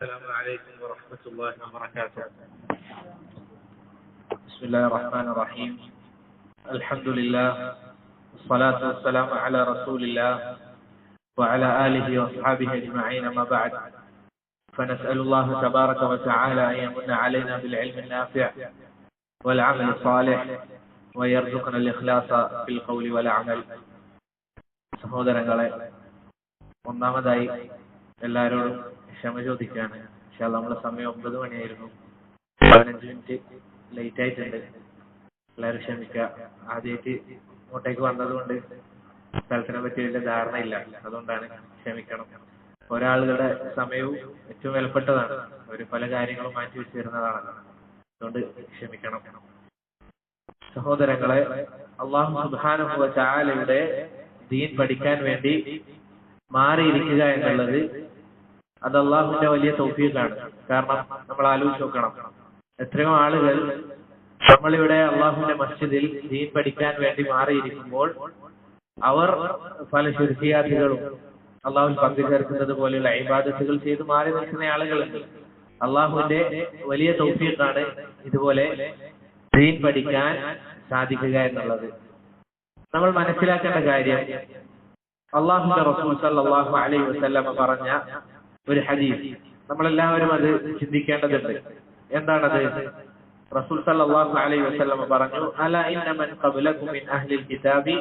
السلام عليكم ورحمة الله وبركاته. بسم الله الرحمن الرحيم. الحمد لله والصلاة والسلام على رسول الله وعلى آله وأصحابه أجمعين. ما بعد، فنسأل الله تبارك وتعالى أن يمن علينا بالعلم النافع والعمل الصالح ويرزقنا الإخلاص في القول والعمل. സഹോദരങ്ങളെ, ഒന്നാമതായി എല്ലാവരോടും ക്ഷമ ചോദിക്കുകയാണ്. പക്ഷെ നമ്മുടെ സമയം 9 മണിയായിരുന്നു, 15 മിനിറ്റ് ലേറ്റ് ആയിട്ടുണ്ട്. എല്ലാവരും ക്ഷമിക്കുക. ആദ്യമായിട്ട് ഇങ്ങോട്ടേക്ക് വന്നതുകൊണ്ട് സ്ഥലത്തിനെ പറ്റി വലിയ ധാരണയില്ല, അതുകൊണ്ടാണ്. ക്ഷമിക്കണം. ഒരാളുകളുടെ സമയവും ഏറ്റവും വിലപ്പെട്ടതാണ്. അവർ പല കാര്യങ്ങളും മാറ്റി വെച്ച് വരുന്നതാണല്ലോ, അതുകൊണ്ട് ക്ഷമിക്കണം. സഹോദരങ്ങളെ, അല്ലാഹു സുബ്ഹാനഹു വ തആലയുടെ ദീൻ പഠിക്കാൻ വേണ്ടി മാറിയിരിക്കുക എന്നുള്ളത് അത് അള്ളാഹുവിന്റെ വലിയ തൗഫീഖാണ്. കാരണം നമ്മൾ ആലോചിച്ച് നോക്കണം, എത്രയോ ആളുകൾ നമ്മളിവിടെ അള്ളാഹുവിന്റെ മസ്ജിദിൽ ദീൻ പഠിക്കാൻ വേണ്ടി മാറിയിരിക്കുമ്പോൾ അവർ പല ശിർക്കിയാത്തുകളും അള്ളാഹുവിൽ പങ്കുചേർക്കുന്നത് പോലെയുള്ള ഇബാദത്തുകൾ ചെയ്ത് മാറി നിൽക്കുന്ന ആളുകളുണ്ട്. അള്ളാഹുവിന്റെ വലിയ തൗഫീഖാണ് ഇതുപോലെ ദീൻ പഠിക്കാൻ സാധിക്കുക എന്നുള്ളത്. നമ്മൾ മനസ്സിലാക്കേണ്ട കാര്യം, അള്ളാഹുവിന്റെ റസൂൽ സല്ലല്ലാഹു അലൈഹി വസല്ലം പറഞ്ഞ ഒരു ഹദീസ്, നമ്മളെല്ലാവരും അത് ചിന്തിക്കേണ്ടതുണ്ട്. എന്താണത്? റസൂൽ സല്ലല്ലാഹു അലൈഹി വസല്ലം പറഞ്ഞു, അലാ ഇന്ന മൻ ഖബ്ലകും മിൻ അഹ്ലിൽ കിതാബി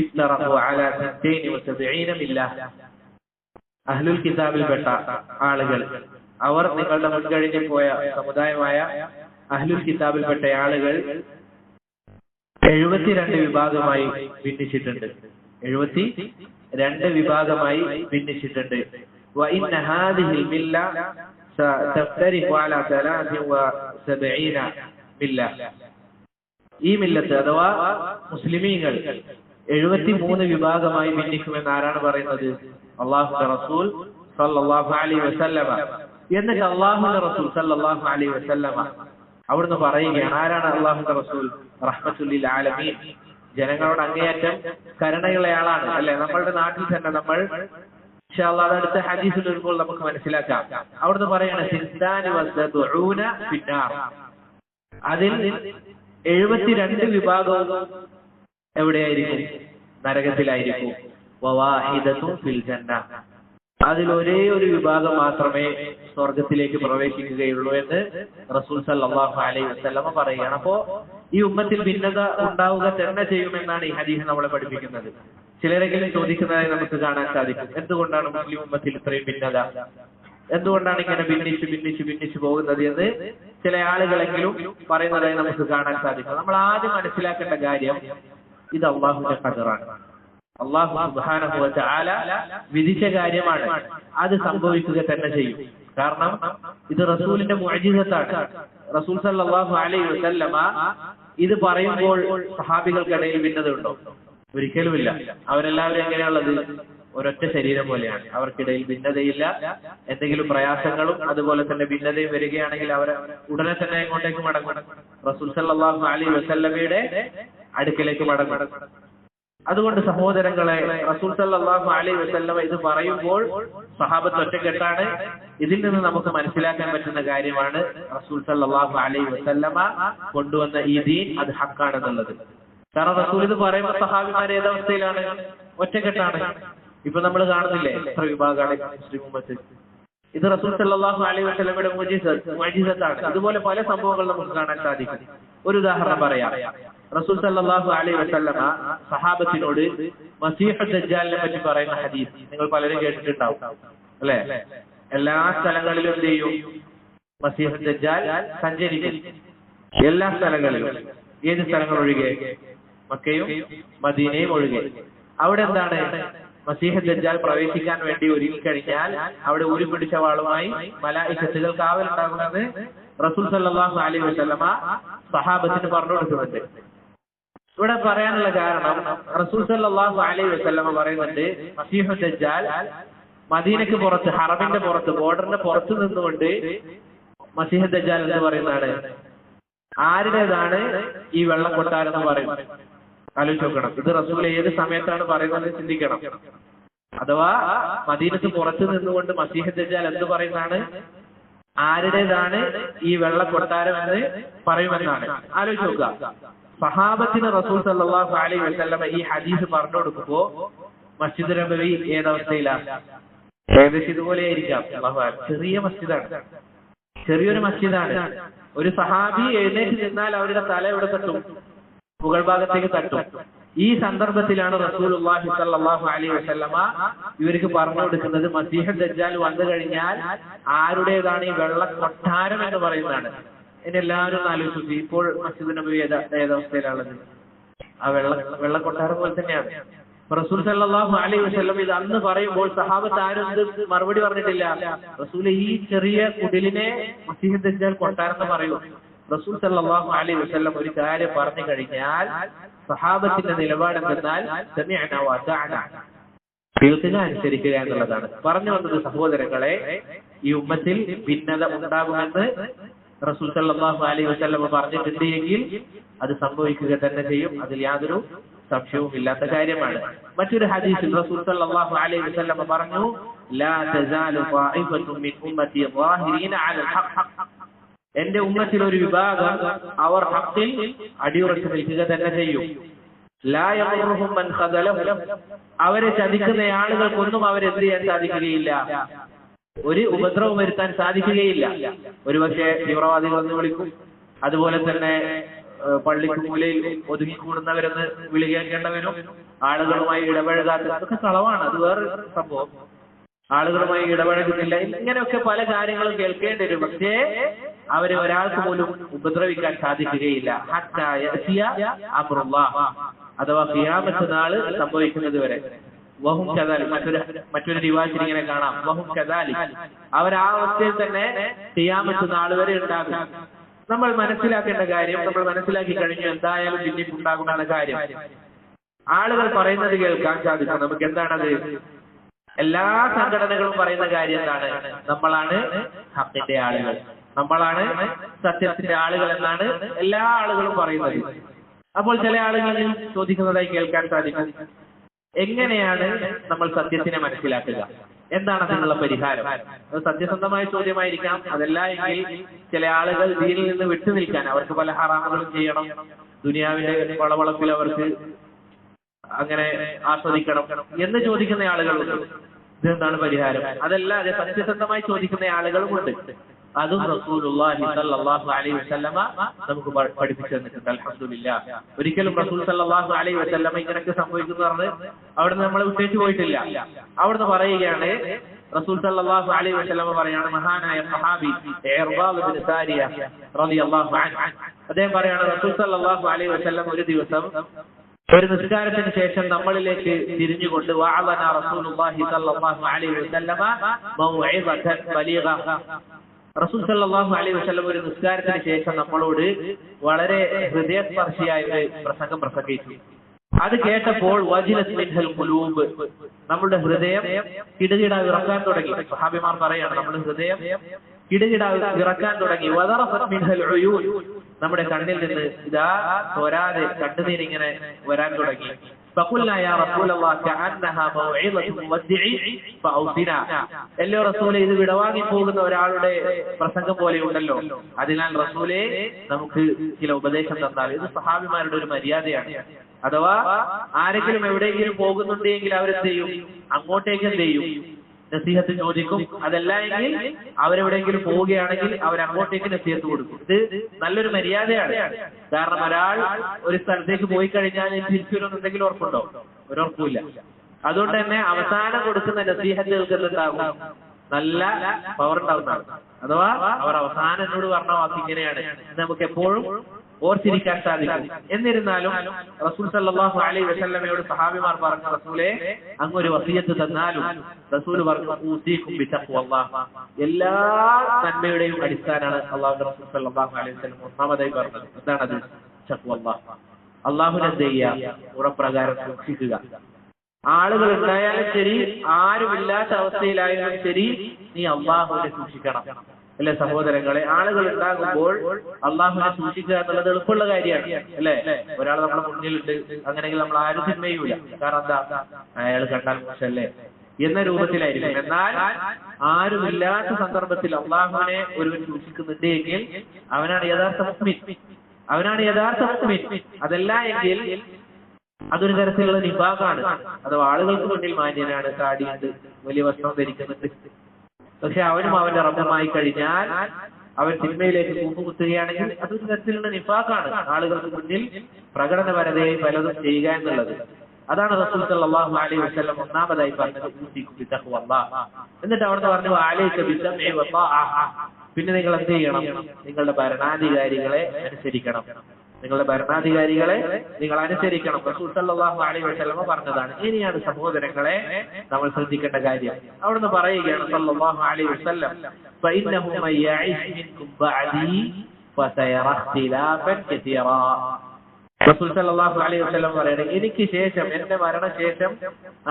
ഇഫ്തറഖു അലാ 72 മില്ലാഹ്. അഹ്ലുൽ കിതാബിൽപ്പെട്ട ആളുകൾ, അവർ നിങ്ങളുടെ മുൻകഴിഞ്ഞു പോയ സമുദായമായ അഹ്ലുൽ കിതാബിൽപ്പെട്ട ആളുകൾ 72 വിഭാഗമായി ഭിന്നിച്ചിട്ടുണ്ട്. 72 വിഭാഗമായി ഭിന്നിച്ചിട്ടുണ്ട്. وإن هذه الملة ستفترق على 73 മില്ല. ഈ മില്ലത്ത് അഥവാ മുസ്ലിമീങ്ങൾ 73 വിഭാഗമായി ഭിന്നിക്കുമെന്ന് ആരാണ് പറയുന്നത്? അല്ലാഹുവിന്റെ റസൂൽ സല്ലല്ലാഹു അലൈഹി വസല്ലമ. എന്നിട്ട് അല്ലാഹുവിന്റെ റസൂൽ സല്ലല്ലാഹു അലൈഹി വസല്ലമ അവിടുന്ന് പറയുകയാണ്, ആരാണ് അല്ലാഹുവിന്റെ റസൂൽ? റഹ്മത്തുൽ ലിൽ ആലമീൻ, ജനങ്ങളോട് അങ്ങേയറ്റം കരുണയുള്ളയാളാണ്. അല്ലെ, നമ്മളുടെ നാട്ടിൽ തന്നെ നമ്മൾ ഇൻഷാ അല്ലാഹ് അടുത്ത ഹദീസിൽ വരുമ്പോൾ നമുക്ക് മനസ്സിലാക്കാം. അവിടുന്ന് പറയാണ്, സിദ്ദാനി വസ്ദഊന ഫിന്നാർ. അതിൽ 72 വിഭാഗവും എവിടെയായിരിക്കും? നരകത്തിലായിരിക്കും. വവാഹിദത്തുൻ ഫിൽ ജന്ന. അതിൽ ഒരേ ഒരു വിഭാഗം മാത്രമേ സ്വർഗത്തിലേക്ക് പ്രവേശിക്കുകയുള്ളൂ എന്ന് റസൂൽ സല്ലല്ലാഹു അലൈഹി വസല്ലം പറയുകയാണ്. അപ്പോ ഈ ഉമ്മത്തിൽ ഭിന്നത ഉണ്ടാവുക തന്നെ ചെയ്യുമെന്നാണ് ഈ ഹദീസ് നമ്മളെ പഠിപ്പിക്കുന്നത്. ചിലരെങ്കിലും ചോദിക്കുന്നതായി നമുക്ക് കാണാൻ സാധിക്കും, എന്തുകൊണ്ടാണ് മുസ്ലിം ഉമ്മത്തിൽ ഇത്രയും ഭിന്നത, എന്തുകൊണ്ടാണ് ഇങ്ങനെ ഭിന്നിച്ചു പോകുന്നത് എന്ന് ചില ആളുകളെങ്കിലും പറയുന്നതായി നമുക്ക് കാണാൻ സാധിക്കും. നമ്മൾ ആദ്യം മനസ്സിലാക്കേണ്ട കാര്യം, ഇത് അല്ലാഹുവിന്റെ ഖദറാണ്. അല്ലാഹു സുബ്ഹാനഹു വ തആല വിധിച്ച കാര്യമാണ്. അത് സംഭവിക്കുക തന്നെ ചെയ്യും. കാരണം ഇത് റസൂലിന്റെ മുഅ്ജിസത്താണ്. റസൂൽ സല്ലല്ലാഹു അലൈഹി വസല്ലമ ഇത് പറയുമ്പോൾ സഹാബികൾക്കിടയിൽ ഭിന്നത ഉണ്ടോ? ഒരിക്കലുമില്ല. അവരെല്ലാവരും എങ്ങനെയുള്ളത്? ഒരൊറ്റ ശരീരം പോലെയാണ്. അവർക്കിടയിൽ ഭിന്നതയില്ല. എന്തെങ്കിലും പ്രയാസങ്ങളും അതുപോലെ തന്നെ ഭിന്നതയും വരികയാണെങ്കിൽ അവർ ഉടനെ തന്നെ എങ്ങോട്ടേക്ക് മടങ്ങും? റസൂൽ സല്ലല്ലാഹു അലൈഹി വസല്ലമയുടെ അടുക്കലേക്ക് മടങ്ങും. അതുകൊണ്ട് സഹോദരങ്ങളെ, റസൂൽ സല്ലല്ലാഹു അലൈഹി വസല്ലമ ഇത് പറയുമ്പോൾ സഹാബത്ത് ഒറ്റക്കെട്ടാണ്. ഇതിൽ നിന്ന് നമുക്ക് മനസ്സിലാക്കാൻ പറ്റുന്ന കാര്യമാണ് റസൂൽ സല്ലല്ലാഹു അലൈഹി വസല്ലമ കൊണ്ടുവന്ന ഈ ദീൻ അത് ഹക്കാണെന്നുള്ളത്. കാരണം റസൂൽ ഇത് പറയുമ്പോൾ സഹാബിമാർ ഏതവസ്ഥയിലാണ്? ഒറ്റക്കെട്ടാണ്. ഇപ്പൊ നമ്മൾ കാണുന്നില്ലേ എത്ര വിഭാഗമാണ് മുസ്ലിം ഉമ്മത്ത്? ഇത് റസൂൽ സല്ലല്ലാഹു അലൈഹി വസല്ലമയുടെ മുഅ്ജിസത്താണ്. ഇതുപോലെ പല സംഭവങ്ങൾ നമുക്ക് കാണാൻ സാധിക്കും. ഒരു ഉദാഹരണം പറയാം. റസൂൽ സല്ലല്ലാഹു അലൈഹി വസല്ലമ സഹാബത്തിനോട് മസീഹുദ് ദജ്ജാലിനെ പറ്റി പറയുന്ന ഹദീസ് നിങ്ങൾ പലരും കേട്ടിട്ടുണ്ടാവും, അല്ലെ? എല്ലാ സ്ഥലങ്ങളിലും എന്ത് ചെയ്യും? മസീഹുദ് ദജ്ജാൽ സഞ്ചരിക്കും. എല്ലാ സ്ഥലങ്ങളിലും. ഏത് സ്ഥലങ്ങൾ ഒഴികെ? മക്കയും മദീനയും ഒഴികെ. അവിടെ എന്താണ്? മസീഹുദ് ദജ്ജാൽ പ്രവേശിക്കാൻ വേണ്ടി ഒരുങ്ങിക്കഴിഞ്ഞാൽ അവിടെ ഊരി പിടിച്ച വാളുമായി മലായികത്തുകൾ കാവലുണ്ടാകുമെന്ന് റസൂൽ സല്ലല്ലാഹു അലൈഹി വസല്ലമ സഹാബത്തിന് പറഞ്ഞു കൊടുക്കുന്നുണ്ട്. ഇവിടെ പറയാനുള്ള കാരണം, റസൂൽ സല്ലല്ലാഹു അലൈഹി വസല്ലമ പറയുന്നുണ്ട്, മസീഹുദ് ദജ്ജാൽ മദീനക്ക് പുറത്ത്, ഹറമിന്റെ പുറത്ത്, ബോർഡറിന്റെ പുറത്ത് നിന്നുകൊണ്ട് മസീഹുദ് ദജ്ജാൽ എന്ന് പറയുന്നതാണ്. ആരുടേതാണ് ഈ വെള്ളക്കൊട്ടാരം എന്ന് പറയും? ആലോചിച്ച് നോക്കണം. ഇത് റസൂൽ ഏത് സമയത്താണ് പറയുന്നത് ചിന്തിക്കണം. അഥവാ മദീനത്ത് പുറത്ത് നിന്നുകൊണ്ട് മസീഹുദ് ദജ്ജാൽ എന്ത് പറയുന്നതാണ്? ആരുടേതാണ് ഈ വെള്ള കൊട്ടാരം എന്ന് പറയുമെന്നാണ്. ആലോചിച്ച് നോക്കുക, സഹാബത്തിന് റസൂൽ സല്ലല്ലാഹു അലൈഹി വസല്ലം ഈ ഹദീസ് പറഞ്ഞു കൊടുക്കുമ്പോ മസ്ജിദ് നബവി ഏതവസ്ഥയിലാണ്? ഏകദേശം ഇതുപോലെ ആയിരിക്കാം. ചെറിയ മസ്ജിദാണ്, ചെറിയൊരു മസ്ജിദാണ്. ഒരു സഹാബി എഴുന്നേറ്റ് നിന്നാൽ അവരുടെ തല ഇവിടെ തട്ടും, മുകൾ ഭാഗത്തേക്ക് തട്ടും. ഈ സന്ദർഭത്തിലാണ് റസൂലുള്ളാഹി സ്വല്ലല്ലാഹു അലൈഹി വസല്ലമ ഇവർക്ക് പറഞ്ഞു കൊടുക്കുന്നത് മസീഹ് ദജ്ജാൽ വന്നു കഴിഞ്ഞാൽ ആരുടേതാണ് ഈ വെള്ള കൊട്ടാരം എന്ന് പറയുന്നതാണ്. ഇനി എല്ലാവരും ആലോചിച്ചു, ഇപ്പോൾ മസ്ജിദ് നബവി ഏതവസ്ഥയിലാണുള്ളത്? ആ വെള്ള കൊട്ടാരം പോലെ തന്നെയാണ്. റസൂൽ സല്ലല്ലാഹു അലൈഹി വസല്ലം ഇത് അന്ന് പറയുമ്പോൾ സഹാബത്ത് ആരും ഇത് മറുപടി പറഞ്ഞിട്ടില്ല. റസൂൽ ഈ ചെറിയ കുടിലിനെ മസീഹ് ദജ്ജാൽ കൊട്ടാരം എന്ന് പറയൂ. റസൂൽ സല്ലല്ലാഹു അലൈഹി വസല്ലം ഒരു കാര്യം പറഞ്ഞു കഴിഞ്ഞാൽ സഹാബത്തിന്റെ നിലപാട് എന്തെന്നാൽ സമിഅനാ വഅതഅനാ, കേൾക്കുക അനുസരിക്കുക എന്നുള്ളതാണ്. പറഞ്ഞു വന്നത് സഹോദരങ്ങളെ, ഈ ഉമ്മത്തിൽ ഭിന്നത ഉണ്ടാകുമെന്ന് റസൂൽ സല്ലല്ലാഹു അലൈഹി വസല്ലം പറഞ്ഞിട്ടുണ്ട് എങ്കിൽ അത് സംഭവിക്കുക തന്നെ ചെയ്യും. അതിൽ യാതൊരു സംശയവും ഇല്ലാത്ത കാര്യമാണ്. മറ്റൊരു ഹദീസിൽ റസൂൽ സല്ലല്ലാഹു അലൈഹി വസല്ലം പറഞ്ഞു, ലാ തസാലു ത്വാഇഫത്തുൻ മിൻ ഉമ്മത്തി ളാഹിരീന അലൽ ഹഖ്, എന്റെ ഉമ്മത്തിൽ ഒരു വിഭാഗം അവർ ഹഖിൽ അടിയുറച്ചു നിൽക്കുക തന്നെ ചെയ്യും. ലാ യഖറുഹും മൻ ഖദലഹും, അവരെ ചതിക്കുന്ന ആളുകൾക്കൊന്നും അവരെന്ത് ചെയ്യാൻ സാധിക്കുകയില്ല, ഒരു ഉപദ്രവം വരുത്താൻ സാധിക്കുകയില്ല. ഒരുപക്ഷെ തീവ്രവാദികളെന്ന് വിളിക്കും, അതുപോലെ തന്നെ പള്ളിക്ക് മൂലയിൽ ഒതുങ്ങിക്കൂടുന്നവരെന്ന് വിളി കേൾക്കേണ്ടവരും, ആളുകളുമായി ഇടപഴകാത്ത, അതൊക്കെ കളവാണ്, അത് വേറെ സംഭവം. ആളുകളുമായി ഇടപഴകുന്നില്ല, ഇങ്ങനെയൊക്കെ പല കാര്യങ്ങളും കേൾക്കേണ്ടി വരും. പക്ഷേ അവരെ ഒരാൾക്ക് പോലും ഉപദ്രവിക്കാൻ സാധിക്കുകയില്ല. ഹത്താ യഅതിയ അംറുല്ലാഹ്, അഥവാ ഖിയാമത്ത് നാള് സംഭവിക്കുന്നത് വരെ. വഹും കദാലിക്, മറ്റൊരു റിവായത്തിൽ ഇങ്ങനെ കാണാം, വഹും കദാലിക്, അവർ ആ അവസ്ഥയിൽ തന്നെ ഖിയാമത്ത് നാൾ വരെ ഉണ്ടാകും. നമ്മൾ മനസ്സിലാക്കേണ്ട കാര്യം, നമ്മൾ മനസ്സിലാക്കി കഴിഞ്ഞു എന്തായാലും ഭിന്നിപ്പുണ്ടാകുമെന്ന കാര്യം. ആളുകൾ പറയുന്നത് കേൾക്കാൻ സാധിക്കും. നമുക്ക് എന്താണത്? എല്ലാ സംഘടനകളും പറയുന്ന കാര്യം എന്താണ്? നമ്മളാണ് ഹഖിന്റെ ആളുകൾ, നമ്മളാണ് സത്യത്തിന്റെ ആളുകൾ എന്നാണ് എല്ലാ ആളുകളും പറയുന്നത്. അപ്പോൾ ചില ആളുകളിൽ ചോദിക്കുന്നതായി കേൾക്കാൻ സാധിക്കും, എങ്ങനെയാണ് നമ്മൾ സത്യത്തിനെ മനസ്സിലാക്കുക? എന്താണ് അതിനുള്ള പരിഹാരം? അത് സത്യസന്ധമായ ചോദ്യമായിരിക്കാം. അതല്ല എങ്കിൽ ചില ആളുകൾ ദീനിൽ നിന്ന് വിട്ടുനിൽക്കാൻ, അവർക്ക് പല ഹറാമുകളും ചെയ്യണം, ദുനിയാവിന്റെ വളവളപ്പിൽ അവർക്ക് അങ്ങനെ ആസ്വദിക്കണം എന്ന് ചോദിക്കുന്ന ആളുകളുണ്ട്. ഇതെന്താണ് പരിഹാരം? അതല്ലാതെ സത്യസന്ധമായി ചോദിക്കുന്ന ആളുകളുമുണ്ട്. അതും റസൂലുള്ളാഹി സ്വല്ലല്ലാഹു അലൈഹി വസല്ലമ നമുക്ക് പഠിപ്പിച്ചു തന്നിട്ടുണ്ട്. അൽഹംദുലില്ലാഹ്. ഒരിക്കലും റസൂൽ സ്വല്ലല്ലാഹു അലൈഹി വസല്ലമ ഇങ്ങനെയൊക്കെ സംഭവിക്കുന്നു പറഞ്ഞ് അവിടുന്ന് നമ്മളെ വിട്ടേച്ചു പോയിട്ടില്ല. അവിടുന്ന് പറയുകയാണ്, റസൂൽ സല്ലല്ലാഹു അലൈഹി വസല്ലമ പറയാണ്, മഹാനായ സഹാബി ഇർബാദ് ഇബ്നു സാരിയ റളിയല്ലാഹു അൻഹു അദ്ദേഹം പറയാണ്, റസൂൽ സല്ലല്ലാഹു അലൈഹി വസല്ലം ഒരു ദിവസം ഒരു നിസ്കാരത്തിന് ശേഷം നമ്മളിലേക്ക് തിരിഞ്ഞുകൊണ്ട് വഅലനാ റസൂലുള്ളാഹി സ്വല്ലല്ലാഹു അലൈഹി വസല്ലമ മൗഇദതൻ ബലീഗ, റസൂൽ സല്ലല്ലാഹു അലൈഹി വസല്ലം ഒരു നിസ്കാരത്തിന് ശേഷം നമ്മളോട് വളരെ ഹൃദയസ്പർശിയായ ഒരു പ്രസംഗം പ്രസംഗിച്ചു. അത് കേട്ടപ്പോൾ വജിലത് മിൻഹൽ ഖുലൂബ്, നമ്മുടെ ഹൃദയം കിടുകിട വിറക്കാൻ തുടങ്ങി. സഹാബിമാർ പറയാണ്, നമ്മുടെ ഹൃദയം കിടുകിട വിറക്കാൻ തുടങ്ങി. വദറഫത് മിൻഹൽ ഉയൂൻ, നമ്മുടെ കണ്ണിൽ നിന്ന് ഇതാ തോരാതെ കണ്ണുനീരിങ്ങനെ വരാൻ തുടങ്ങി. ഫഖുൽനാ യാ റസൂലല്ലാഹ് കഅന്നഹാ മൗഇദതു മുവദ്ദിഇ ഫഔസിനാ, എല്ലോ റസൂലേ, ഇത് വിടവാങ്ങി പോകുന്ന ഒരാളുടെ പ്രസംഗം പോലെ ഉണ്ടല്ലോ, അതിനാൽ റസൂലേ നമുക്ക് ചില ഉപദേശം തന്നാൽ. ഇത് സഹാബിമാരുടെ ഒരു മര്യാദയാണ്. അഥവാ ആരെങ്കിലും എവിടെയെങ്കിലും പോകുന്നുണ്ടെങ്കിൽ അവരെന്ത് ചെയ്യും? അങ്ങോട്ടേക്ക് എന്ത് ചെയ്യും? നസീഹത്ത് ചോദിക്കും. അതല്ല എങ്കിൽ അവരെവിടെയെങ്കിലും പോവുകയാണെങ്കിൽ അവരങ്ങോട്ടേക്ക് നസീഹത്ത് കൊടുക്കും. ഇത് നല്ലൊരു മര്യാദയാണ്. കാരണം ഒരാൾ ഒരു സ്ഥലത്തേക്ക് പോയി കഴിഞ്ഞാൽ തിരിച്ചു വരുമെന്നുണ്ടെങ്കിൽ ഉറപ്പുണ്ടോ? ഒരുറപ്പുമില്ല. അതുകൊണ്ട് തന്നെ അവസാനം കൊടുക്കുന്ന നസീഹത്തുകൾക്ക് എന്തുണ്ടാകും? നല്ല പവർ ഉണ്ടാവുന്നതാണ്. അഥവാ അവർ അവസാനം എന്നോട് പറഞ്ഞ വാക്ക് ഇങ്ങനെയാണ്, നമുക്ക് എപ്പോഴും ഓർത്തിരിക്കാൻ സാധിക്കും. എന്നിരുന്നാലും റസൂൽ സല്ലല്ലാഹു അലൈഹി വസല്ലമയോട് സഹാബിമാർ പറഞ്ഞ, റസൂലേ, അങ്ങൊരു വസിയത്ത് തന്നാലും. റസൂൽ പറഞ്ഞു, ഊസീകും ബിതഖ്വല്ലാഹ്, എല്ലാ നന്മയുടെയും അടിസ്ഥാനമാണ് അല്ലാഹുവിന്റെ റസൂൽ സല്ലല്ലാഹു അലൈഹി വസല്ലം ഒന്നാമതായി പറഞ്ഞത്. എന്താണത്? തഖ്വല്ലാഹ്, അല്ലാഹുവിനെ ചെയ്യുക, ഉറപ്രകാരം സൂക്ഷിക്കുക. ആളുകൾ ഉണ്ടായാലും ശരി, ആരുമില്ലാത്ത അവസ്ഥയിലായാലും ശരി, നീ അല്ലാഹുവിനെ സൂക്ഷിക്കണം. അല്ലെ സഹോദരങ്ങളെ? ആളുകൾ ഉണ്ടാകുമ്പോൾ അള്ളാഹുവിനെ സൂക്ഷിക്കുക എന്നുള്ളത് എളുപ്പമുള്ള കാര്യമാണ്, അല്ലെ? ഒരാൾ നമ്മുടെ മുന്നിലുണ്ട്, അങ്ങനെയെങ്കിൽ നമ്മൾ ആരും തിന്മയൂല. കാരണം എന്താ? അയാൾ കണ്ടാൽ മോശമല്ലേ, എന്ന രൂപത്തിലായിരിക്കും. എന്നാൽ ആരുമില്ലാത്ത സന്ദർഭത്തിൽ അള്ളാഹുവിനെ ഒരുവൻ സൂക്ഷിക്കുന്നുണ്ട് എങ്കിൽ അവനാണ് യഥാർത്ഥ മുഅ്മിൻ. അതല്ല എങ്കിൽ അതൊരു തരത്തിലുള്ള നിഫാഖാണ്. അഥവാ ആളുകൾക്ക് മുന്നിൽ മാന്യനാണ്, താടിയുണ്ട്, വലിയ വസ്ത്രം ധരിക്കുന്നുണ്ട്, പക്ഷെ അവനും അവന്റെ റബ്ബുമായി കഴിഞ്ഞാൽ അവൻ തിന്മയിലേക്ക് കൂപ്പുകുത്തുകയാണെങ്കിൽ അതൊരു തരത്തിലുള്ള നിഫാഖാണ്. ആളുകൾക്ക് മുന്നിൽ പ്രകടനപരതയായി പലതും ചെയ്യുക എന്നുള്ളത്. അതാണ് റസൂൽ സല്ലല്ലാഹു അലൈഹി വസല്ലം ഒന്നാമതായി പറഞ്ഞത് എന്നിട്ട് അവിടുന്ന് പറഞ്ഞു അലൈക ബിസ്സമഇ വത്വാഅ. പിന്നെ നിങ്ങൾ എന്ത് ചെയ്യണം? നിങ്ങളുടെ ഭരണാധികാരികളെ അനുസരിക്കണം. നിങ്ങൾ അനുസരിക്കണം. റസൂൽ സല്ലല്ലാഹു അലൈഹി വസല്ലം പറഞ്ഞതാണ്. ഇനിയാണ് സഹോദരങ്ങളെ നമ്മൾ ശ്രദ്ധിക്കേണ്ട കാര്യം. അവിടുന്ന് പറയുകയാണ് സല്ലല്ലാഹു അലൈഹി വസല്ലം ഫഇന്നഹു മൻ യഈശ് മിൻകും ബഅദി ഫസയറ ഇഖ്തിലാഫൻ കസീറാ. റസൂൽ സല്ലല്ലാഹു അലൈഹി വസല്ലം പറയുന്നത് എനിക്ക് ശേഷം, എന്റെ മരണശേഷം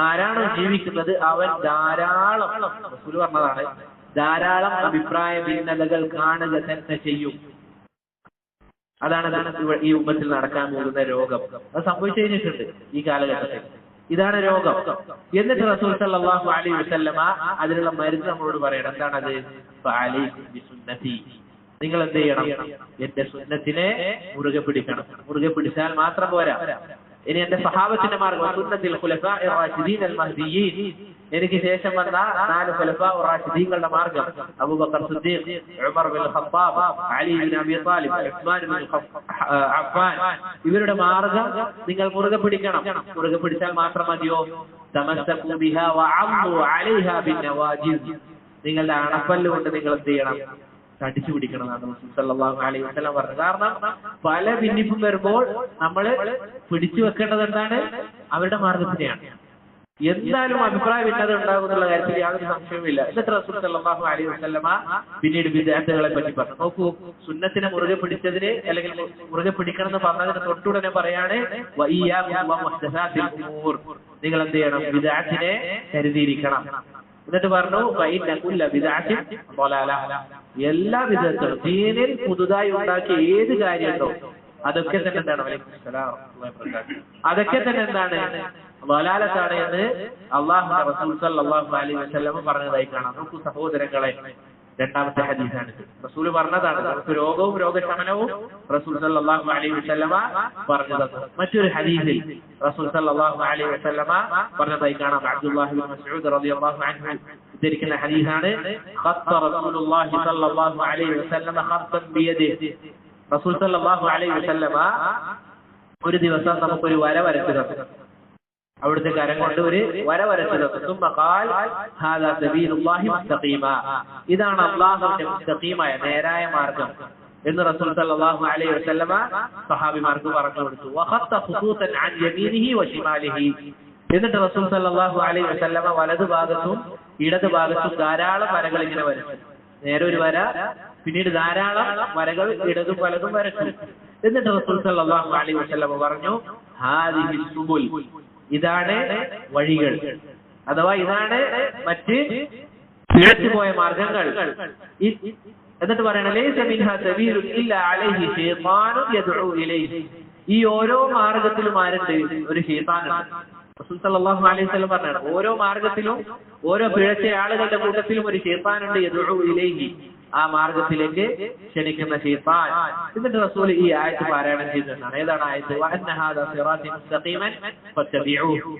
ആരാണോ ജീവിക്കുന്നത് അവൻ ധാരാളം, റസൂൽ പറഞ്ഞതാണ്, ധാരാളം അഭിപ്രായ ഭിന്നതകൾ കാണുക തന്നെ ചെയ്യും. അതാണ് ഈ ഉമ്മത്തിൽ നടക്കാൻ പോകുന്ന രോഗം. അത് സംഭവിച്ചു കഴിഞ്ഞിട്ടുണ്ട് ഈ കാലഘട്ടത്തിൽ. ഇതാണ് രോഗം. എന്നിട്ട് റസൂൽ സല്ലല്ലാഹു അലൈഹി വസല്ലമ അതിനുള്ള മരുന്ന് നമ്മളോട് പറയണം. എന്താണത്? ഫഅലൈക്കും ബിസുന്നതി. നിങ്ങൾ എന്ത് ചെയ്യണം? എന്റെ സുന്നത്തിനെ മുറുകെ പിടിക്കണം. മുറുകെ പിടിച്ചാൽ മാത്രം പോരാ. ഇനി എന്റെ സഹാബത്തിന്റെ മാർഗ്ഗം സുന്നത്തിൽ ഖുലഫാഇർ റാഷിദീൻ അൽ മഹ്ദിയീൻ, എനിക്ക് ശേഷം വന്ന 4 ഖുലഫാഉർ റാഷിദീങ്ങളുടെ മാർഗ്ഗം Abu Bakr Siddiq, Umar bin Khattab, Ali bin Abi Talib, Usman bin Affan, ഇവരുടെ മാർഗ്ഗം നിങ്ങൾ മുറുകെ പിടിക്കണം. മുറുകെ പിടിച്ചാൽ മാത്രം മതിയോ? തമസ്സകൂ ബിഹാ വഅംദു അലൈഹാ ബിന്നവാജിദ്. നിങ്ങളുടെ അണപ്പല്ല് കൊണ്ട് നിങ്ങൾ എന്ത് ചെയ്യണം? തടിച്ചു പിടിക്കണം എന്നാണ് റസൂൽ സല്ലല്ലാഹു അലൈഹി വസല്ലം പറഞ്ഞത്. കാരണം പല ഭിന്നിപ്പും വരുമ്പോൾ നമ്മൾ പിടിച്ചു വെക്കേണ്ടത് എന്താണ്? അവരുടെ മാർഗത്തിനെയാണ്. എന്തായാലും അഭിപ്രായ ഭിന്നത ഉണ്ടാകുന്നുള്ള കാര്യത്തിൽ യാതൊരു സംശയവുമില്ല. എന്നിട്ട് റസൂൽ സല്ലല്ലാഹു അലൈഹി വസല്ലമ പിന്നീട് ബിദ്അത്തുകളെ പറ്റി പറഞ്ഞു. നോക്കൂ, സുന്നത്തിനെ മുറുകെ പിടിച്ചതിന് അല്ലെങ്കിൽ മുറുകെ പിടിക്കണം എന്ന് പറഞ്ഞതിന് തൊട്ടുടനെ പറയാണ് വഇയ്യാകും വമുഹ്ദസാത്തിൽ ഉമൂർ. നിങ്ങൾ എന്ത് ചെയ്യണം? ബിദ്അത്തിനെ കരുതിയിരിക്കണം. എന്നിട്ട് പറഞ്ഞു ഫഇന്ന കുല്ല ബിദ്അത്തിൻ ളലാല. എല്ലാ ബിദ്അത്തുകളും ദീനിൽ പുതുതായി ഉണ്ടാക്കിയ ഏത് കാര്യമുണ്ടോ അതൊക്കെ തന്നെ എന്താണ്? അതൊക്കെ തന്നെ എന്താണ്? ളലാലത്താണ് എന്ന് അല്ലാഹുവിന്റെ റസൂൽ സല്ലല്ലാഹു അലൈഹി വസല്ലം പറഞ്ഞതായി കാണാം. നോക്കൂ സഹോദരങ്ങളെ, രണ്ടാമത്തെ ഹദീസാണ്. റസൂൽ പറഞ്ഞതാണ്. നമുക്ക് രോഗവും രോഗശമനവും റസൂൽ സല്ലല്ലാഹു അലൈഹി വസല്ലമ പറഞ്ഞു തന്നു. മറ്റൊരു ഹദീസിൽ റസൂൽ സല്ലല്ലാഹു അലൈഹി വസല്ലമ പറഞ്ഞതായി കാണാം. അബ്ദുല്ലാഹി ഇബ്നു മസ്ഊദ് റളിയല്ലാഹു അൻഹു ഉദ്ധരിക്കുന്ന ഹദീസാണ്. ഖത്ത റസൂലുള്ളാഹി സല്ലല്ലാഹു അലൈഹി വസല്ലമ ഖത്തൻ ബിയദിഹി. റസൂൽ സല്ലല്ലാഹു അലൈഹി വസല്ലമ ഒരു ദിവസം നമുക്കൊരു വര വരച്ചു തന്നു. അവിടുത്തെ കരം കൊണ്ട് ഒരു വര വരച്ചു തന്നു. സുമ്മ ഖാൽ ഹാദാ സബീലുല്ലാഹി മുസ്തഖീമ. ഇതാണ് അല്ലാഹുവിന്റെ മുസ്തഖീമായ നേരായ മാർഗ്ഗം എന്ന് റസൂൽ സല്ലല്ലാഹു അലൈഹി വസല്ലമ സഹാബിമാർക്ക് പറഞ്ഞു കൊടുത്തു. വഖത്ത ഖുതൂതൻ അൻ യമീനിഹി വശിമാലിഹി. എന്നിട്ട് റസൂൽ സല്ലല്ലാഹു അലൈഹി വസല്ലമ വലതു ഭാഗത്തും ഇടതു ഭാഗത്തും ധാരാളം വരകൾ ഇങ്ങനെ വരച്ചു. നേരെ ഒരു വര, പിന്നീട് ധാരാളം വരകൾ ഇടതും വലതും വരച്ചു. എന്നിട്ട് റസൂൽ സല്ലല്ലാഹു അലൈഹി വസല്ലമ പറഞ്ഞു ഹാദിഹി സുബുൽ. ഇതാണ് വഴികൾ, അഥവാ ഇതാണ് മറ്റ് പിഴച്ചുപോയ മാർഗങ്ങൾ. എന്നിട്ട് പറയണ ലൈസ മിൻഹാ സബീലുൻ ഇല്ലാ അലൈഹി ശൈത്താനുൻ യദ്ഉ ഇലൈഹി. ഈ ഓരോ മാർഗത്തിലും ആരുണ്ട്? ഒരു ശൈത്താനുണ്ട്. റസൂൽ സല്ലല്ലാഹു അലൈഹി വസല്ലം പറഞ്ഞാണ് ഓരോ മാർഗത്തിലും ഓരോ പിഴച്ച ആളുകളുടെ കൂട്ടത്തിലും ഒരു ശൈത്താനുണ്ട്. യദ്ഉ ഇലൈഹി, ആ മാർഗത്തിലേക്ക് ക്ഷണിക്കുന്ന ശൈത്താൻ. എന്നിട്ട് റസൂൽ ഈ ആയത്ത് പാരായണം ചെയ്തതാണ്. ഏതാണ് ആയത്ത്? വഅന്ന ഹാദാ സിറാത്തി മുസ്തഖീമൻ ഫത്തബിഊഹു.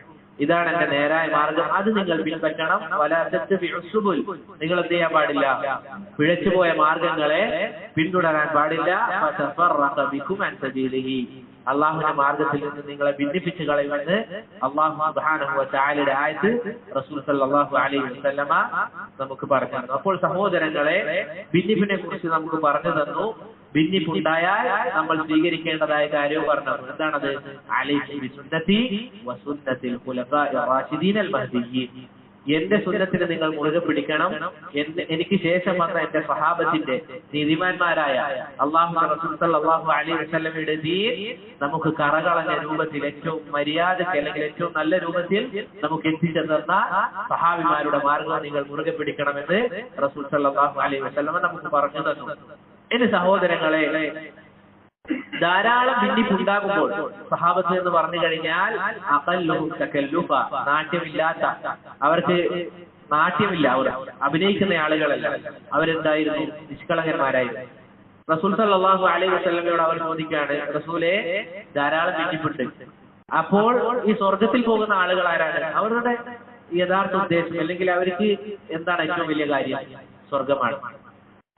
ഇതാണ് എന്റെ നേരായ മാർഗം, അത് നിങ്ങൾ പിൻപറ്റണം. വലാ തത്തബിഉസ് സുബുൽ. നിങ്ങൾ എന്ത് ചെയ്യാൻ പാടില്ല? പിഴച്ചുപോയ മാർഗങ്ങളെ പിന്തുടരാൻ പാടില്ല. ഫതഫറഖ ബികും അൻ സബീലിഹി. അള്ളാഹുവിന്റെ മാർഗത്തിൽ നിന്ന് നിങ്ങളെ ഭിന്നിപ്പിച്ച് കളയുമെന്ന് അള്ളാഹു സുബ്ഹാനഹു വ തആലയുടെ ആയത്ത് റസൂൽ സല്ലല്ലാഹു അലൈഹി വസല്ലമ നമുക്ക് പറഞ്ഞു തന്നു. അപ്പോൾ സഹോദരങ്ങളെ, ഭിന്നിപ്പിനെ കുറിച്ച് നമുക്ക് പറഞ്ഞു തന്നു. ഭിന്നിപ്പുണ്ടായാൽ നമ്മൾ സ്വീകരിക്കേണ്ടതായ കാര്യവും പറഞ്ഞു. എന്താണത്? അലൈക്കും ബിസുന്നതി വസുന്നതിൽ ഖുലഫാഇർ റാഷിദീൻ അൽ മഹ്ദിയീൻ. എന്റെ സുന്നത്തിനെ നിങ്ങൾ മുറുകെ പിടിക്കണം. എനിക്ക് ശേഷം വന്ന എന്റെ സഹാബത്തിന്റെ നീതിമാന്മാരായ അല്ലാഹുവിന്റെ റസൂൽ സല്ലല്ലാഹു അലൈഹി വസല്ലമയുടെ ദീൻ നമുക്ക് കറകളഞ്ഞ രൂപത്തിൽ, ഏറ്റവും മര്യാദയ്ക്ക് അല്ലെങ്കിൽ ഏറ്റവും നല്ല രൂപത്തിൽ നമുക്ക് എത്തിച്ചു തന്ന സഹാബിമാരുടെ മാർഗം നിങ്ങൾ മുറുകെ പിടിക്കണമെന്ന് റസൂൽ സല്ലല്ലാഹു അലൈഹി വസല്ലമ നമുക്ക് പറഞ്ഞു തന്നു. ഇനി സഹോദരങ്ങളെ, ധാരാളം ഭിന്നിപ്പുണ്ടാകുമ്പോൾ സഹാബത്ത് എന്ന് പറഞ്ഞു കഴിഞ്ഞാൽ അഖല്ലുഹും തകല്ലുഫ, നാട്യമില്ലാത്ത, അവർക്ക് നാട്യമില്ല, അവർ അഭിനയിക്കുന്ന ആളുകളല്ല, അവരെന്തായിരുന്നു? നിഷ്കളങ്കന്മാരായിരുന്നു. റസൂൽ സല്ലല്ലാഹു അലൈഹി വസല്ലമയോട് അവർ ചോദിക്കുകയാണ്, റസൂലേ ധാരാളം ഭിന്നിപ്പുണ്ട്, അപ്പോൾ ഈ സ്വർഗത്തിൽ പോകുന്ന ആളുകൾ ആരാണ്? അവരുടെ യഥാർത്ഥ ഉദ്ദേശം അല്ലെങ്കിൽ അവർക്ക് എന്താണ് ഏറ്റവും വലിയ കാര്യം? സ്വർഗമാണ്.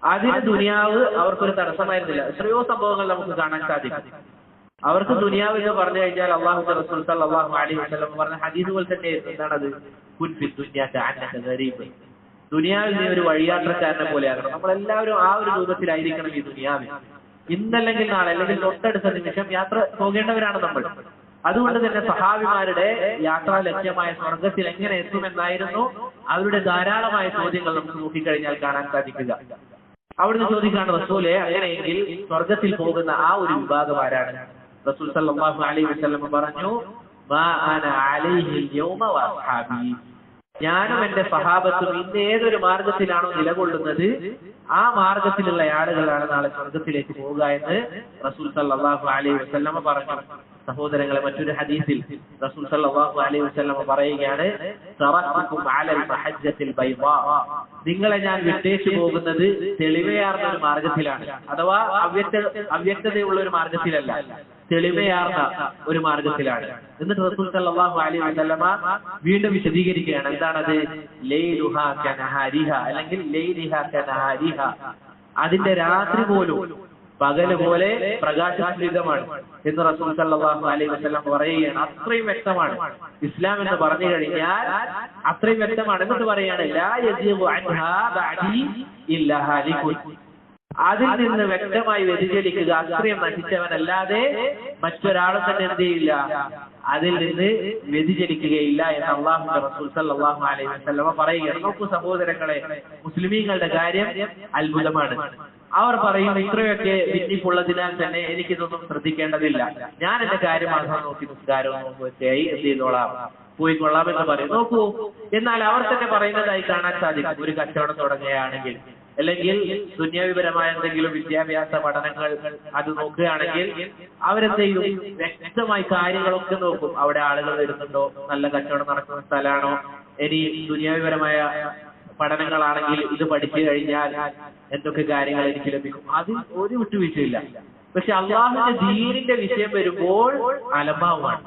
അതിന് ദുനിയാവ് അവർക്കൊരു തടസ്സമായിരുന്നില്ല. എത്രയോ സംഭവങ്ങൾ നമുക്ക് കാണാൻ സാധിക്കും. അവർക്ക് ദുനിയാവ് എന്ന് പറഞ്ഞു കഴിഞ്ഞാൽ അള്ളാഹുവിന്റെ റസൂൽ സല്ലല്ലാഹു അലൈഹി വസല്ലം പറഞ്ഞ ഹദീസ് പോലെ തന്നെ എന്താണത്? കുൻ ഫി ദുനിയ കഅന്നക ഗരീബ്, ദുനിയാവിൽ നീ ഒരു വഴിയാത്രക്കാരനെ പോലെയാകണം. നമ്മളെല്ലാവരും ആ ഒരു രൂപത്തിലായിരിക്കണം ഈ ദുനിയാവിൽ. ഇന്നല്ലെങ്കിൽ നാളെ അല്ലെങ്കിൽ തൊട്ടടുത്ത നിമിഷം യാത്ര പോകേണ്ടവരാണ് നമ്മൾ. അതുകൊണ്ട് തന്നെ സഹാബിമാരുടെ യാത്രാ ലക്ഷ്യമായ സ്വർഗത്തിൽ എങ്ങനെ എത്തുമെന്നായിരുന്നു അവരുടെ ധാരാളമായ ചോദ്യങ്ങൾ നമുക്ക് നോക്കിക്കഴിഞ്ഞാൽ കാണാൻ സാധിക്കുക. അവിടുന്ന് ചോദിക്കാണ്, റസൂലെ അങ്ങനെയെങ്കിൽ സ്വർഗത്തിൽ പോകുന്ന ആ ഒരു വിഭാഗം ആരാണ്? റസൂൽ സല്ലല്ലാഹു അലൈഹി വസല്ലം പറഞ്ഞു, മാ അന അലൈഹി യൗമ വഅസ്ഹാബി, ഞാനും എന്റെ സഹാബത്തും ഇന്ന് ഏതൊരു മാർഗത്തിലാണോ നിലകൊള്ളുന്നത് ആ മാർഗത്തിലുള്ള ആളുകളാണ് നാളെ സ്വർഗത്തിലേക്ക് പോവുക എന്ന് റസൂൽ സല്ലല്ലാഹു അലൈഹി വസല്ലം പറഞ്ഞു. സഹോദരങ്ങളെ, മറ്റൊരു ഹദീസിൽ റസൂൽ സല്ലല്ലാഹു അലൈഹി വസല്ലം പറയുകയാണ്, തറക്കുകും അലൽ മഹജ്ജത്തിൽ ബൈദാ, നിങ്ങളെ ഞാൻ വിട്ടേച്ചു പോകുന്നത് തെളിമയാർന്ന ഒരു മാർഗത്തിലാണ്. അഥവാ അവ്യക്തതയുള്ള ഒരു മാർഗത്തിലല്ല, തെളിമയാർന്ന ഒരു മാർഗത്തിലാണ്. എന്നിട്ട് റസൂൽ സല്ലല്ലാഹു അലൈഹി വസല്ലമ വീണ്ടും വിശദീകരിക്കുകയാണ്, എന്താണത്? ലൈലുഹാ കനഹാരിഹ, അല്ലെങ്കിൽ ലൈലിഹാ കനഹാരിഹ, അതിന്റെ രാത്രി പോലും പകല് പോലെ പ്രകാശപൂരിതമാണ് എന്ന് റസൂൽ സല്ലല്ലാഹു അലൈഹി വസല്ലം പറയുകയാണ്. അത്രയും വ്യക്തമാണ് ഇസ്ലാം എന്ന് പറഞ്ഞു കഴിഞ്ഞാൽ, അത്രയും വ്യക്തമാണ്. എന്നിട്ട് പറയാണ്, ലാ യസീഗു അൻഹാ ബഅദി ഇല്ലാ ഹാലികുൻ, അതിൽ നിന്ന് വ്യക്തമായി വ്യതിചലിക്കുക അത്രയും നശിച്ചവനല്ലാതെ മറ്റൊരാളും തന്നെ എന്ത് ചെയ്യില്ല, അതിൽ നിന്ന് വ്യതിചലിക്കുകയില്ല എന്ന് അല്ലാഹുവിന്റെ റസൂൽ സല്ലല്ലാഹു അലൈഹി വസല്ലം പറയുകയാണ്. നോക്കൂ സഹോദരങ്ങളെ, മുസ്ലിമീങ്ങളുടെ കാര്യം അത്ഭുതമാണ്. അവർ പറയും, ഇത്രയൊക്കെ ഭിന്നിപ്പുള്ളതിനാൽ തന്നെ എനിക്കിതൊന്നും ശ്രദ്ധിക്കേണ്ടതില്ല, ഞാൻ എന്റെ കാര്യം മാത്രം നോക്കി നിസ്കാരവും നോക്കുകയായി എന്ത് ചെയ്തോളാം, പോയിക്കൊള്ളാം എന്ന് പറയും. നോക്കൂ, എന്നാൽ അവർ തന്നെ പറയുന്നതായി കാണാൻ സാധിക്കും. ഒരു കച്ചവടം തുടങ്ങുകയാണെങ്കിൽ അല്ലെങ്കിൽ ദുന്യാവിപരമായ എന്തെങ്കിലും വിദ്യാഭ്യാസ പഠനങ്ങൾ അത് നോക്കുകയാണെങ്കിൽ അവരെന്ത് ചെയ്യും? വ്യക്തമായി കാര്യങ്ങളൊക്കെ നോക്കും. അവിടെ ആളുകൾ വരുന്നുണ്ടോ, നല്ല കച്ചവടം നടക്കുന്ന സ്ഥലമാണോ, ഇനി ദുന്യാവിപരമായ പഠനങ്ങളാണെങ്കിൽ ഇത് പഠിച്ചു കഴിഞ്ഞാൽ എന്തൊക്കെ കാര്യങ്ങൾ എനിക്ക് ലഭിക്കും, അതിൽ ഒരു വിട്ടുവീഴ്ചയില്ല. പക്ഷെ അള്ളാഹുവിന്റെ ദീനിന്റെ വിഷയം വരുമ്പോൾ അലംഭാവമാണ്.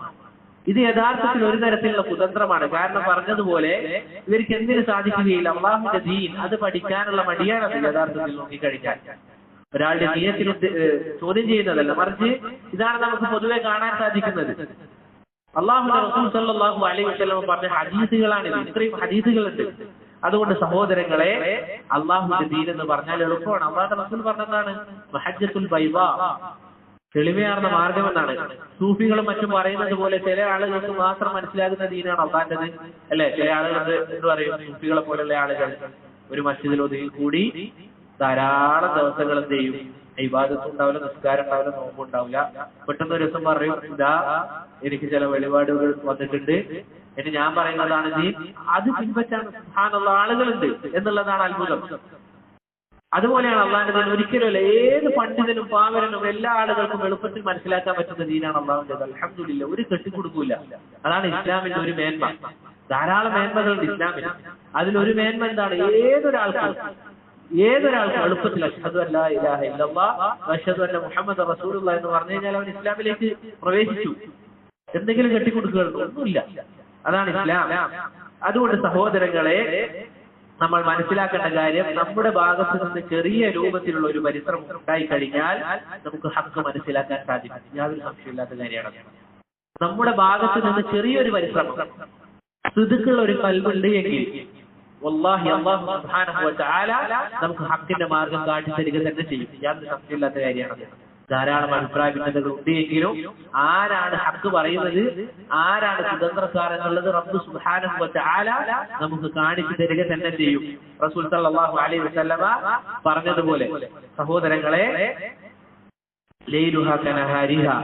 ഇത് യഥാർത്ഥത്തിൽ ഒരു തരത്തിലുള്ള കുതന്ത്രമാണ്. കാരണം പറഞ്ഞതുപോലെ ഇവർക്ക് എന്തിനു സാധിക്കുകയില്ല, അള്ളാഹുവിന്റെ ദീൻ അത് പഠിക്കാനുള്ള മടിയാണത് യഥാർത്ഥത്തിൽ നോക്കിക്കഴിഞ്ഞാൽ. ഒരാളുടെ ദീനത്തിന് ചോദ്യം ചെയ്യുന്നതല്ല, മറിച്ച് ഇതാണ് നമുക്ക് പൊതുവെ കാണാൻ സാധിക്കുന്നത്. അള്ളാഹുവിന്റെ റസൂൽ സല്ലല്ലാഹു അലൈഹി വസല്ലം പറഞ്ഞ ഹദീസുകളാണിത്. ഇത്രയും ഹദീസുകളുണ്ട്. അതുകൊണ്ട് സഹോദരങ്ങളെ, അള്ളാഹുവിന്റെ ദീൻ എന്ന് പറഞ്ഞാൽ എളുപ്പമാണ്. അള്ളാഹുവിന്റെ റസൂൽ പറഞ്ഞതാണ് മഹജ്ജത്തുൽ ബൈദാ, തെളിമയാർന്ന മാർഗം എന്നാണ്. സൂഫികളും മറ്റും പറയുന്നത് പോലെ ചില ആളുകൾക്ക് മാത്രം മനസ്സിലാകുന്ന ദീനാണ് അള്ളാഹിന്റെ, അല്ലെ? ചില ആളുകൾക്ക് എന്ത് പറയും, സൂഫികളെ പോലുള്ള ആളുകൾ ഒരു മസ്ജിദിൽ ഒതുങ്ങി കൂടി ധാരാളം ദിവസങ്ങൾ എന്ത് ചെയ്യും, ഇബാദത്തും ഉണ്ടാവില്ല, നിസ്കാരം ഉണ്ടാവില്ല, നോമ്പുണ്ടാവില്ല. പെട്ടെന്ന് ഒരു ദിവസം പറയും, ഇതാ എനിക്ക് ചില വെളിപാടുകൾ വന്നിട്ടുണ്ട്, എന്നിട്ട് ഞാൻ പറയുന്നതാണ് ദീൻ, അത് പിൻപറ്റാൻ സുബ്ഹാനല്ലാഹ് ആളുകളുണ്ട് എന്നുള്ളതാണ് അത്ഭുതം. അതുപോലെയാണ് അള്ളാഹിന്റെ ദീൻ. ഒരിക്കലുമല്ല, ഏത് പണ്ഡിതനും പാവരനും എല്ലാ ആളുകൾക്കും എളുപ്പത്തിൽ മനസ്സിലാക്കാൻ പറ്റുന്ന ദീനാണ് അള്ളാഹുവിന്റെ. അൽഹംദുലില്ലാഹ്, ഒരു കെട്ടിക്കൊടുക്കൂല. അതാണ് ഇസ്ലാമിന്റെ ഒരു മേന്മ. ധാരാളം മേന്മകളുണ്ട് ഇസ്ലാമിന്. അതിലൊരു മേന്മ എന്താണ്? ഏതൊരാൾക്കും എളുപ്പത്തിൽ അഷ്ഹദു അല്ലാ ഇലാഹ ഇല്ലല്ലാഹ് വഅഷ്ഹദു അന്ന മുഹമ്മദൻ റസൂലുള്ളാഹി എന്ന് പറഞ്ഞു കഴിഞ്ഞാൽ അവൻ ഇസ്ലാമിലേക്ക് പ്രവേശിച്ചു. എന്തെങ്കിലും കെട്ടിക്കൊടുക്കുകയുള്ളൂ? ഒന്നുമില്ല. അതാണ് ഇസ്ലാം. അതുകൊണ്ട് സഹോദരങ്ങളെ, നമ്മൾ മനസ്സിലാക്കേണ്ട കാര്യം, നമ്മുടെ ഭാഗത്ത് നിന്ന് ചെറിയ രൂപത്തിലുള്ള ഒരു പരിശ്രമം ഉണ്ടായി കഴിഞ്ഞാൽ നമുക്ക് ഹക്ക് മനസ്സിലാക്കാൻ സാധിക്കും. യാതൊരു സംശയമില്ലാത്ത കാര്യമാണ്. നമ്മുടെ ഭാഗത്ത് നിന്ന് ചെറിയൊരു പരിശ്രമം, സിദ്ഖുള്ള ഒരു കൽബുണ്ട് എങ്കിൽ വല്ലാഹി അല്ലാഹു സുബ്ഹാനഹു വ തആല നമുക്ക് ഹക്കിന്റെ മാർഗം കാട്ടിത്തരിക തന്നെ ചെയ്യും. യാതൊരു സംശയമില്ലാത്ത കാര്യമാണ്. ധാരാളം അഭിപ്രായ ഭിന്നതകൾ ഉണ്ട് എങ്കിലും ആരാണ് ഹക്ക് പറയുന്നത്, ആരാണ് സ്വതന്ത്രക്കാർ എന്നുള്ളത് റബ്ബ് സുബ്ഹാനഹു വ തആല നമുക്ക് കാണിച്ചു തരിക തന്നെ ചെയ്യും. റസൂൽ സല്ലല്ലാഹു അലൈഹി വസല്ലമ പറഞ്ഞതുപോലെ സഹോദരങ്ങളെ, ലൈലുഹാ കനഹാരിഹാ,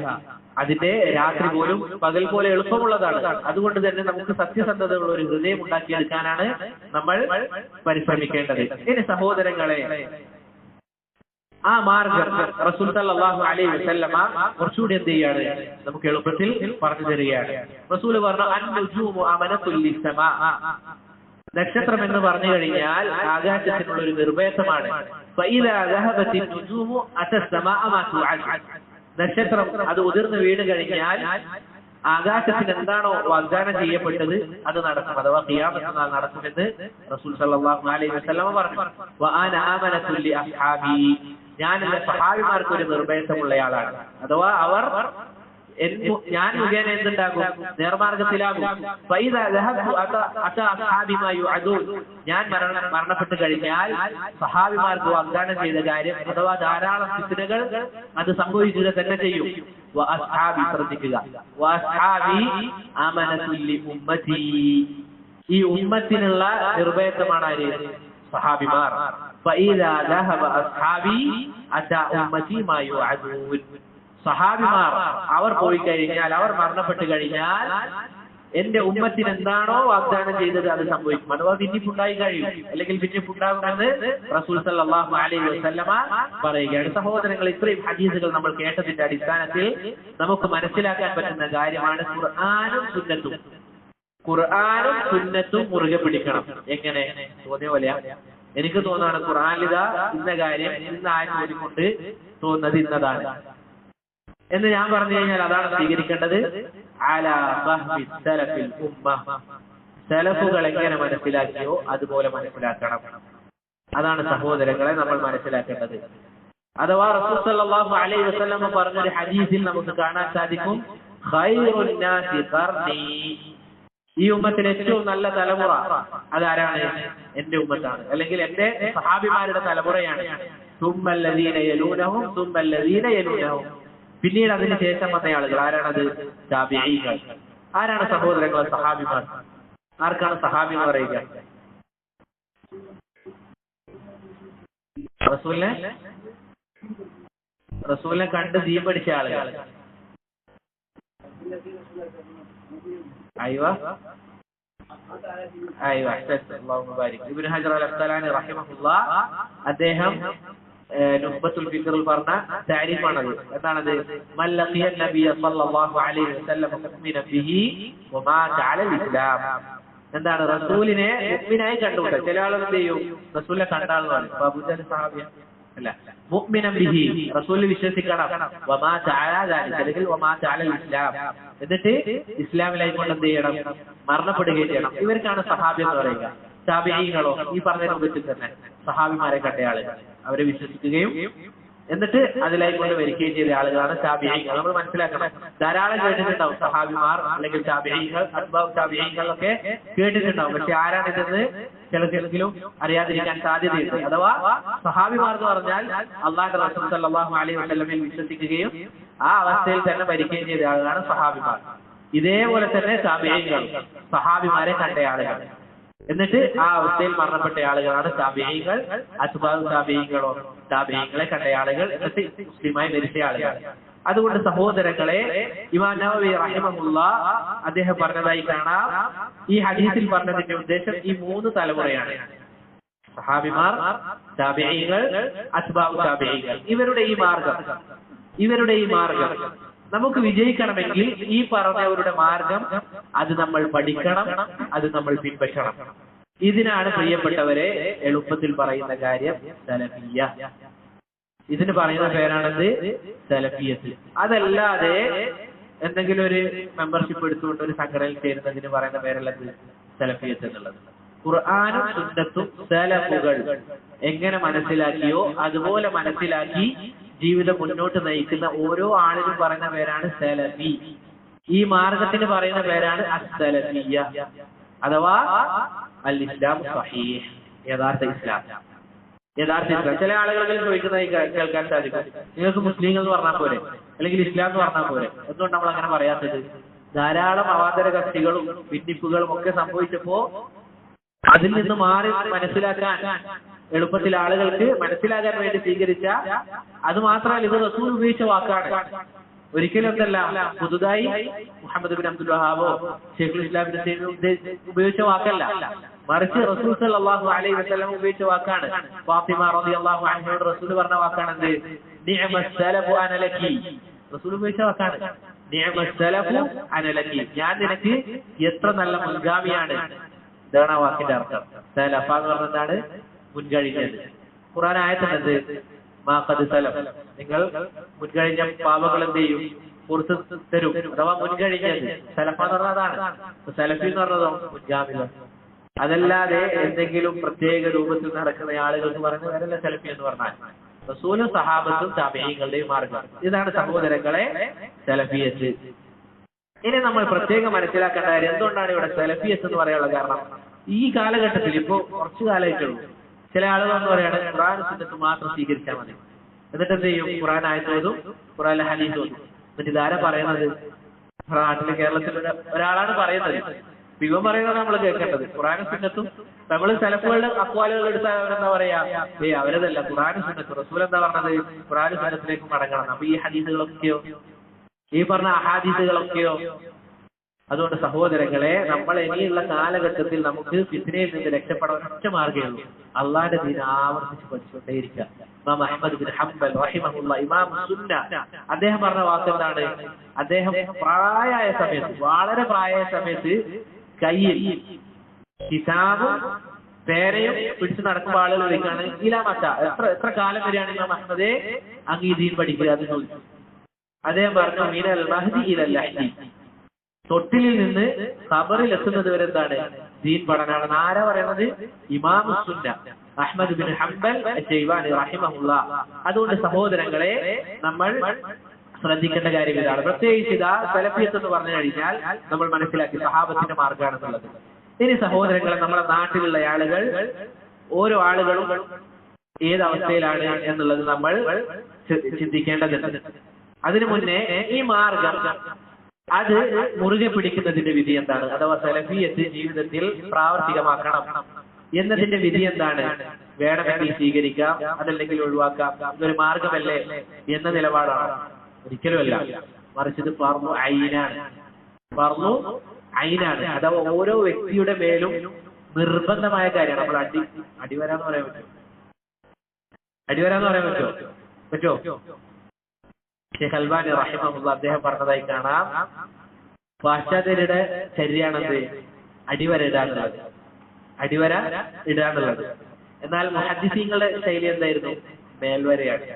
അതിന്റെ രാത്രി പോലും പകൽ പോലെ എളുപ്പമുള്ളതാണ്. അതുകൊണ്ട് തന്നെ നമുക്ക് സത്യസന്ധതയുള്ള ഒരു ഹൃദയം ഉണ്ടാക്കിയെടുക്കാനാണ് നമ്മൾ പരിശ്രമിക്കേണ്ടത്. ഇനി സഹോദരങ്ങളെ, ആ മാർഗം റസൂൽ സല്ലല്ലാഹു അലൈഹി വസല്ലമ കുറച്ചുകൂടി എന്ത് ചെയ്യാണ് നമുക്ക് എളുപ്പത്തിൽ പറഞ്ഞു തരികയാണ്. റസൂൽ പറഞ്ഞു അൻ-നുജൂമു അമനത്തുൽ ലിസ്സമാ, നക്ഷത്രം എന്ന് പറഞ്ഞു കഴിഞ്ഞാൽ ആകാശത്തിനുള്ള ഒരു നിർഭേദമാണ്. ഫഇദാ ദഹബത്തിൻ നുജൂമു അതസ്സമാഅ മാ തുഅദ്, നക്ഷത്രം അത് ഉതിർന്നു വീണ് കഴിഞ്ഞാൽ ആകാശത്തിന് എന്താണോ വാഗ്ദാനം ചെയ്യപ്പെട്ടത് അത് നടക്കും, അഥവാ ഖിയാമത്ത് നാൾ നടക്കുമെന്ന് റസൂൽ സല്ലല്ലാഹു അലൈഹി വസല്ലം പറഞ്ഞു. വഅന ആമനത്തുൽ ലി അസ്ഹാബി, ഞാൻ എന്റെ സഹാബിമാർക്ക് ഒരു നിർഭയമുള്ളയാളാണ്, അഥവാ അവർ ഞാൻ മുഖേന എന്തുണ്ടാകും, നേർമാർഗത്തിലാകും. ഞാൻ മരണപ്പെട്ടു കഴിഞ്ഞാൽ സഹാബിമാർക്ക് വാഗ്ദാനം ചെയ്ത കാര്യം അഥവാ ധാരാളം ഫിത്നകൾ അത് സംഭവിക്കുക തന്നെ ചെയ്യും. ശ്രദ്ധിക്കുക, ഈ ഉമ്മത്തിനുള്ള നിർഭയത്വമാണ് ആര്? സഹാബിമാർ. സഹാബിമാർ അവർ പോയി കഴിഞ്ഞാൽ, അവർ മരണപ്പെട്ടു കഴിഞ്ഞാൽ എന്റെ ഉമ്മത്തിന് എന്താണോ വാഗ്ദാനം ചെയ്തത് അത് സംഭവിക്കും, അഥവാ ഭിന്നിപ്പുണ്ടായി കഴിയും, അല്ലെങ്കിൽ ഭിന്നിപ്പുണ്ടാകുമെന്ന് റസൂൽ സല്ലല്ലാഹു അലൈഹി വസല്ലമ പറയുകയാണ്. സഹോദരങ്ങൾ, ഇത്രയും ഹദീസുകൾ നമ്മൾ കേട്ടതിന്റെ അടിസ്ഥാനത്തിൽ നമുക്ക് മനസ്സിലാക്കാൻ പറ്റുന്ന കാര്യമാണ് ഖുർആനും സുന്നത്തും. ഖുർആനും സുന്നത്തും മുറുകെ പിടിക്കണം. എങ്ങനെ? തോന്നിയ പോലെയാ? എനിക്ക് തോന്നാണ് ഖുർആനിലിതാ ഇന്ന കാര്യം ഇന്ന ആയത്ത് ഓതിക്കൊണ്ട് തോന്നുന്നത് ഇന്നതാണ് എന്ന് ഞാൻ പറഞ്ഞു കഴിഞ്ഞാൽ അതാണ് സ്വീകരിക്കേണ്ടത്. അലാ ഫഹ്മി സലഫിൽ ഉമ്മ, സലഫുകൾ എങ്ങനെ മനസ്സിലാക്കിയോ അതുപോലെ മനസ്സിലാക്കണം. അതാണ് സഹോദരങ്ങളെ നമ്മൾ മനസ്സിലാക്കേണ്ടത്. അഥവാ റസൂൽ സല്ലല്ലാഹു അലൈഹി വസല്ലം പറഞ്ഞൊരു ഹദീസിൽ നമുക്ക് കാണാൻ സാധിക്കും, ഖൈറുൻ നാസി ഖർനി, ഈ ഉമ്മത്തിലെ ഏറ്റവും നല്ല തലമുറ അതാരാണ്? എന്റെ ഉമ്മത്താണ്, അല്ലെങ്കിൽ എന്റെ സഹാബിമാരുടെ തലമുറയാണ്. സുമ്മല്ലദീന യലൂനഹും സുമ്മല്ലദീന യലൂനഹും, പിന്നീട് അതിന് ശേഷം വന്ന ആളുകൾ ആരാണത്? താബിഈകൾ. ആരാണ് സഹോദരങ്ങൾ സഹാബിമാർ? ആർക്കാണ് സഹാബി എന്ന് പറയുക? റസൂലിനെ കണ്ട് ദീൻ പഠിച്ച ആളുകൾ. ഇബ്നു ഹജർ അൽ അസ്ഖലാനി റഹിമഹുല്ലാഹ് അദ്ദേഹം നുഖ്ബത്തുൽ ഫിക്റിൽ പറഞ്ഞ താരീഫാണത്. എന്താണത്? മല്ലഖിയ നബിയ സല്ലല്ലാഹു അലൈഹി വസല്ലം മുഅ്മിന ബിഹി വമാത അലൽ ഇസ്ലാം. എന്താണ്? റസൂലിനെ മുഅ്മിനായി കണ്ടുകൊണ്ട്. ചില ആളുകൾ എന്ത് ചെയ്യും? റസൂലിനെ കണ്ടാളെന്ന് പറയും. അബൂജഹൽ സഹാബിയ അല്ല, മുഅ്മിന ബിഹി, റസൂലിൽ വിശ്വസിക്കണം. വമാത അലാ ദാലിക, അല്ലെങ്കിൽ വമാത അലൽ ഇസ്ലാം, എന്നിട്ട് ഇസ്ലാമിലായിക്കൊണ്ട് എന്ത് ചെയ്യണം? മരണപ്പെടുകയും ചെയ്യണം. ഇവർക്കാണ് സഹാബി എന്ന് പറയുക. താബിഈകളോ ഈ പറഞ്ഞ രൂപത്തിൽ തന്നെ സഹാബിമാരെ കണ്ട ആളുകൾ, അവരെ വിശ്വസിക്കുകയും എന്നിട്ട് അതിലായിക്കൊണ്ട് വരികയും ചെയ്ത ആളുകളാണ് താബിഈകൾ. നമ്മൾ മനസ്സിലാക്കണം. ധാരാളം കേട്ടിട്ടുണ്ടാവും സഹാബിമാർ, അല്ലെങ്കിൽ താബിഈകൾ, അത്ബാഉ താബിഈകൾ ഒക്കെ കേട്ടിട്ടുണ്ടാവും. പക്ഷെ ആരാണിതെന്ന് ചിലർക്കെങ്കിലും അറിയാതിരിക്കാൻ സാധ്യതയുണ്ട്. അഥവാ സഹാബിമാർ എന്ന് പറഞ്ഞാൽ അള്ളാഹുവിന്റെ റസൂൽ സല്ലല്ലാഹു അലൈഹി വസല്ലമയിൽ വിശ്വസിക്കുകയും ആ അവസ്ഥയിൽ തന്നെ മരിക്കുകയും ചെയ്ത ആളുകളാണ് സഹാബിമാർ. ഇതേപോലെ തന്നെ താബിഈകൾ സഹാബിമാരെ കണ്ട ആളുകൾ, എന്നിട്ട് ആ അവസ്ഥയിൽ മരണപ്പെട്ട ആളുകളാണ് താബിഈകൾ. അത്ബാഉ താബിഈകളോ താബിഈകളെ കണ്ട ആളുകൾ, എന്നിട്ട് മുസ്ലിമായി മരിച്ച ആളുകൾ. അതുകൊണ്ട് സഹോദരങ്ങളെ, ഇമാം നവവി റഹിമഹുല്ലാഹ് അദ്ദേഹം പറഞ്ഞതായി കാണാം, ഈ ഹദീസിൽ പറഞ്ഞതിന്റെ ഉദ്ദേശം ഈ മൂന്ന് തലമുറയാണ്: സഹാബിമാർ, താബിഈകൾ, അത്ബാഉ താബിഈകൾ. ഇവരുടെ ഈ മാർഗം നമുക്ക് വിജയിക്കണമെങ്കിൽ ഈ പറഞ്ഞവരുടെ മാർഗം അത് നമ്മൾ പഠിക്കണം, അത് നമ്മൾ പിൻപറ്റണം. ഇതിനാണ് പ്രിയപ്പെട്ടവരെ എളുപ്പത്തിൽ പറയുന്ന കാര്യം സലഫിയ്യ. ഇതിന് പറയുന്ന പേരാണത് സലഫിയത്ത്. അതല്ലാതെ എന്തെങ്കിലും ഒരു മെമ്പർഷിപ്പ് എടുത്തുകൊണ്ട് ഒരു സംഘടനയിൽ ചേരുന്നതിന് പറയുന്ന പേരല്ലത് സലഫിയത്ത് എന്നുള്ളത്. ഖുർആനും സുന്നത്തും സലഫുകൾ എങ്ങനെ മനസ്സിലാക്കിയോ അതുപോലെ മനസ്സിലാക്കി ജീവിതം മുന്നോട്ട് നയിക്കുന്ന ഓരോ ആളിനും പറയുന്ന പേരാണ് സലഫി. ഈ മാർഗത്തിന് പറയുന്ന പേരാണ് അസ്സലഫിയ്യ, അഥവാ അൽ ഇസ്ലാം സഹീഹ്, യഥാർത്ഥ ഇസ്ലാം. ചില ആളുകളിൽ ചോദിക്കുന്നതായി കേൾക്കാൻ സാധിക്കും, നിങ്ങൾക്ക് മുസ്ലിങ്ങൾ എന്ന് പറഞ്ഞാൽ പോരെ, അല്ലെങ്കിൽ ഇസ്ലാം എന്ന് പറഞ്ഞാൽ പോരെ. എന്തുകൊണ്ട് നമ്മൾ അങ്ങനെ പറയാത്തത്? ധാരാളം അവാന്തര കക്ഷികളും ഭിന്നിപ്പുകളും ഒക്കെ സംഭവിച്ചപ്പോ അതിൽ നിന്ന് മാറി മനസ്സിലാക്കാൻ എളുപ്പത്തിൽ ആളുകൾക്ക് മനസ്സിലാകാൻ വേണ്ടി സ്വീകരിച്ച, അത് മാത്രമല്ല ഇത് റസൂൽ ഉപയോഗിച്ച വാക്കാണ്. ഒരിക്കലും എന്തല്ല പുതുതായി മുഹമ്മദ് ബിൻ അബ്ദുൽ വഹാബോ ഷെയ്ഖുൽ ഇസ്ലാം ഉപയോഗിച്ച വാക്കല്ല. മറിച്ച് റസൂൽ സല്ലല്ലാഹു അലൈഹി വസല്ലം ഉപയോഗിച്ച വാക്കാണ്. ഫാത്തിമ റളിയല്ലാഹു അൻഹയോട് റസൂൽ പറഞ്ഞ വാക്കാണ് എന്ത്? നിഅമസ് സലഫു അന ലക്കി. റസൂൽ ഉപയോഗിച്ച വാക്കാണ് നിഅമസ് സലഫു അന ലക്കി. ഞാൻ നിനക്ക് എത്ര നല്ല മുൻഗാമിയാണ്. ഇതാണ് ആ വാക്കിന്റെ അർത്ഥം. സലഫ എന്ന് പറഞ്ഞതാണ് മുൻകഴിഞ്ഞത്. ഖുർആൻ ആയത്തുണ്ട് മാ ഖദ് സലഫ്, നിങ്ങൾ മുൻകഴിഞ്ഞ പാപങ്ങൾ എന്ത് ചെയ്യും? പുറത്ത് തരും. അഥവാ മുൻകഴിഞ്ഞത്. സലഫ എന്ന് പറഞ്ഞാൽ അതാണ്. സലഫി എന്ന് പറഞ്ഞതോ മുൻഗാമികൾ. അതല്ലാതെ എന്തെങ്കിലും പ്രത്യേക രൂപത്തിൽ നടക്കുന്ന ആളുകൾക്ക് പറയുന്ന പേരല്ല സലഫി എന്ന് പറഞ്ഞാൽ. റസൂലും സഹാബത്തും താബിഈങ്ങളുടെയും മാർഗം. ഇതാണ് സഹോദരങ്ങളെ സലഫിയത്ത്. ഇനി നമ്മൾ പ്രത്യേകം മനസ്സിലാക്കേണ്ട കാര്യം, എന്തുകൊണ്ടാണ് ഇവിടെ സലഫിയത്ത് എന്ന് പറയാനുള്ള കാരണം? ഈ കാലഘട്ടത്തിൽ ഇപ്പോ കുറച്ചു കാലമായിട്ടുള്ളൂ ചില ആളുകൾ എന്ന് പറയാണ് ഖുർആൻ സുന്നത്ത് മാത്രം സ്വീകരിച്ചാൽ മതി. എന്നിട്ട് എന്ത് ചെയ്യും? ഖുർആൻ ആയത്തോതും ഖുർആനിലെ ഹദീസ് ഓതും. എന്നിട്ട് ഇതാരാ പറയുന്നത്? നാട്ടിലെ കേരളത്തിൽ ഒരാളാണ് പറയുന്നത്. ഇവൻ പറയുന്നത് നമ്മൾ കേൾക്കേണ്ടത്. ഖുർആനും സുന്നത്തും നമ്മൾ സലഫുകളുടെ അക്വാലുകൾ എടുത്താൽ അവരെന്താ പറയാ? അവരതല്ല, ഖുർആനും സുന്നത്തും. റസൂൽ എന്താ പറഞ്ഞത്? ഖുർആനും സുന്നത്തിലേക്ക് മടങ്ങണം. അപ്പൊ ഈ ഹദീസുകളൊക്കെയോ, ഈ പറഞ്ഞ അഹാദീസുകളൊക്കെയോ? അതുകൊണ്ട് സഹോദരങ്ങളെ, നമ്മൾ ഇനിയുള്ള കാലഘട്ടത്തിൽ നമുക്ക് ഫിത്നയിൽ നിന്ന് രക്ഷപ്പെടാൻ ഒറ്റ മാർഗ്ഗമേ ഉള്ളൂ. അള്ളാന്റെ ദീൻ ആവർത്തിച്ച് പഠിച്ചുകൊണ്ടേയിരിക്കുക. ഇമാം അഹ്മദ് ബിൻ ഹംബൽ റഹിമഹുല്ലാഹ്, ഇമാം സുന്ന, അദ്ദേഹം പറഞ്ഞ വാക്കെന്താണ്? അദ്ദേഹം പ്രായമായ സമയത്ത്, വളരെ പ്രായമായ സമയത്ത് കയ്യിൽ കിതാബും പേരയും പിടിച്ച് നടക്കുമ്പോൾ ആളുകൾ വിളിക്കാണ് ഇലാമത്ത, എത്ര കാലം വരെയാണ് ഇമാം അഹ്മദേ അങ്ങ് ഈ ദീൻ പഠിക്കുക എന്ന് ചോദിച്ചു. അദ്ദേഹം പറഞ്ഞു മിനൽ മഹ്ദി ഇലൽ ലഹ്ദി, തൊട്ടിലിൽ നിന്ന് ഖബറിൽ എത്തുന്നത് വരെ എന്താണ്? ദീൻ പഠനാണ്. ആരാ പറയുന്നത്? ഇമാം സുന്ന അഹ്മദ് ബിൻ ഹംബൽ അശ്ശൈബാനി റഹിമഹുല്ലാഹ്. അതുകൊണ്ട് സഹോദരങ്ങളെ, നമ്മൾ ശ്രദ്ധിക്കേണ്ട കാര്യം ഇതാണ്. പ്രത്യേകിച്ച് ഇതാ സലഫിയത്ത് എന്ന് പറഞ്ഞു കഴിഞ്ഞാൽ നമ്മൾ മനസ്സിലാക്കി സഹാബത്തിന്റെ മാർഗ്ഗമാണെന്നുള്ളത്. ഇനി സഹോദരങ്ങളെ, നമ്മുടെ നാട്ടിലുള്ള ആളുകൾ, ഓരോ ആളുകളും ഏത് അവസ്ഥയിലാണ് എന്നുള്ളത് നമ്മൾ ചിന്തിക്കേണ്ടതുണ്ട്. അതിനു മുന്നേ ഈ മാർഗം അത് മുറുകെ പിടിക്കുന്നതിന്റെ വിധി എന്താണ്? അഥവാ സലഫിയത്ത് ജീവിതത്തിൽ പ്രാവർത്തികമാക്കണം എന്നതിന്റെ വിധി എന്താണ്? വേണമെങ്കിൽ സ്വീകരിക്കാം, അതല്ലെങ്കിൽ ഒഴിവാക്കാം. ഇതൊരു മാർഗമല്ലേ എന്ന നിലപാടാണ്? ഒരിക്കലുമല്ല. മറിച്ച് ഇത് ഫർളു ഐനാണ്. ഫർളു ഐനാണ്. അഥവാ ഓരോ വ്യക്തിയുടെ മേലും നിർബന്ധമായ കാര്യമാണ്. നമ്മൾ അടിവരാന്ന് പറയാൻ പറ്റുമോ? അടിവരാന്ന് പറയാൻ പറ്റുമോ? ഷെയ്ഖ് അൽബാനി റഹിമഹുല്ലാഹ് അദ്ദേഹം പറഞ്ഞതായി കാണാം, പാശ്ചാത്യരുടെ ചര്യയാണത് അടിവര ഇടാന്നുള്ളത്. അടിവര ഇടാന്നുള്ളത്. എന്നാൽ മുഹദ്ദിസീങ്ങളുടെ ശൈലി എന്തായിരുന്നു? മേൽവരയാണ്.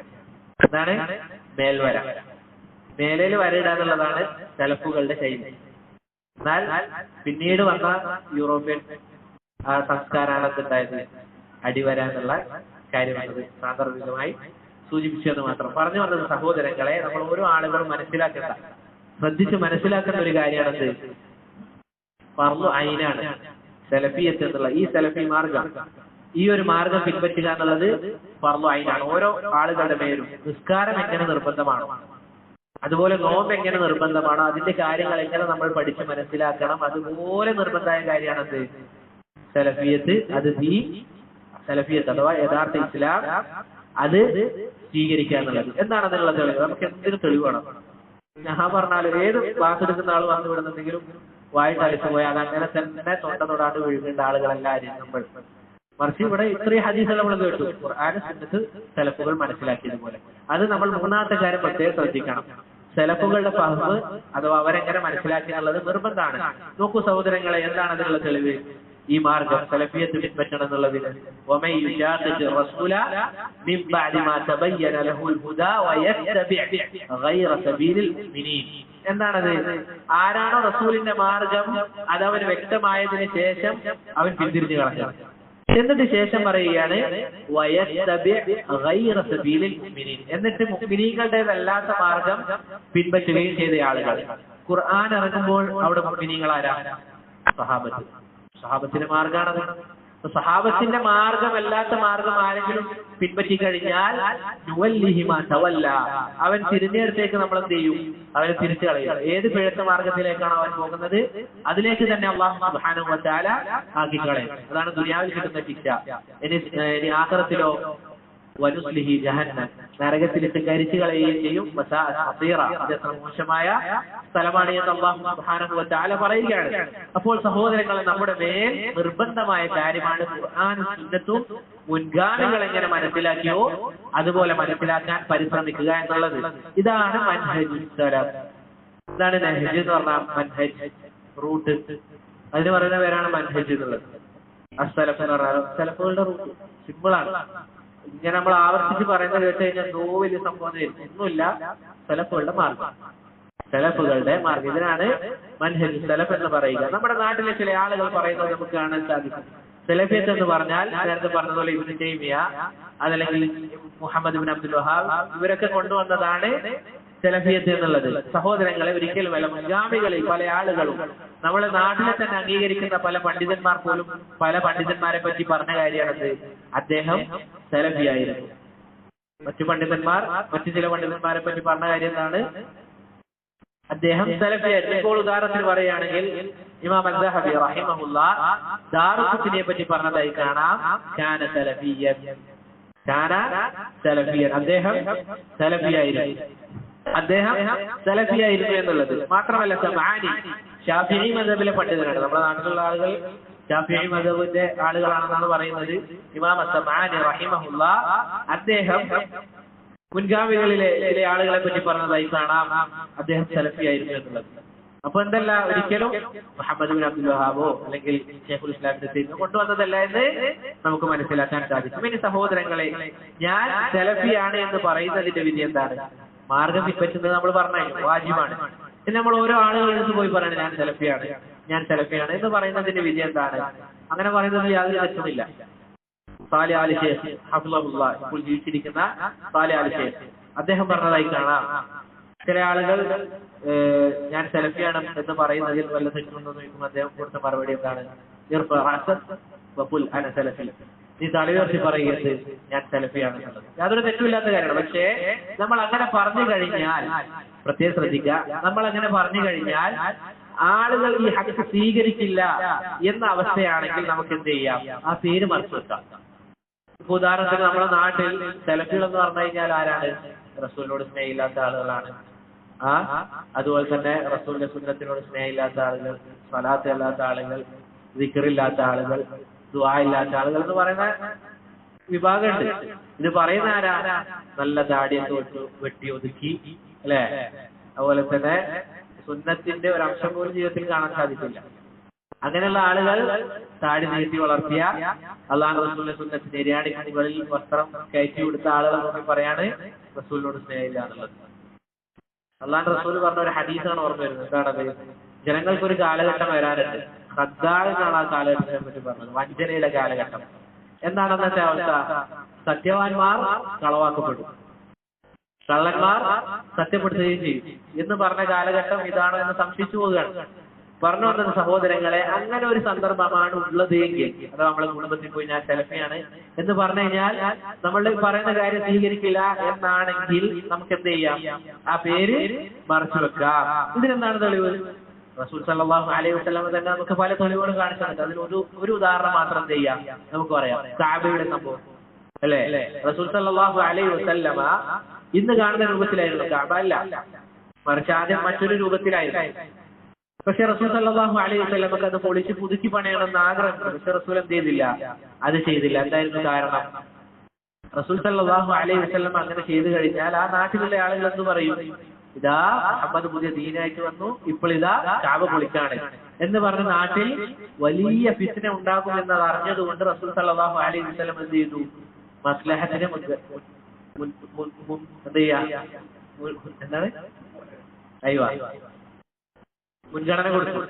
എന്താണ്? മേൽവര. മേലയിൽ വര ഇടാന്നുള്ളതാണ് സലഫുകളുടെ ശൈലി. എന്നാൽ പിന്നീട് വന്ന യൂറോപ്യൻ സംസ്കാരമാണ് എന്തുണ്ടായത്? അടിവര എന്നുള്ള കാര്യം വന്നത്. സാന്ദർഭികമായി സൂചിപ്പിച്ചെന്ന് മാത്രം പറഞ്ഞു വന്നത്. സഹോദരങ്ങളെ, നമ്മൾ ഓരോ ആളുകളും മനസ്സിലാക്കേണ്ട, ശ്രദ്ധിച്ച് മനസ്സിലാക്കേണ്ട ഒരു കാര്യമാണത് ഫർളു ഐനാണ് സലഫിയത്ത് എന്നുള്ള ഈ സലഫി മാർഗം. ഈ ഒരു മാർഗം പിൻപറ്റുക എന്നുള്ളത് ഫർളു ഐനാണ്. ഓരോ ആളുകളുടെ മേലും നിസ്കാരം എങ്ങനെ നിർബന്ധമാണോ, അതുപോലെ നോമ്പ് എങ്ങനെ നിർബന്ധമാണോ, അതിന്റെ കാര്യങ്ങൾ എങ്ങനെ നമ്മൾ പഠിച്ച് മനസ്സിലാക്കണം, അതുപോലെ നിർബന്ധമായ കാര്യമാണത് സലഫിയത്ത്. അത് സലഫിയത്ത് അഥവാ യഥാർത്ഥ ഇസ്ലാം അത് സ്വീകരിക്കുക എന്നുള്ളത്. എന്താണ് അതിനുള്ള തെളിവ്? നമുക്ക് എന്തിനു തെളിവ് വേണം? ഞാൻ പറഞ്ഞാലും ഏത് ക്ലാസ് എടുക്കുന്ന ആൾ വന്നു വിടുന്നെങ്കിലും വായിട്ട് അലിച്ചു പോയാൽ അതങ്ങനെ തന്നെ തൊണ്ട തൊടാണ്ട് വീഴേണ്ട ആളുകളെല്ലാവരും നമ്മൾ. മറിച്ച് ഇവിടെ ഇത്രയും ഹദീസുകൾ നമ്മൾ കേട്ടു, ഖുർആനും സുന്നത്ത് സലഫുകൾ മനസ്സിലാക്കിയതുപോലെ. അത് നമ്മൾ മൂന്നാമത്തെ കാര്യം പ്രത്യേകം ശ്രദ്ധിക്കണം. സലഫുകളുടെ ഫഹ്മ് അഥവാ അവരെങ്ങനെ മനസ്സിലാക്കി എന്നുള്ളത് നിർബന്ധമാണ്. നോക്കൂ സഹോദരങ്ങളെ, എന്താണ് അതിനുള്ള തെളിവ്? ഈ മാർഗം സലഫിയത്ത് പിൻപറ്റണം എന്നുള്ളതിന് എന്താണത്? ആരാണോ റസൂലിന്റെ മാർഗം അത് അവന് വ്യക്തമായതിനു ശേഷം അവൻ പിന്തിരിഞ്ഞു കളഞ്ഞത്. എന്നിട്ട് ശേഷം പറയുകയാണ് എന്നിട്ട് മുഅ്മിനീങ്ങളുടേതല്ലാത്ത മാർഗം പിൻപറ്റുകയും ചെയ്ത ആളുകൾ. ഖുർആൻ ഇറങ്ങുമ്പോൾ അവിടെ മുഅ്മിനീങ്ങൾ ആരാ? സഹാബത്ത്. സഹാബത്തിന്റെ മാർഗമാണത്. സഹാബത്തിന്റെ മാർഗമല്ലാത്ത മാർഗം ആരെങ്കിലും പിൻപറ്റി കഴിഞ്ഞാൽ അവൻ തിരിഞ്ഞെടുത്തേക്ക് നമ്മൾ എന്ത് ചെയ്യും? അവനെ തിരിച്ചു കളയും. ഏത് പിഴച്ച മാർഗത്തിലേക്കാണ് അവൻ പോകുന്നത് അതിലേക്ക് തന്നെ അല്ലാഹു സുബ്ഹാനഹു വ തആല ആക്കി കളയും. അതാണ് ദുനിയാവിൽ കിട്ടുന്ന ശിക്ഷ. ഇനി ആഖിറത്തിലോ വനുസ്ലിഹി ജഹന്നം, നരകത്തിലിട്ട് കരിച്ചു കളയുകയും ചെയ്യും. അത് എത്ര മോശമായ സ്ഥലമാണ് എന്ന് അല്ലാഹു സുബ്ഹാനഹു വ തആല പറയുകയാണ്. അപ്പോൾ സഹോദരങ്ങളെ, നമ്മുടെ മേൽ നിർബന്ധമായ കാര്യമാണ് ഖുർആനും സുന്നത്തും മുൻഗാമികൾ എങ്ങനെ മനസ്സിലാക്കിയോ അതുപോലെ മനസ്സിലാക്കാൻ പരിശ്രമിക്കുക എന്നുള്ളത്. ഇതാണ് മൻഹജുസ് സലഫ്. ഇതാണ് നഹ്ജ് എന്ന് പറഞ്ഞാൽ മൻഹജ്, റൂട്ട്. അതിന് പറയുന്ന പേരാണ് മൻഹജ് എന്നുള്ളത്. അസ്സലഫ് എന്ന് പറഞ്ഞാൽ സലഫുകളുടെ റൂട്ട്. സിമ്പിളാണ്. ഇങ്ങനെ നമ്മൾ ആവർത്തിച്ച് പറയുന്നത് കേട്ട് കഴിഞ്ഞാൽ എന്തോ വലിയ സംഭവം ഒന്നുമില്ല. സലഫുകളുടെ മാർഗം, സലഫുകളുടെ മാർഗം. ഇതിനാണ് മൻഹജ് സലഫ് എന്ന് പറയുക. നമ്മുടെ നാട്ടിലെ ചില ആളുകൾ പറയുന്നത് നമുക്ക് കാണാൻ സാധിക്കും. സലഫിയത്ത് എന്ന് പറഞ്ഞാൽ നേരത്തെ പറഞ്ഞതുപോലെ ഇബ്നു തൈമിയ, അതല്ലെങ്കിൽ മുഹമ്മദ് ഇബ്നു അബ്ദുൽ വഹാബ്, ഇവരൊക്കെ കൊണ്ടുവന്നതാണ് സലഫിയത്ത് എന്നുള്ളത്. സഹോദരങ്ങളെ, ഒരിക്കലുമല്ല. മുൻഗാമികളിൽ പല ആളുകളും നമ്മുടെ നാട്ടിലെ തന്നെ അംഗീകരിക്കുന്ന പല പണ്ഡിതന്മാർ പോലും പല പണ്ഡിതന്മാരെ പറ്റി പറഞ്ഞ കാര്യമാണത്, അദ്ദേഹം സലഫിയായിരുന്നു. മറ്റു ചില പണ്ഡിതന്മാരെ പറ്റി പറഞ്ഞ കാര്യം എന്താണ്? അദ്ദേഹം സലഫിയായിരുന്നു. ഇപ്പോൾ ഉദാഹരണത്തിന് പറയുകയാണെങ്കിൽ ഇമാം അസ്സഹബി റഹിമഹുല്ലാഹ് ദാറുഖുത്നിയെ പറ്റി പറഞ്ഞതായി കാണാം. കാന സലഫിയ്യൻ, അദ്ദേഹം സലഫിയായിരുന്നു എന്നുള്ളത് മാത്രമല്ല, സമാനി ശാഫിഈ മദ്ഹബിലെ പണ്ഡിതനാണ്. നമ്മുടെ നാട്ടിലുള്ള ആളുകൾ ശാഫിഈ മദ്ഹബിന്റെ ആളുകളാണെന്നാണ് പറയുന്നത്. ഇമാം സമാനി റഹിമഹുല്ലാഹ് അദ്ദേഹം മുൻഗാമികളിലെ ചില ആളുകളെ പറ്റി പറഞ്ഞതായി കാണാം, അദ്ദേഹം സലഫിയായിരുന്നു എന്നുള്ളത്. അപ്പൊ എന്തല്ല, ഒരിക്കലും മുഹമ്മദ് ബിൻ അബ്ദുൽ വഹാബോ അല്ലെങ്കിൽ ശൈഖുൽ ഇസ്ലാം ഇബ്നു തൈമിയ കൊണ്ടുവന്നതല്ല എന്ന് നമുക്ക് മനസ്സിലാക്കാൻ സാധിക്കും. ഇനി സഹോദരങ്ങളെ, ഞാൻ സലഫിയാണ് എന്ന് പറയുന്നതിന്റെ വിധി എന്താണ്? മാർഗം പിൻപറ്റുന്നത് നമ്മൾ പറഞ്ഞു വാജിബാണ്. പിന്നെ നമ്മൾ ഓരോ ആളുകളെടുത്ത് പോയി പറയണം ഞാൻ സലഫിയാണ് എന്ന് പറയുന്നതിന്റെ വിധി എന്താണ്? അങ്ങനെ പറയുന്നതിൽ യാതൊരു തെറ്റുമില്ല. സാലിഹ് അലി ശൈഖ് ഹഫിളഹുല്ലാഹ്, ഇപ്പോൾ ജീവിച്ചിരിക്കുന്ന സാലിഹ് അലി ശൈഖ്, അദ്ദേഹം പറഞ്ഞതായി കാണാം. ചില ആളുകൾ ഞാൻ സലഫിയാണ് എന്ന് പറയുന്നതിൽ വല്ല തെറ്റുണ്ടെന്ന് ചോദിക്കുമ്പോൾ അദ്ദേഹം കൊടുത്ത മറുപടി എന്താണ്? നീ തലയുയർത്തി പറയുന്നത് ഞാൻ സലഫിയാണ് എന്നുള്ളത് യാതൊരു തെറ്റുമില്ലാത്ത കാര്യമാണ്. പക്ഷേ നമ്മൾ അങ്ങനെ പറഞ്ഞു കഴിഞ്ഞാൽ, പ്രത്യേകം ശ്രദ്ധിക്കുക, നമ്മൾ അങ്ങനെ പറഞ്ഞു കഴിഞ്ഞാൽ ആളുകൾ ഈ ഹഖ് സ്വീകരിക്കില്ല എന്ന അവസ്ഥയാണെങ്കിൽ നമുക്ക് എന്ത് ചെയ്യാം? ആ പേര് മറച്ചു വെക്കാം. ഇപ്പൊ ഉദാഹരണത്തിന് നമ്മുടെ നാട്ടിൽ സലഫികൾ എന്ന് പറഞ്ഞു കഴിഞ്ഞാൽ ആരാണ്? റസൂലിനോട് സ്നേഹമില്ലാത്ത ആളുകളാണ്. അതുപോലെ തന്നെ റസൂലിന്റെ സുന്നത്തിനോട് സ്നേഹമില്ലാത്ത ആളുകൾ, സ്വലാത്ത് ഇല്ലാത്ത ആളുകൾ, ദിക്റില്ലാത്ത ആളുകൾ, ദുആ ഇല്ലാത്ത ആളുകൾ എന്ന് പറയുന്ന വിഭാഗമുണ്ട്. ഇത് പറയുന്ന ആരാ? നല്ല താടിയൊക്കെ വെട്ടി ഒതുക്കി, അല്ലെ? അതുപോലെ തന്നെ സുന്നത്തിന്റെ ഒരു അംശം പോലും ജീവിതത്തിൽ കാണാൻ സാധിക്കില്ല. അങ്ങനെയുള്ള ആളുകൾ താടി നീട്ടി വളർത്തിയ, അള്ളാഹു റസൂലിന്റെ സുന്നത്ത് നിര്യാണിക്ക് മുകളിൽ വസ്ത്രം കയറ്റി കൊടുത്ത ആളുകൾ നോക്കി പറയാണ് റസൂലിനോട് സ്നേഹമില്ല എന്നുള്ളത്. അള്ളാഹു റസൂൽ പറഞ്ഞ ഒരു ഹദീസാണ് ഓർമ്മ വരുന്നത്. എന്താണത്? ജനങ്ങൾക്കൊരു കാലഘട്ടം വരാനുണ്ട്. ഖദ്ദാഅ് എന്നാണ് ആ കാലഘട്ടത്തെ പറ്റി പറഞ്ഞത്, വഞ്ചനയുടെ കാലഘട്ടം. എന്താണ് അന്നത്തെ അവസ്ഥ? സത്യവാന്മാർ കളവാക്കപ്പെടും, കള്ളന്മാർ സത്യപ്പെടുത്തുകയും ചെയ്യും എന്ന് പറഞ്ഞ കാലഘട്ടം ഇതാണോ എന്ന് സംശയിച്ചു പോവുകയാണ്. പറഞ്ഞു വന്നത് സഹോദരങ്ങളെ, അങ്ങനെ ഒരു സന്ദർഭമാണ് ഉള്ളത് എങ്കിൽ, അത് നമ്മളെ കുടുംബത്തിൽ പോയി ഞാൻ സലഫിയാണ് എന്ന് പറഞ്ഞു കഴിഞ്ഞാൽ നമ്മൾ പറയുന്ന കാര്യം സ്വീകരിക്കില്ല എന്നാണെങ്കിൽ നമുക്ക് എന്ത് ചെയ്യാം? ആ പേര് മറച്ചു വെക്കാം. ഇതിനെന്താണ് തെളിവ്? റസൂൽ സല്ലല്ലാഹു അലൈഹി വസല്ലം തന്നെ നമുക്ക് പല തെളിവുകൾ കാണിച്ചിട്ടുണ്ട്. അതിൽ ഒരു ഉദാഹരണം മാത്രം ചെയ്യാം, നമുക്ക് പറയാം. കഅബയുടെ സംഭവം, അല്ലേ? റസൂൽ സല്ലല്ലാഹു അലൈഹി വസല്ലമ ഇന്ന് കാണുന്ന രൂപത്തിലായിരുന്നു കഅബ അല്ല, മറിച്ച് ആദ്യം മറ്റൊരു രൂപത്തിലായിരുന്നു. പക്ഷെ റസൂൽ സല്ലല്ലാഹു അലൈഹി വസല്ലമക്ക് അത് പൊളിച്ച് പുതുക്കി പണിയണമെന്ന് ആഗ്രഹം. പക്ഷെ റസൂൽ എന്ത് ചെയ്തില്ല? അത് ചെയ്തില്ല. എന്തായിരുന്നു കാരണം? റസൂൽ സല്ലല്ലാഹു അലൈഹി വസല്ലം അങ്ങനെ ചെയ്തു കഴിഞ്ഞാൽ ആ നാട്ടിലുള്ള ആളുകൾ എന്ത് പറയും? ഇതാ മുഹമ്മദ് പുതിയ ദീനായിട്ട് വന്നു, ഇപ്പോൾ ഇതാ കഅബ പൊളിക്കാണ് എന്ന് പറഞ്ഞ നാട്ടിൽ വലിയ ഫിത്ന ഉണ്ടാകും എന്നത് അറിഞ്ഞതുകൊണ്ട് റസൂൽ സല്ലല്ലാഹു അലൈഹി വസല്ലം എന്ത് ചെയ്തു? മസ്ലഹത്തിനെ മുൻഗണന കൊടുത്തു.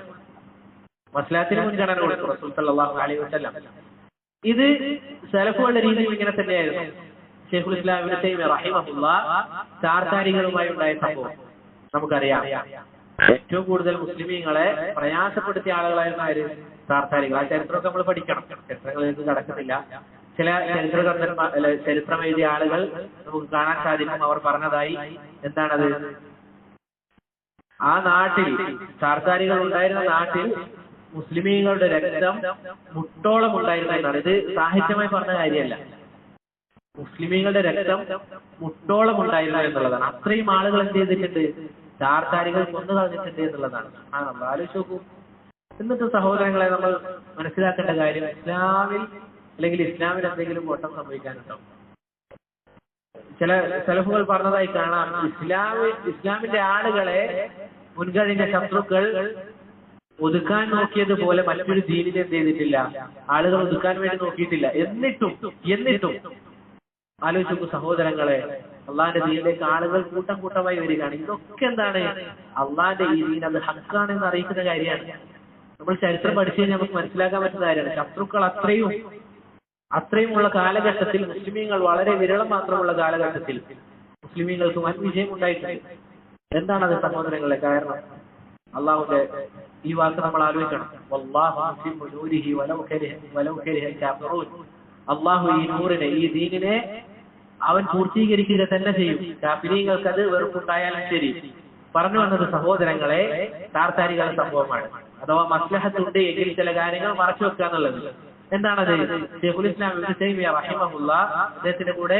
മസ്ലഹത്തിന് മുൻഗണന കൊടുത്തു റസൂൽ സല്ലല്ലാഹു അലൈഹി വസല്ലം. ഇത് സലഫുകളുടെ രീതിയിൽ ഇങ്ങനെ തന്നെയായിരുന്നു. ശൈഖുൽ ഇസ്ലാം ഇബ്നു തൈമിയ റഹിമഹുല്ലാഹ് ചാർത്താരികളുമായി ഉണ്ടായ സംഭവം നമുക്കറിയാം. ഏറ്റവും കൂടുതൽ മുസ്ലിമീങ്ങളെ പ്രയാസപ്പെടുത്തിയ ആളുകളായിരുന്ന ആര്? ചാർത്താരികൾ. ആ ചരിത്രമൊക്കെ നമ്മൾ പഠിക്കണം. ചരിത്രങ്ങളിലേക്ക് കടക്കുന്നില്ല. ചില ചരിത്രം എഴുതിയ ആളുകൾ നമുക്ക് കാണാൻ സാധിക്കും. അവർ പറഞ്ഞതായി എന്താണത്? ആ നാട്ടിൽ ചാർത്താരികൾ ഉണ്ടായിരുന്ന നാട്ടിൽ മുസ്ലിമീങ്ങളുടെ രക്തം മുട്ടോളം ഉണ്ടായിരുന്ന എന്നാണ്. ഇത് സാഹിത്യമായി പറഞ്ഞ കാര്യമല്ല. മുസ്ലിമീങ്ങളുടെ രക്തം മുട്ടോളം ഉണ്ടായിരുന്നു എന്നുള്ളതാണ്. അത്രയും ആളുകൾ എന്ത് ചെയ്തിട്ടുണ്ട്? ചാർത്താരികൾ കൊന്നു കളഞ്ഞിട്ടുണ്ട് എന്നുള്ളതാണ്. ആലോചിച്ച് നോക്കൂ. എന്നിട്ട് സഹോദരങ്ങളെ, നമ്മൾ മനസ്സിലാക്കേണ്ട കാര്യം, ഇസ്ലാമിൽ അല്ലെങ്കിൽ ഇസ്ലാമിൽ എന്തെങ്കിലും കോട്ടം സംഭവിക്കാനുണ്ടോ? ചില സലഫുകൾ പറഞ്ഞതായി കാണാം, ഇസ്ലാമിന്റെ ആളുകളെ മുൻകഴിഞ്ഞ ശത്രുക്കൾ ഒതുക്കാൻ നോക്കിയതുപോലെ മറ്റൊരു ദീനിനെ എന്ത് ചെയ്തിട്ടില്ല, ആളുകൾ ഒതുക്കാൻ വേണ്ടി നോക്കിയിട്ടില്ല. എന്നിട്ടും ആലോചിച്ചു സഹോദരങ്ങളെ, അള്ളാന്റെ ദീനിലേക്ക് ആളുകൾ കൂട്ടം കൂട്ടമായി വരികയാണ്. ഇതൊക്കെ എന്താണ്? അള്ളാന്റെ ഈ ദീൻ അത് ഹക്കാണെന്ന് അറിയിക്കുന്ന കാര്യമാണ്. നമ്മൾ ചരിത്രം പഠിച്ചു കഴിഞ്ഞാൽ നമുക്ക് മനസ്സിലാക്കാൻ പറ്റുന്ന കാര്യമാണ്. ശത്രുക്കൾ അത്രയും ഉള്ള കാലഘട്ടത്തിൽ, മുസ്ലിമീങ്ങൾ വളരെ വിരളം മാത്രമുള്ള കാലഘട്ടത്തിൽ മുസ്ലിമീങ്ങൾക്ക് വൻ വിജയം ഉണ്ടായിട്ടുണ്ട്. എന്താണത് സഹോദരങ്ങളെ? കാരണം അള്ളാഹുന്റെ ഈ വാക്ക് നമ്മൾ ആലോചിക്കണം. അള്ളാഹു ഈ നൂറിനെ, ഈ ദീനിനെ അവൻ പൂർത്തീകരിക്കുക തന്നെ ചെയ്യും. കാഫിരീങ്ങൾക്ക് അത് വെറുപ്പുണ്ടായാലും ശരി. പറഞ്ഞു വന്നത് സഹോദരങ്ങളെ, താർത്താരികളുടെ സംഭവമാണ്. അഥവാ മസ്ലഹത്തുണ്ട് എങ്കിൽ ചില കാര്യങ്ങൾ മറച്ചു വെക്കുക എന്നുള്ളത്. എന്താണത്? ശൈഖുൽ ഇസ്ലാം ഇബ്നു തൈമിയ്യ റഹിമഹുല്ലാഹ്, അദ്ദേഹത്തിന്റെ കൂടെ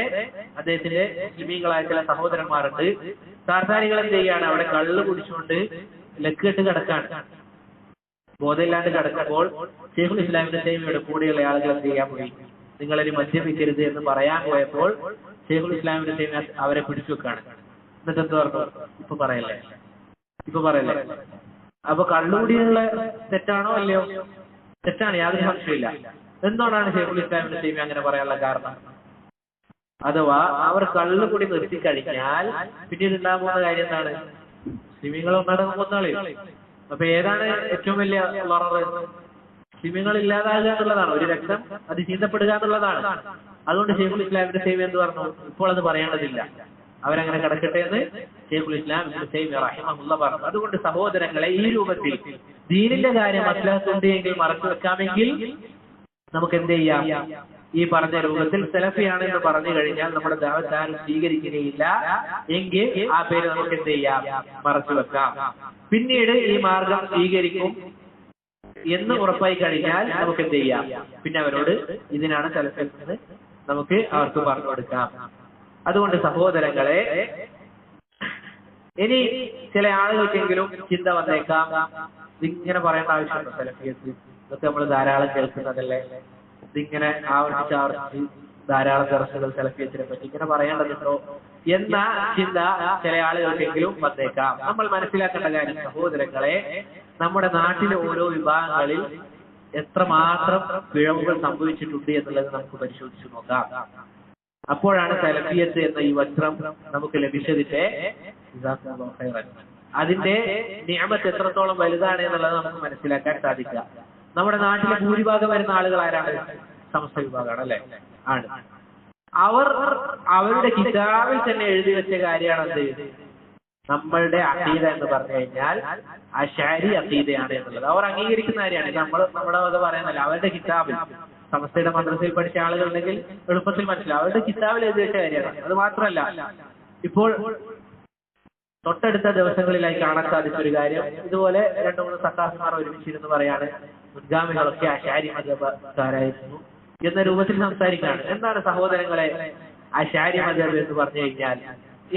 അദ്ദേഹത്തിന്റെ മുസ്ലിമീങ്ങളായ ചില സഹോദരന്മാരുണ്ട്. താർത്താരികൾ എന്ത് ചെയ്യാണ്? അവിടെ കള്ള് കുടിച്ചുകൊണ്ട് ലക്കിട്ട് കിടക്കാണ്. ബോധമില്ലാണ്ട് കിടക്കുമ്പോൾ ശൈഖുൽ ഇസ്ലാം ഇബ്നു തൈമിയ്യയുടെ കൂടെയുള്ള ആളുകൾ എന്ത് ചെയ്യാൻ പോയി? നിങ്ങളൊരു മദ്യപിക്കരുത് എന്ന് പറയാൻ പോയപ്പോൾ ശൈഖുൽ ഇസ്ലാം ഇബ്നു തൈമിയ്യ അവരെ പിടിച്ചു വെക്കാണ്. എന്നിട്ട് എന്ത് പറഞ്ഞു? ഇപ്പൊ പറയല്ലേ. അപ്പൊ കള്ളുകൂടിയുള്ള തെറ്റാണോ അല്ലയോ? തെറ്റാണ്, യാതൊരു സംശയമില്ല. എന്തുകൊണ്ടാണ് ശൈഖുൽ ഇസ്ലാം ഇബ്നു തൈമിയ്യ അങ്ങനെ പറയാനുള്ള കാരണം? അഥവാ അവർ കള്ളുകൂടി നിർത്തിക്കഴിഞ്ഞാൽ പിന്നീട് ഉണ്ടാകുന്ന കാര്യം എന്താണ്? മുസ്ലിമീങ്ങൾ ഒന്നാണ് കൊന്നാളി. അപ്പൊ ഏതാണ് ഏറ്റവും വലിയ വളറ്? മുസ്ലിമീങ്ങൾ ഇല്ലാതാകുക എന്നുള്ളതാണ്. ഒരു രക്തം അത് ചീന്തപ്പെടുക എന്നുള്ളതാണ്. അതുകൊണ്ട് ശൈഖുൽ ഇസ്ലാം ഇബ്നു തൈമിയ്യ എന്ത് പറഞ്ഞു? ഇപ്പോൾ അത് പറയേണ്ടതില്ല, അവരങ്ങനെ കിടക്കട്ടെ എന്ന് ശൈഖുൽ ഇസ്ലാം ഇബ്നു തൈമിയ്യ റഹിമഹുല്ലാഹ് പറഞ്ഞു. അതുകൊണ്ട് സഹോദരങ്ങളെ, ഈ രൂപത്തിൽ ദീനിന്റെ കാര്യം മസ്ലഹത്തുണ്ട് എങ്കിൽ മറച്ചു വെക്കാമെങ്കിൽ നമുക്ക് എന്ത് ചെയ്യാം? ഈ പറഞ്ഞ രൂപത്തിൽ സലഫിയാണ് എന്ന് പറഞ്ഞു കഴിഞ്ഞാൽ നമ്മുടെ ദഅവത്ത് ആരും സ്വീകരിക്കുകയില്ല. എങ്കിൽ ആ പേര് നമുക്ക് എന്ത് ചെയ്യാം? മറച്ചു വെക്കാം. പിന്നീട് ഈ മാർഗം സ്വീകരിക്കും എന്ന് ഉറപ്പായി കഴിഞ്ഞാൽ നമുക്ക് എന്ത് ചെയ്യാം? പിന്നെ അവരോട് ഇതിനാണ് സലഫിൽ നിന്ന് നമുക്ക് അവർക്ക് പറഞ്ഞു കൊടുക്കാം. അതുകൊണ്ട് സഹോദരങ്ങളെ, ഇനി ചില ആളുകൾക്കെങ്കിലും ചിന്ത വന്നേക്കാം, ഇതിങ്ങനെ പറയേണ്ട ആവശ്യമുണ്ടോ? സലഫിയത്ത് ഇതൊക്കെ നമ്മൾ ധാരാളം കേൾക്കുന്നതല്ലേ, ഇതിങ്ങനെ ആവർത്തിച്ച് ധാരാളം ദർസുകൾ സലഫിയത്തിനെ പറ്റി ഇങ്ങനെ പറയേണ്ടതുണ്ടോ എന്ന ചിന്ത ചില ആളുകൾക്കെങ്കിലും വന്നേക്കാം. നമ്മൾ മനസ്സിലാക്കേണ്ട കാര്യം സഹോദരങ്ങളെ, നമ്മുടെ നാട്ടിലെ ഓരോ വിഭാഗങ്ങളിൽ എത്രമാത്രം പിഴവുകൾ സംഭവിച്ചിട്ടുണ്ട് എന്നുള്ളത് നമുക്ക് പരിശോധിച്ചു നോക്കാം. അപ്പോഴാണ് സലഫിയത്ത് എന്ന ഈ വസ്ത്രം നമുക്ക് ലഭിച്ചതിന്റെ അതിന്റെ നിയമത്ത് എത്രത്തോളം വലുതാണ് എന്നുള്ളത് നമുക്ക് മനസ്സിലാക്കാൻ സാധിക്കുക. നമ്മുടെ നാട്ടിലെ ഭൂരിഭാഗം വരുന്ന ആളുകൾ ആരാണ്? സമസ്ത വിഭാഗമാണ്, അല്ലെ? ആണ്. അവരുടെ കിതാബിൽ തന്നെ എഴുതി വെച്ച കാര്യമാണത്. നമ്മളുടെ അഖീദ എന്ന് പറഞ്ഞു കഴിഞ്ഞാൽ അശ്അരി അഖീദയാണ് എന്നുള്ളത് അവർ അംഗീകരിക്കുന്ന കാര്യമാണ്. നമ്മുടെ വക പറയുന്നല്ല. അവരുടെ കിതാബിൽ, സമസ്തയുടെ മദ്രസയിൽ പഠിച്ച ആളുകളുണ്ടെങ്കിൽ എളുപ്പത്തിൽ മനസ്സിലാവും. അവരുടെ കിതാബിൽ എഴുതി വെച്ച കാര്യമാണ്. അത് മാത്രമല്ല, ഇപ്പോൾ തൊട്ടടുത്ത ദിവസങ്ങളിലായി കാണാൻ സാധിച്ച ഒരു കാര്യം, ഇതുപോലെ 2-3 സക്കാഫിമാർ ഒരുമിച്ചിരുന്ന് പറയാണ് മുൻഗാമികളൊക്കെ അശ്അരി മദ്ഹബുകാരായിരുന്നു എന്ന രൂപത്തിൽ സംസാരിക്കുകയാണ്. എന്താണ് സഹോദരങ്ങളെ അശ്അരി മദ്ഹബ് എന്ന് പറഞ്ഞു കഴിഞ്ഞാൽ?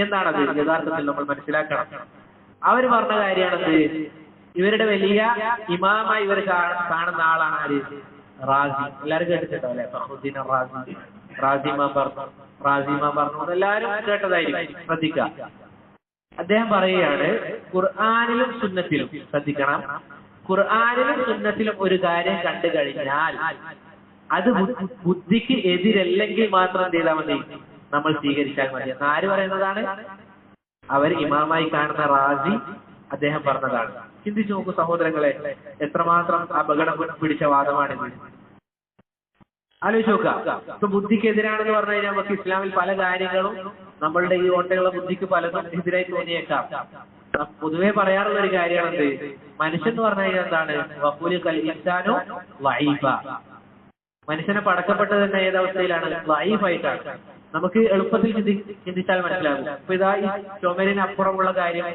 എന്താണത്? യഥാർത്ഥത്തിൽ നമ്മൾ മനസ്സിലാക്കണം. അവർ പറഞ്ഞ കാര്യമാണത്, ഇവരുടെ വലിയ ഇമാമായി ഇവർ കാണുന്ന ആളാണ് ആര്? റാസി. എല്ലാവരും കേട്ടിട്ടുണ്ടോ അല്ലെ? ഫഖ്റുദ്ദീൻ റാസി. റാസിമാൻ പറഞ്ഞു എല്ലാവരും കേട്ടതായിരിക്കും. ശ്രദ്ധിക്കുക. അദ്ദേഹം പറയുകയാണ്, ഖുർആനിലും സുന്നത്തിലും, ശ്രദ്ധിക്കണം, ഖുർആനിലും സുന്നത്തിലും ഒരു കാര്യം കണ്ടു കഴിഞ്ഞാൽ അത് ബുദ്ധിക്ക് എതിരല്ലെങ്കിൽ മാത്രം എന്ത് ചെയ്താൽ മതി? നമ്മൾ സ്വീകരിച്ചാൽ മതി എന്ന് ആര് പറയുന്നതാണ്? അവർ ഇമാമായി കാണുന്ന റാസി അദ്ദേഹം പറഞ്ഞതാണ്. ചിന്തിച്ചു നോക്കൂ സഹോദരങ്ങളെ, എത്രമാത്രം അപകടം പിടിച്ച വാദമാണിത്. ആലോചിച്ച് നോക്കാം. ഇപ്പൊ ബുദ്ധിക്ക് എതിരാണെന്ന് പറഞ്ഞു കഴിഞ്ഞാൽ നമുക്ക് ഇസ്ലാമിൽ പല കാര്യങ്ങളും നമ്മളുടെ ഈ ഓട്ടയുള്ള ബുദ്ധിക്ക് പലതും എതിരായി തോന്നിയേക്കാം. പൊതുവെ പറയാറുള്ള ഒരു കാര്യമാണെന്ത്? മനുഷ്യൻ എന്ന് പറഞ്ഞു കഴിഞ്ഞാൽ എന്താണ്? വഖുലിഖൽ ഇൻസാനു ലഈഫ. മനുഷ്യനെ പടക്കപ്പെട്ടത് തന്നെ ഏതവസ്ഥയിലാണ്? ലഈഫായിട്ടാണ്. നമുക്ക് എളുപ്പത്തിൽ ചിന്തിച്ചാൽ മനസ്സിലാകും. അപ്പൊ ഇതാ ഈ ചുമരിന് അപ്പുറമുള്ള കാര്യം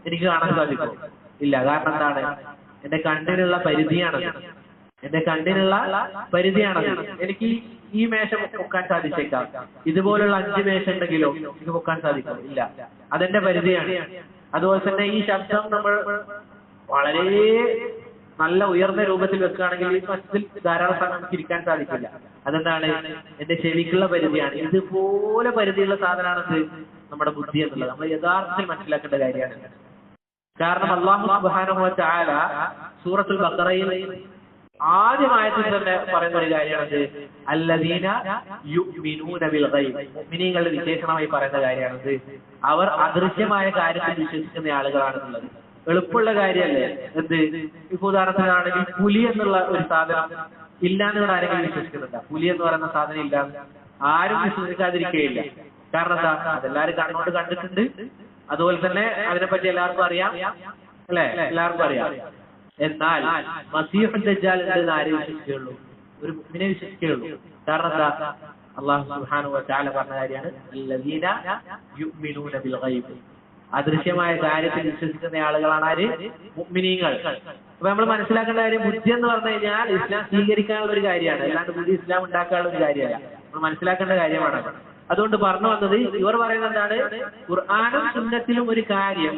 എനിക്ക് കാണാൻ സാധിക്കും? ഇല്ല. കാരണം എന്താണ്? എന്റെ കണ്ണിനുള്ള പരിധിയാണത്. എനിക്ക് ഈ മേശ പൊക്കാൻ സാധിച്ചേക്കാം, ഇതുപോലുള്ള 5 മേശ ഉണ്ടെങ്കിലോ എനിക്ക് പൊക്കാൻ സാധിക്കും? ഇല്ല, അതെന്റെ പരിധിയാണ്. അതുപോലെ തന്നെ ഈ ശബ്ദം നമ്മൾ വളരെ നല്ല ഉയർന്ന രൂപത്തിൽ വെക്കുകയാണെങ്കിൽ ഈ മസ്ജിദിൽ ധാരാളം സമയം നമുക്ക് ഇരിക്കാൻ സാധിക്കില്ല. അതെന്താണ്? എന്റെ ചെവിക്കുള്ള പരിധിയാണ്. ഇതുപോലെ പരിധിയുള്ള സാധനമാണെന്ന് നമ്മുടെ ബുദ്ധി എന്നുള്ളത് നമ്മൾ യഥാർത്ഥത്തിൽ മനസ്സിലാക്കേണ്ട കാര്യമാണ്. കാരണം അല്ലാഹു സുബ്ഹാനഹു വ തആല സൂറത്തുൽ ബഖറയിൽ ആദ്യമായത്തിൽ തന്നെ പറയുന്ന ഒരു കാര്യമാണത് അല്ലദീന യുഅ്മിനൂന ബിൽ ഗൈബ്. മുഅ്മിനീങ്ങളുടെ വിശേഷണമായി പറയുന്ന കാര്യമാണത് അവർ അദൃശ്യമായ കാര്യത്തിൽ വിശ്വസിക്കുന്ന ആളുകളാണെന്നുള്ളത്. എളുപ്പമുള്ള കാര്യമല്ലേ? എന്ത്? ഇപ്പൊ ഉദാഹരണത്തിനാണെങ്കിൽ പുലി എന്നുള്ള ഒരു സാധനം ഇല്ലാന്ന് ഇവിടെ ആരെങ്കിലും വിശ്വസിക്കുന്നുണ്ടോ? പുലി എന്ന് പറയുന്ന സാധനം ഇല്ലാന്ന് ആരും വിശ്വസിക്കാതിരിക്കുകയില്ല. കാരണം എന്താ? അതെല്ലാവരും കണ്ണുകൊണ്ട് കണ്ടിട്ടുണ്ട്. അതുപോലെ തന്നെ അതിനെപ്പറ്റി എല്ലാവർക്കും അറിയാം, അല്ലെ? എല്ലാവർക്കും അറിയാം. എന്നാൽ മസീഹ് ദജ്ജാൽ ഉണ്ടെന്ന് ആരെ വിശ്വസിക്കുകയുള്ളൂ? ഒരു മുഅ്മിനെ വിശ്വസിക്കുകയുള്ളൂ. കാരണം എന്താ? അല്ലാഹു സുബ്ഹാനഹു വ തആല പറഞ്ഞ കാര്യമാണ് അല്ലദീന യുഅ്മിനൂന ബിൽ ഗൈബ്. അദൃശ്യമായ കാര്യത്തിൽ വിശ്വസിക്കുന്ന ആളുകളാണ് ആര്? മുഅ്മിനീങ്ങൾ. അപ്പൊ നമ്മൾ മനസ്സിലാക്കേണ്ട കാര്യം, ബുദ്ധി എന്ന് പറഞ്ഞു കഴിഞ്ഞാൽ ഇസ്ലാം സ്വീകരിക്കാനുള്ള ഒരു കാര്യമാണ്, അല്ലാണ്ട് പുതിയ ഇസ്ലാം ഉണ്ടാക്കാനുള്ള ഒരു കാര്യമല്ല. നമ്മൾ മനസ്സിലാക്കേണ്ട കാര്യമാണ്. അതുകൊണ്ട് പറഞ്ഞു വന്നത്, ഇവർ പറയുന്നത് എന്താണ്? ഖുർആനും സുന്നത്തിലും ഒരു കാര്യം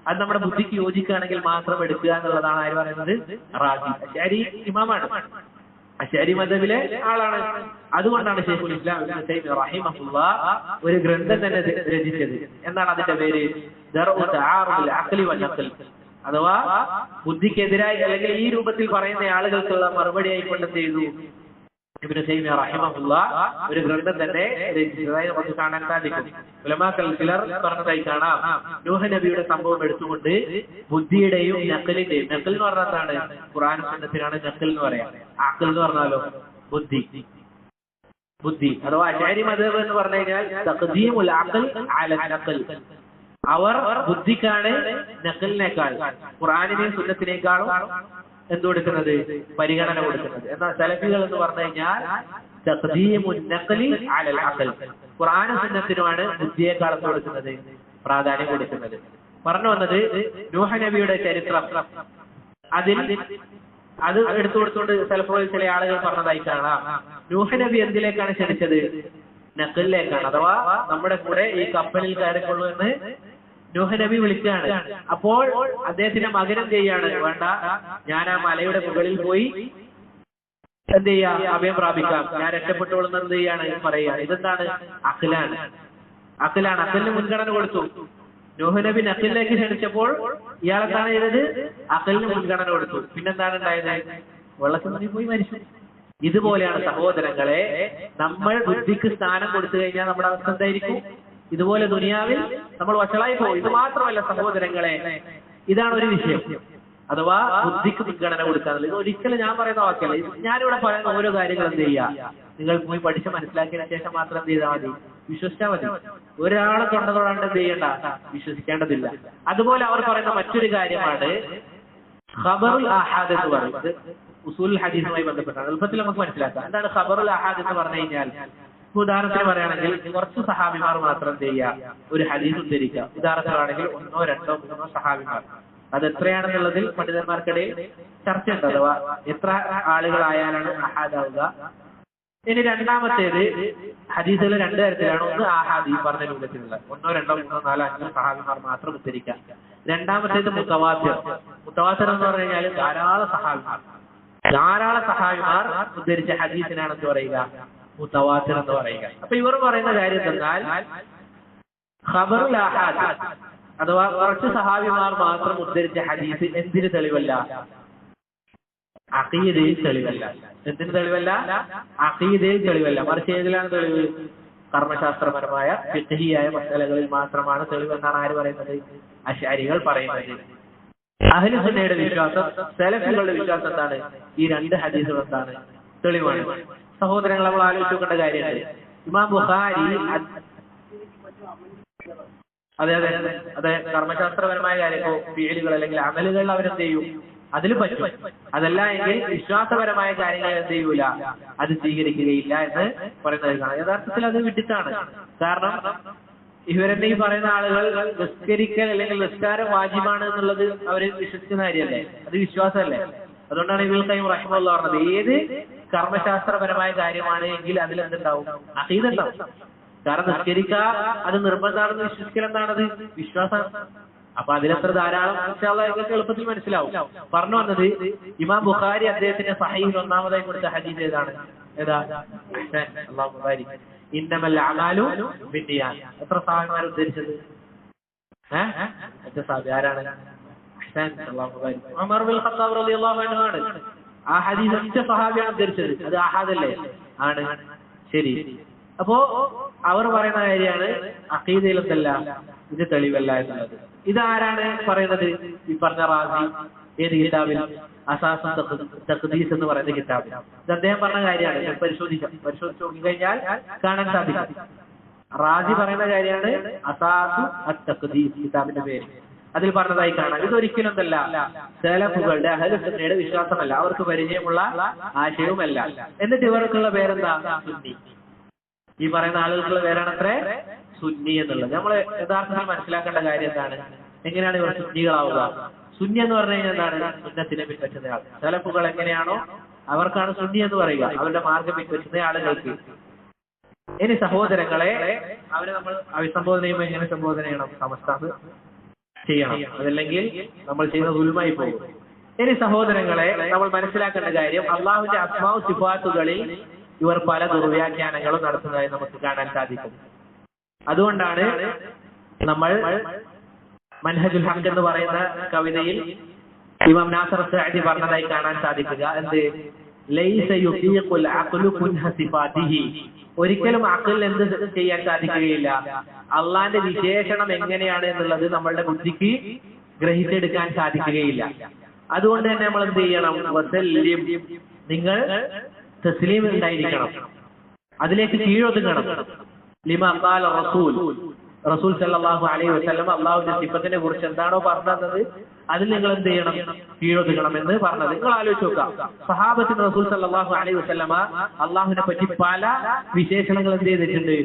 അത് നമ്മുടെ ബുദ്ധിക്ക് യോജിക്കുകയാണെങ്കിൽ മാത്രം എടുക്കുക എന്നുള്ളതാണ് ആര് പറയുന്നത്? റാസി. അശ്അരി ഇമാമാണ്, അശ്അരി മദ്ഹബിലെ ആളാണ്. അതുകൊണ്ടാണ് ശൈഖുൽ ഇസ്ലാം ഇബ്നു തൈമിയ്യ റഹിമഹുല്ലാഹ് ഒരു ഗ്രന്ഥം തന്നെ രചിച്ചത്. എന്താണ് അതിന്റെ പേര്? ദർഉ തആറുൽ അഖ്ലി വൽ നഖൽ. അഥവാ ബുദ്ധിക്കെതിരായി അല്ലെങ്കിൽ ഈ രൂപത്തിൽ പറയുന്ന ആളുകൾക്കുള്ള മറുപടി ആയിക്കൊണ്ട് എന്ത് ചെയ്തു? ഇബ്നു തൈമിയ്യ റഹിമഹുല്ലാഹ് ഒരു ഗ്രന്ഥം തന്നെ രചിച്ചതായി നമുക്ക് കാണാൻ സാധിക്കും. ഉലമാക്കൾ ചിലർ പറഞ്ഞതായി കാണാം, നൂഹ് നബിയുടെ സംഭവം എടുത്തുകൊണ്ട് ബുദ്ധിയുടെയും നഖലിന്റെയും, നഖൽ എന്ന് പറഞ്ഞാൽ എന്താണ്? ഖുർആൻ സുന്നത്തിനാണ് നഖൽ എന്ന് പറയാം. അഖൽ എന്ന് പറഞ്ഞാലോ ബുദ്ധി. ബുദ്ധി അഥവാ അശ്അരി മദ്ഹബ് എന്ന് പറഞ്ഞു കഴിഞ്ഞാൽ തഖ്ദീമുൽ അഖൽ അല നഖൽ. അവർ ബുദ്ധിക്കാണ് നഖലിനേക്കാൾ, ഖുർആനിനെയും സുന്നത്തിനേക്കാളും എന്ത് കൊടുക്കുന്നത്? പരിഗണന കൊടുക്കുന്നത്. എന്നാൽ സലഫികൾ എന്ന് പറഞ്ഞു കഴിഞ്ഞാൽ തഖ്ദീമുൻ നഖലി അലൽ അഖൽ, ഖുർആനും സുന്നത്തിനുമാണ് ബുദ്ധിയേക്കാൾ കൊടുക്കുന്നത്, പ്രാധാന്യം കൊടുക്കുന്നത്. പറഞ്ഞു വന്നത് നൂഹ് നബിയുടെ ചരിത്രം, അതിൽ അത് എടുത്തു കൊടുത്തുകൊണ്ട് സലഫുകളിൽ ചില ആളുകൾ പറഞ്ഞതായി കാണാം. നൂഹ് നബി എന്തിലേക്കാണ് ക്ഷണിച്ചത്? നഖലിലേക്കാണ്. അഥവാ നമ്മുടെ കൂടെ ഈ കപ്പലിൽ കയറിക്കൊള്ളൂ എന്ന് നൂഹ് നബി വിളിക്കുകയാണ്. അപ്പോൾ അദ്ദേഹത്തിന്റെ മകൻ എന്ത് ചെയ്യാണ്? വേണ്ട, ഞാൻ ആ മലയുടെ മുകളിൽ പോയി എന്ത് ചെയ്യാ? അഭയം പ്രാപിക്കാം, ഞാൻ രക്ഷപ്പെട്ടോളുന്ന എന്ത് ചെയ്യാണ് പറയുകയാണ്. ഇതെന്താണ്? അഖിലാണ്. അഖിലാണ്. അഖിലിന് മുൻഗണന കൊടുത്തു. നൂഹ് നബി നഖലിലേക്ക് ക്ഷണിച്ചപ്പോൾ ഇയാളെന്താണ് ചെയ്തത്? അഖിലിന് മുൻഗണന കൊടുത്തു. പിന്നെന്താണ് ഉണ്ടായത്? വെള്ളത്തിൽ പോയി മരിച്ചു. ഇതുപോലെയാണ് സഹോദരങ്ങളെ, നമ്മൾ ബുദ്ധിക്ക് സ്ഥാനം കൊടുത്തു കഴിഞ്ഞാൽ നമ്മുടെ അവസ്ഥ എന്തായിരിക്കും? ഇതുപോലെ ദുനിയാവിൽ നമ്മൾ വഷളായി പോകും. ഇത് മാത്രമല്ല സഹോദരങ്ങളെ, ഇതാണ് ഒരു വിഷയം. അഥവാ ബുദ്ധിക്ക് മുൻഗണന കൊടുക്കാന്നുള്ളത്. ഇത് ഒരിക്കലും ഞാൻ പറയുന്ന വാക്കല്ല. ഞാനിവിടെ പറയുന്ന ഓരോ കാര്യങ്ങൾ എന്ത് ചെയ്യുക? നിങ്ങൾ പോയി പഠിച്ച് മനസ്സിലാക്കിയതിനു ശേഷം മാത്രം എന്ത് ചെയ്താൽ മതി? വിശ്വസിച്ചാൽ മതി. ഒരാളെ തൊണ്ടതോടാണ്ട് എന്ത് ചെയ്യണ്ട? വിശ്വസിക്കേണ്ടതില്ല. അതുപോലെ അവർ പറയുന്ന മറ്റൊരു കാര്യമാണ് ഖബറുൽ ആഹാദ് എന്ന് പറയുന്നത്. ഉസൂൽ ഹദീസുമായി ബന്ധപ്പെട്ടാണ്. എളുപ്പത്തിൽ നമുക്ക് മനസ്സിലാക്കാം. എന്താണ് ഖബറുൽ ആഹാദ് എന്ന് പറഞ്ഞു കഴിഞ്ഞാൽ? ഉദാഹരണത്തിന് പറയുകയാണെങ്കിൽ കുറച്ച് സഹാബിമാർ മാത്രം ചെയ്യുക, ഒരു ഹദീസ് ഉദ്ധരിക്കുക. ഉദാഹരണത്തിലാണെങ്കിൽ 1, 2, 3 സഹാബിമാർ. അത് എത്രയാണെന്നുള്ളതിൽ പണ്ഡിതന്മാർക്കിടയിൽ ചർച്ചയുണ്ട്. അഥവാ എത്ര ആളുകളായാലാണ് അഹാദാവുക. ഇനി രണ്ടാമത്തേത്, ഹദീസുകൾ 2 തരത്തിലാണ്. ഒന്ന് ആഹാദ്, ഈ പറഞ്ഞ രൂപത്തിലുള്ള 1, 2, 3, 4, 5 സഹാബിമാർ മാത്രം ഉദ്ധരിക്കാം. രണ്ടാമത്തേത് മുത്തവാത്തിർ. മുത്തവാത്തിർ എന്ന് പറഞ്ഞു കഴിഞ്ഞാൽ ധാരാളം സഹാബിമാർ ഉദ്ധരിച്ച ഹദീസിനാണ് എന്ത് പറയുക? മുത്തവാത്തിർ എന്ന് പറയുക. അപ്പൊ ഇവർ പറയുന്ന കാര്യം എന്നാൽ ഖബറുൽ ആഹാദ് അഥവാ കുറച്ച് സഹാബിമാർ മാത്രം ഉദ്ധരിച്ച ഹദീസ് എന്തിന് തെളിവല്ല? അഖീദയിൽ തെളിവല്ല. എന്തിന് തെളിവല്ല? അഖീദയിൽ തെളിവല്ല. മറിച്ച് ഏതിലാണ് തെളിവ്? കർമ്മശാസ്ത്രപരമായ ഫിഖ്ഹിയായ മസലകളിൽ മാത്രമാണ് തെളിവെന്നാണ് ആര് പറയുന്നത്? അശ്അരികൾ പറയുന്നത്. അഹ്ലു സുന്നയുടെ വിശ്വാസം, സലഫികളുടെ വിശ്വാസം എന്താണ്? ഈ 2 ഹദീസുകൾ എന്താണ്? തെളിവാണ്. സഹോദരങ്ങൾ, നമ്മൾ ആലോചിച്ച് നോക്കേണ്ട കാര്യമുണ്ട്. ഇമാം ബുഖാരി അതെ കർമ്മശാസ്ത്രപരമായ കാര്യമോ ഫീലുകൾ അല്ലെങ്കിൽ അമലുകൾ അവരെന്ത് ചെയ്യും? അതിൽ പറ്റും. അതല്ല എങ്കിൽ വിശ്വാസപരമായ കാര്യങ്ങൾ എന്ത് ചെയ്യൂല? അത് സ്വീകരിക്കുകയില്ല എന്ന് പറയുന്നത് കാണാം. യഥാർത്ഥത്തിൽ അത് വിട്ടിട്ടാണ്. കാരണം ഇവരെന്നെ ഈ പറയുന്ന ആളുകൾ നിസ്കരിക്കൽ അല്ലെങ്കിൽ നിസ്കാരം വാജിബാണ് എന്നുള്ളത് അവർ വിശ്വസിക്കുന്ന കാര്യമല്ലേ? അത് വിശ്വാസമല്ലേ? അതുകൊണ്ടാണ് ഇബ്നുൽ ഖയ്യിം റഹിമഹുല്ലാഹ് പറഞ്ഞത് ഏത് കർമ്മശാസ്ത്രപരമായ കാര്യമാണ് എങ്കിൽ അതിലെന്തുണ്ടാവും? അഖീദ ഉണ്ടാവും. കാരണം നിസ്കരിക്കുക അത് നിർബന്ധമാണെന്ന് വിശ്വസിക്കൽ എന്താണത്? വിശ്വാസമാണ്. അപ്പൊ അതിലെത്ര ധാരാളം നിങ്ങൾക്ക് എളുപ്പത്തിൽ മനസ്സിലാവും. പറഞ്ഞു വന്നത് ഇമാം ബുഖാരി അദ്ദേഹത്തിന്റെ സഹീഹ് ഒന്നാമതായി കൊടുത്ത ഹദീസ് ഏതാണ്? ഏതാ? അല്ലാഹു ബുഖാരി ഇന്നമൽ അഅമാലു ബിന്നിയാത്ത്. എത്ര സഹാബിമാർ ഉദ്ധരിച്ചത്? എത്ര സഹാബി ആരാണ്? അല്ലാഹു ബുഖാരി ഉമർ ബിൻ ഖത്താബ് റളിയല്ലാഹു അൻഹു ആണ്. ആ ഹദീസ് ഒറ്റ സഹാബിയാണ് ഉദ്ധരിച്ചത്. അത് അഹാദല്ലേ? ആണ്. ശരി. അപ്പോ അവർ പറയുന്ന കാര്യമാണ് അഖീദയിലല്ല ഇത് തെളിവല്ല എന്നുള്ളത്. ഇതാരാണ് പറയുന്നത്? ഈ പറഞ്ഞ റാസി. ഏത് കിതാബിൽ? അസാസുൻ തഖ്ദീസ് എന്ന് പറയുന്ന കിതാബിൽ. ഇത് അദ്ദേഹം പറഞ്ഞ കാര്യമാണ്. പരിശോധിച്ചു നോക്കിക്കഴിഞ്ഞാൽ കാണാൻ സാധിക്കും. റാസി പറയുന്ന കാര്യമാണ് അസാസു അത്തഖ്ദീസ് കിതാബിന്റെ പേര്. അതിൽ പറഞ്ഞതായി കാണാം. ഇതൊരിക്കലും എന്തല്ല സലഫുകളുടെ അഹ്ലുസുന്നയുടെ വിശ്വാസമല്ല, അവർക്ക് പരിചയമുള്ള ആശയവുമല്ല. എന്നിട്ട് ഇവർക്കുള്ള പേരെന്താ? സുന്നി. ഈ പറയുന്ന ആളുകൾക്കുള്ള പേരാണത്രേ സുന്നി എന്നുള്ളത്. നമ്മൾ യഥാർത്ഥത്തിൽ മനസ്സിലാക്കേണ്ട കാര്യം എന്താണ്? എങ്ങനെയാണ് ഇവർ സുന്നികളാവുക? സുന്നി എന്ന് പറഞ്ഞു കഴിഞ്ഞാൽ എന്താണ്? സുന്നത്തിനെ പിൻപറ്റുന്ന ആൾ. സലഫുകൾ എങ്ങനെയാണോ അവർക്കാണ് സുന്നി എന്ന് പറയുക, അവരുടെ മാർഗം പിൻപറ്റുന്ന ആളുകൾക്ക്. ഇനി സഹോദരങ്ങളെ, അവരെ നമ്മൾ അഭിസംബോധന ചെയ്യുമ്പോൾ എങ്ങനെ സംബോധന ചെയ്യണം? സമസ്താത് ചെയ്യണം. അതല്ലെങ്കിൽ നമ്മൾ ചെയ്യുന്ന ദുൽമായി പോകും. ഇനി സഹോദരങ്ങളെ, നമ്മൾ മനസ്സിലാക്കേണ്ട കാര്യം അള്ളാഹുവിന്റെ അസ്മാഉ സിഫാത്തുകളിൽ ഇവർ പല ദുർവ്യാഖ്യാനങ്ങളും നടത്തുന്നതായി നമുക്ക് കാണാൻ സാധിക്കും. അതുകൊണ്ടാണ് നമ്മൾ മൻഹജുൽ ഹഖ് എന്ന് പറയുന്ന കവിതയിൽ ഇമാം നാസർ സഅദി പറഞ്ഞതായി കാണാൻ സാധിക്കുക. എന്ത്? ലൈസ യുഫീഖുൽ അഖ്ലു കുൻഹ സിഫാതിഹി. ഒരിക്കലും അഖ്ൽ എന്ത് ചെയ്യാൻ സാധിക്കുകയില്ല? അള്ളാന്റെ വിശേഷണം എങ്ങനെയാണ് എന്നുള്ളത് നമ്മളുടെ ബുദ്ധിക്ക് ഗ്രഹിച്ചെടുക്കാൻ സാധിക്കുകയില്ല. അതുകൊണ്ട് തന്നെ നമ്മൾ എന്ത് ചെയ്യണം? വസല്ലിം, നിങ്ങൾ തസ്ലീം ഉണ്ടായിരിക്കണം, അതിലേക്ക് കീഴൊതുങ്ങണം. ലിമാ ഖാല റസൂൽ സല്ലല്ലാഹു അലൈഹി വസല്ലം അള്ളാഹുവിന്റെ സിഫത്തിനെ കുറിച്ച് എന്താണോ പറഞ്ഞത് അതിൽ നിങ്ങൾ എന്ത് ചെയ്യണം? കീഴൊതുങ്ങണം എന്ന് പറഞ്ഞത്. നിങ്ങൾ ആലോചിച്ച് നോക്കുക, സഹാബത്തിന് റസൂൽ സല്ലല്ലാഹു അലൈഹി വസല്ലമ അള്ളാഹുവിനെ പറ്റി പല വിശേഷണങ്ങൾ എന്ത് ചെയ്തിട്ടുണ്ട്?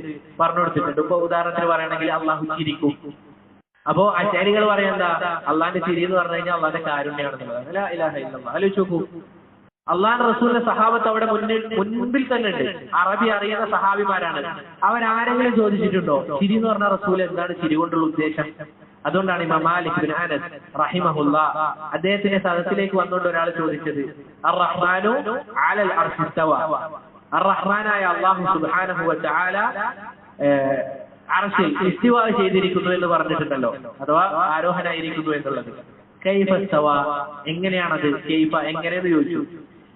പറഞ്ഞു കൊടുത്തിട്ടുണ്ട്. ഇപ്പൊ ഉദാഹരണത്തിന് പറയുകയാണെങ്കിൽ അള്ളാഹു ചിരിക്കും. അപ്പോ അശാരികൾ പറയാ എന്താ? അള്ളാഹിന്റെ ചിരി എന്ന് പറഞ്ഞു കഴിഞ്ഞാൽ അള്ളാഹിന്റെ കാരുണ്യമാണെന്നുള്ളത്. ലാ ഇലാഹ ഇല്ലല്ലാഹ്. ആലോചിച്ച് നോക്കൂ, അള്ളാഹുന്റെ റസൂലിന്റെ സഹാബത്ത് അവിടെ മുൻപിൽ തന്നെ ഉണ്ട്. അറബി അറിയുന്ന സഹാബിമാരാണ്. അവരാരെങ്കിലും ചോദിച്ചിട്ടുണ്ടോ ചിരി എന്ന് പറഞ്ഞ റസൂൽ എന്താണ് ചിരി കൊണ്ടുള്ള ഉദ്ദേശം? അതുകൊണ്ടാണ് ഇമാം മാലിക് ബിൻ അനസ് റഹിമഹുല്ലാഹ് അദ്ദേഹത്തിന്റെ സദസ്സിലേക്ക് വന്നുകൊണ്ട് ഒരാൾ ചോദിച്ചത്, അർ-റഹ്മാനു അലൽ അർശി ഇസ്തവ. അർ-റഹ്മാനായ അല്ലാഹു സുബ്ഹാനഹു വ തആല അർശിൽ ഇസ്തിവാ ചെയ്തിരിക്കുന്നു എന്ന് പറഞ്ഞിട്ടുണ്ടല്ലോ, അഥവാ ആരോഹനായിരിക്കുന്നു എന്നുള്ളത്. കൈഫ ഇസ്തവ, എങ്ങനെയാണത്? കൈഫ, എങ്ങനെയെന്ന് ചോദിച്ചു.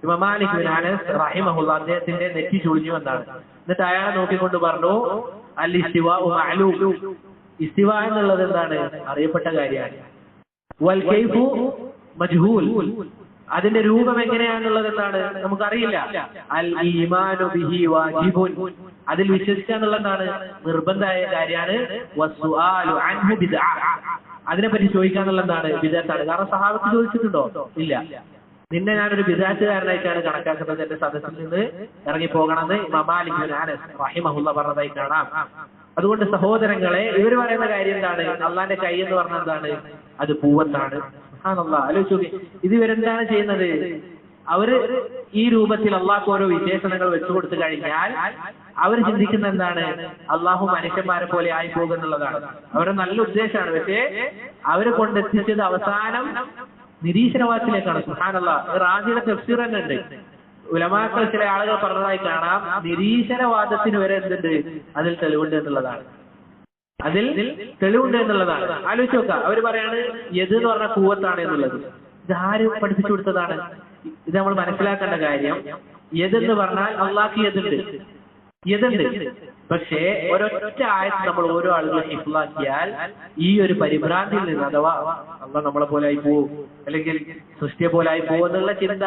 ഇമാം മാലിക് ബിൻ അനസ് റഹിമഹുല്ലാഹ് അദ്ദേഹത്തിന്റെ നെറ്റി ചുളിഞ്ഞു എന്നാണ്. എന്നിട്ട് അയാളെ നോക്കിക്കൊണ്ട് പറഞ്ഞു, അൽ ഇസ്തിവാഉ മഅലൂം. ഇസ്തിവാ എന്നുള്ളത് എന്താണ്? അറിയപ്പെട്ട കാര്യമാണ്. വൽ കൈഫു മജ്ഹൂൽ, അതിന്റെ രൂപം എങ്ങനെയാണെന്നുള്ളത് എന്താണ്? നമുക്കറിയില്ല. അൽ ഈമാനു ബിഹി വാജിബുൻ, അതിൽ വിശ്വസിക്കുക എന്നുള്ളതാണ് നിർബന്ധമായ കാര്യമാണ്. വസ്സുആലു അൻഹു ബിദ്അ, അതിനെപ്പറ്റി ചോദിക്കാന്നുള്ള എന്താണ്? ബിദ്അത്താണ്. കാരണം സഹാബത്ത് ചോദിച്ചിട്ടുണ്ടോ? ഇല്ല. നിന്നെ ഞാനൊരു ബിദ്അത്തുകാരനായിട്ടാണ് കണക്കാക്കുന്നത്, എന്റെ സദസ്സിൽ നിന്ന് ഇറങ്ങി പോകണമെന്ന് ഇമാം മാലിക് ബിൻ അനസ് റഹിമഹുല്ലാഹ് പറഞ്ഞതായി കാണാം. അതുകൊണ്ട് സഹോദരങ്ങളെ, ഇവർ പറയുന്ന കാര്യം എന്താണ്? അള്ളാന്റെ കൈ എന്ന് പറഞ്ഞാൽ എന്താണ്? അത് പൂവത്താണ്. സുബ്ഹാനല്ലാഹ്. ആലോചിച്ച് നോക്കി, ഇത് ഇവരെന്താണ് ചെയ്യുന്നത്? അവര് ഈ രൂപത്തിൽ അള്ളാഹ്ക്ക് ഓരോ വിശേഷണങ്ങൾ വെച്ചു കൊടുത്തു കഴിഞ്ഞാൽ അവർ ചിന്തിക്കുന്ന എന്താണ്? അള്ളാഹു മനുഷ്യന്മാരെ പോലെ ആയി പോകുന്നുള്ളതാണ്. അവരുടെ നല്ല ഉദ്ദേശമാണ്. പക്ഷേ അവരെ കൊണ്ടെത്തിച്ചത് അവസാനം നിരീശ്വരവാദത്തിലേക്കാണ്. സുബ്ഹാനല്ലാഹ്. റാസിയുടെ തഫ്സീർ തന്നെ ഉണ്ട്. ഉലമാക്കൾ ചില ആളുകൾ പറഞ്ഞതായി കാണാം, നിരീശ്വരവാദത്തിന് വരെ എന്തുണ്ട്? അതിൽ തെളിവുണ്ട് എന്നുള്ളതാണ്. അതിൽ തെളിവുണ്ട് എന്നുള്ളതാണ്. ആലോചിച്ച് നോക്കുക, അവര് പറയാണ് യദ് എന്ന് പറഞ്ഞ കൂവത്താണ് എന്നുള്ളത്. ഇത് ആര് പഠിപ്പിച്ചു കൊടുത്തതാണ്? ഇത് നമ്മൾ മനസ്സിലാക്കേണ്ട കാര്യം, യദ് എന്ന് പറഞ്ഞാൽ അള്ളാഹ്ക്ക് യദുണ്ട്. പക്ഷേ ഒരൊറ്റ ആയത്ത് നമ്മൾ ഓരോ ആളുകളും ഹിഫ്ളാക്കിയാൽ ഈ ഒരു പരിഭ്രാന്തിയിൽ നിന്ന്, അഥവാ അള്ളാഹ് നമ്മളെ പോലെ ആയി പോവും അല്ലെങ്കിൽ സൃഷ്ടിയെ പോലെ ആയി പോകും എന്നുള്ള ചിന്ത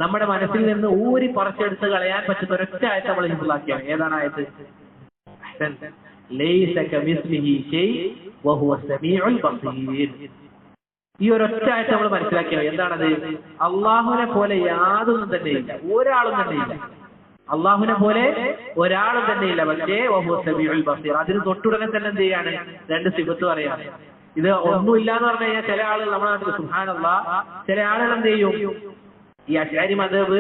നമ്മുടെ മനസ്സിൽ നിന്ന് ഊരി പറിച്ചെടുത്ത് കളയാൻ പറ്റുന്ന ഒരൊറ്റ ആയത്ത് നമ്മൾ ഹിഫ്ളാക്കിയാണ്. ഏതാണ് ആയത്ത്? ലൈസ കമിസ്ലിഹി ശൈഅ വഹുവ സമീഉൽ ബസീർ. ഈ ഒരൊറ്റ ആയത്ത് നമ്മൾ മനസ്സിലാക്കിയോ? എന്താണത്? അള്ളാഹുവിനെ പോലെ യാതൊന്നും തന്നെയില്ല, ഒരാളും തന്നെയില്ല. അള്ളാഹുവിനെ പോലെ ഒരാളും തന്നെയില്ല. പക്ഷേ വഹുവ സമീഉൽ ബസീർ. അതിന് തൊട്ടുടനെ തന്നെ എന്ത് ചെയ്യാണ്? രണ്ട് സിഫത്ത് പറയാണ്. ഇത് ഒന്നുമില്ല എന്ന് പറഞ്ഞു കഴിഞ്ഞാൽ ചില ആളുകൾ നമ്മുടെ നാട്ടിൽ സുബ്ഹാനല്ലാഹ്, ചില ആളുകൾ എന്ത് ചെയ്യും? ഈ അശ്അരി മദ്ഹബ്